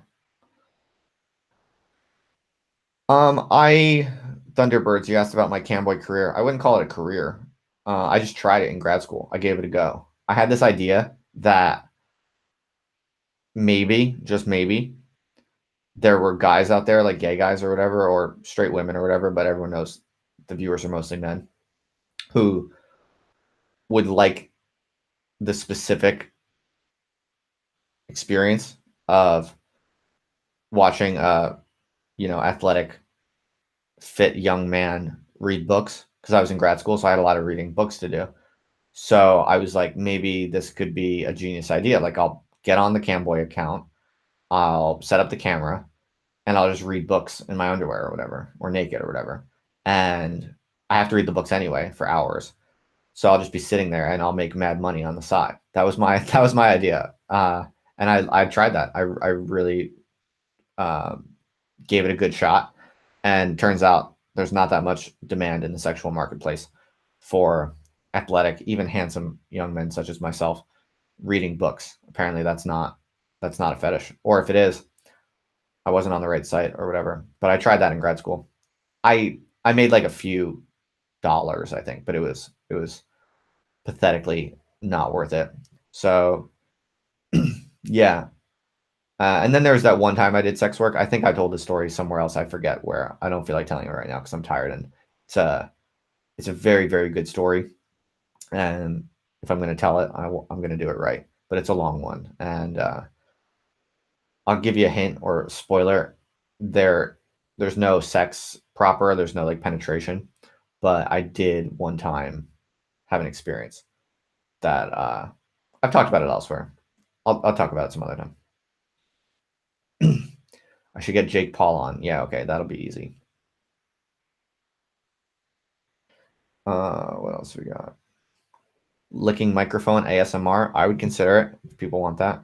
Speaker 1: I Thunderbirds. You asked about my Camboy career. I wouldn't call it a career. I just tried it in grad school. I gave it a go. I had this idea that maybe, just maybe, there were guys out there, like gay guys or whatever, or straight women or whatever, but everyone knows the viewers are mostly men, who would like the specific experience of watching a athletic, fit young man read books, because I was in grad school, so I had a lot of reading books to do. So I was like, maybe this could be a genius idea. Like, I'll get on the Camboy account, I'll set up the camera, and I'll just read books in my underwear or whatever, or naked or whatever. And I have to read the books anyway for hours. So I'll just be sitting there and I'll make mad money on the side. That was my idea. And I tried that. I really gave it a good shot. And turns out there's not that much demand in the sexual marketplace for athletic, even handsome young men such as myself reading books. Apparently that's not a fetish. Or if it is, I wasn't on the right site or whatever. But I tried that in grad school. I made like a few dollars, I think, but it was pathetically not worth it. So yeah. And then there's that one time I did sex work. I think I told the story somewhere else. I forget where. I don't feel like telling it right now because I'm tired. And it's a very, very good story. And if I'm going to tell it, I'm going to do it right. But it's a long one. And I'll give you a hint or spoiler. There's no sex proper. There's no like penetration. But I did one time have an experience that I've talked about it elsewhere. I'll talk about it some other time. I should get Jake Paul on. Yeah, okay, that'll be easy. What else we got? Licking microphone ASMR. I would consider it if people want that.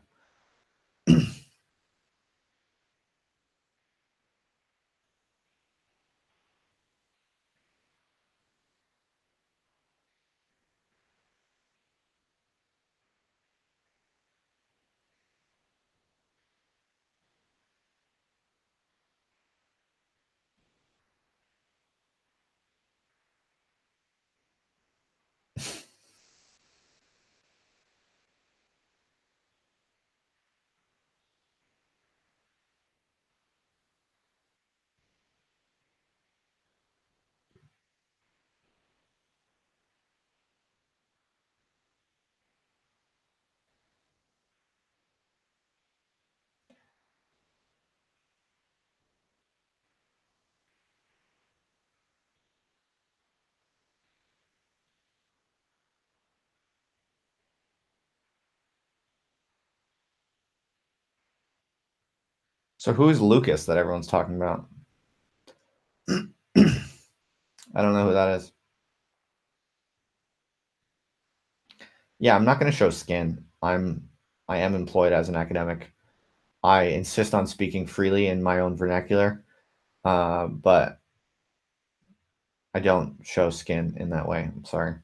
Speaker 1: So who is Lucas that everyone's talking about? I don't know who that is. Yeah, I'm not going to show skin. I am employed as an academic. I insist on speaking freely in my own vernacular, but I don't show skin in that way. I'm sorry.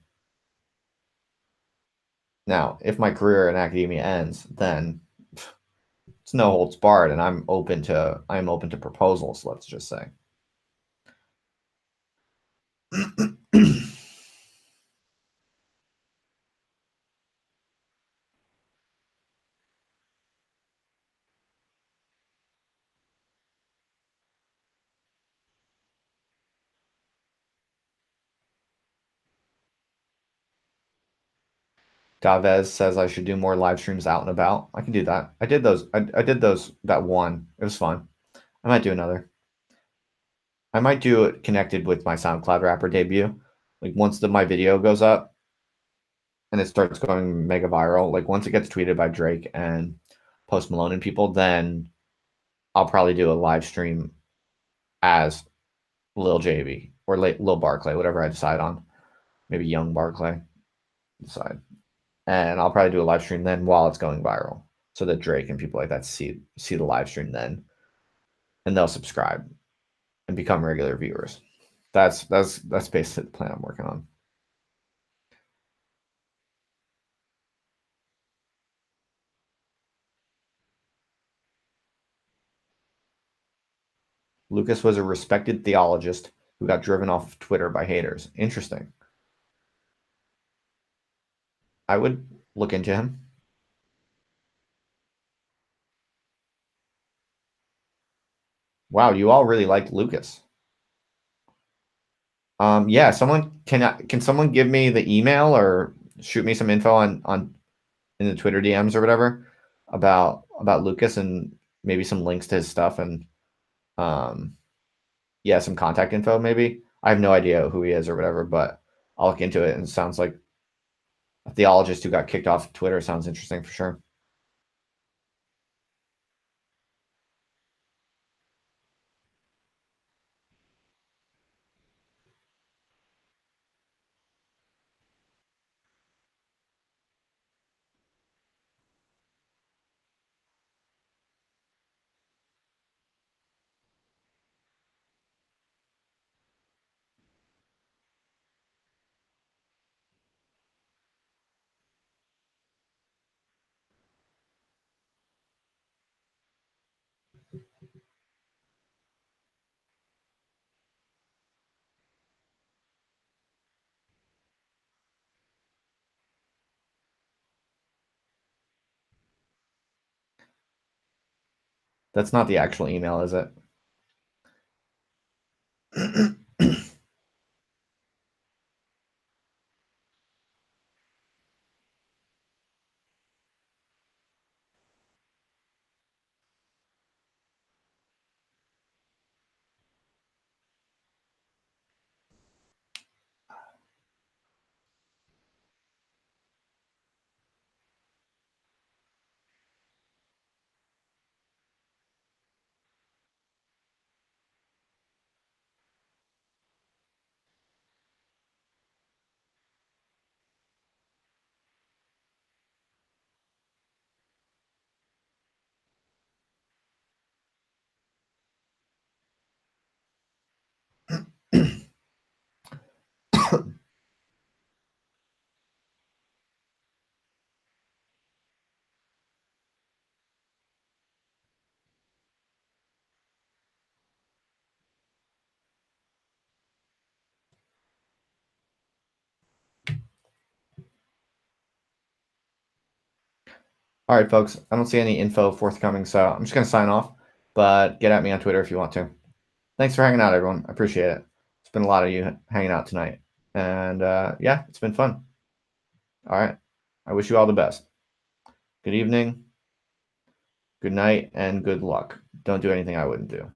Speaker 1: Now, if my career in academia ends, then it's no holds barred, and I'm open to proposals. Let's just say. Davez says I should do more live streams out and about. I can do that. I did those. I did those that one. It was fun. I might do another. I might do it connected with my SoundCloud rapper debut. Like once my video goes up and it starts going mega viral, like once it gets tweeted by Drake and Post Malone and people, then I'll probably do a live stream as Lil JB or Lil Barclay, whatever I decide on. Maybe Young Barclay decide. And I'll probably do a live stream then while it's going viral, so that Drake and people like that see the live stream then, and they'll subscribe and become regular viewers. That's basically the plan I'm working on. Lucas was a respected theologist who got driven off of Twitter by haters. Interesting. I would look into him. Wow, you all really liked Lucas. Yeah, can someone give me the email or shoot me some info on in the Twitter DMs or whatever about Lucas and maybe some links to his stuff and yeah, some contact info maybe. I have no idea who he is or whatever, but I'll look into it. And it sounds like a theologist who got kicked off Twitter sounds interesting for sure. That's not the actual email, is it? All right, folks. I don't see any info forthcoming, so I'm just going to sign off. But get at me on Twitter if you want to. Thanks for hanging out, everyone. I appreciate it. It's been a lot of you hanging out tonight. And yeah, it's been fun. All right. I wish you all the best. Good evening, good night, and good luck. Don't do anything I wouldn't do.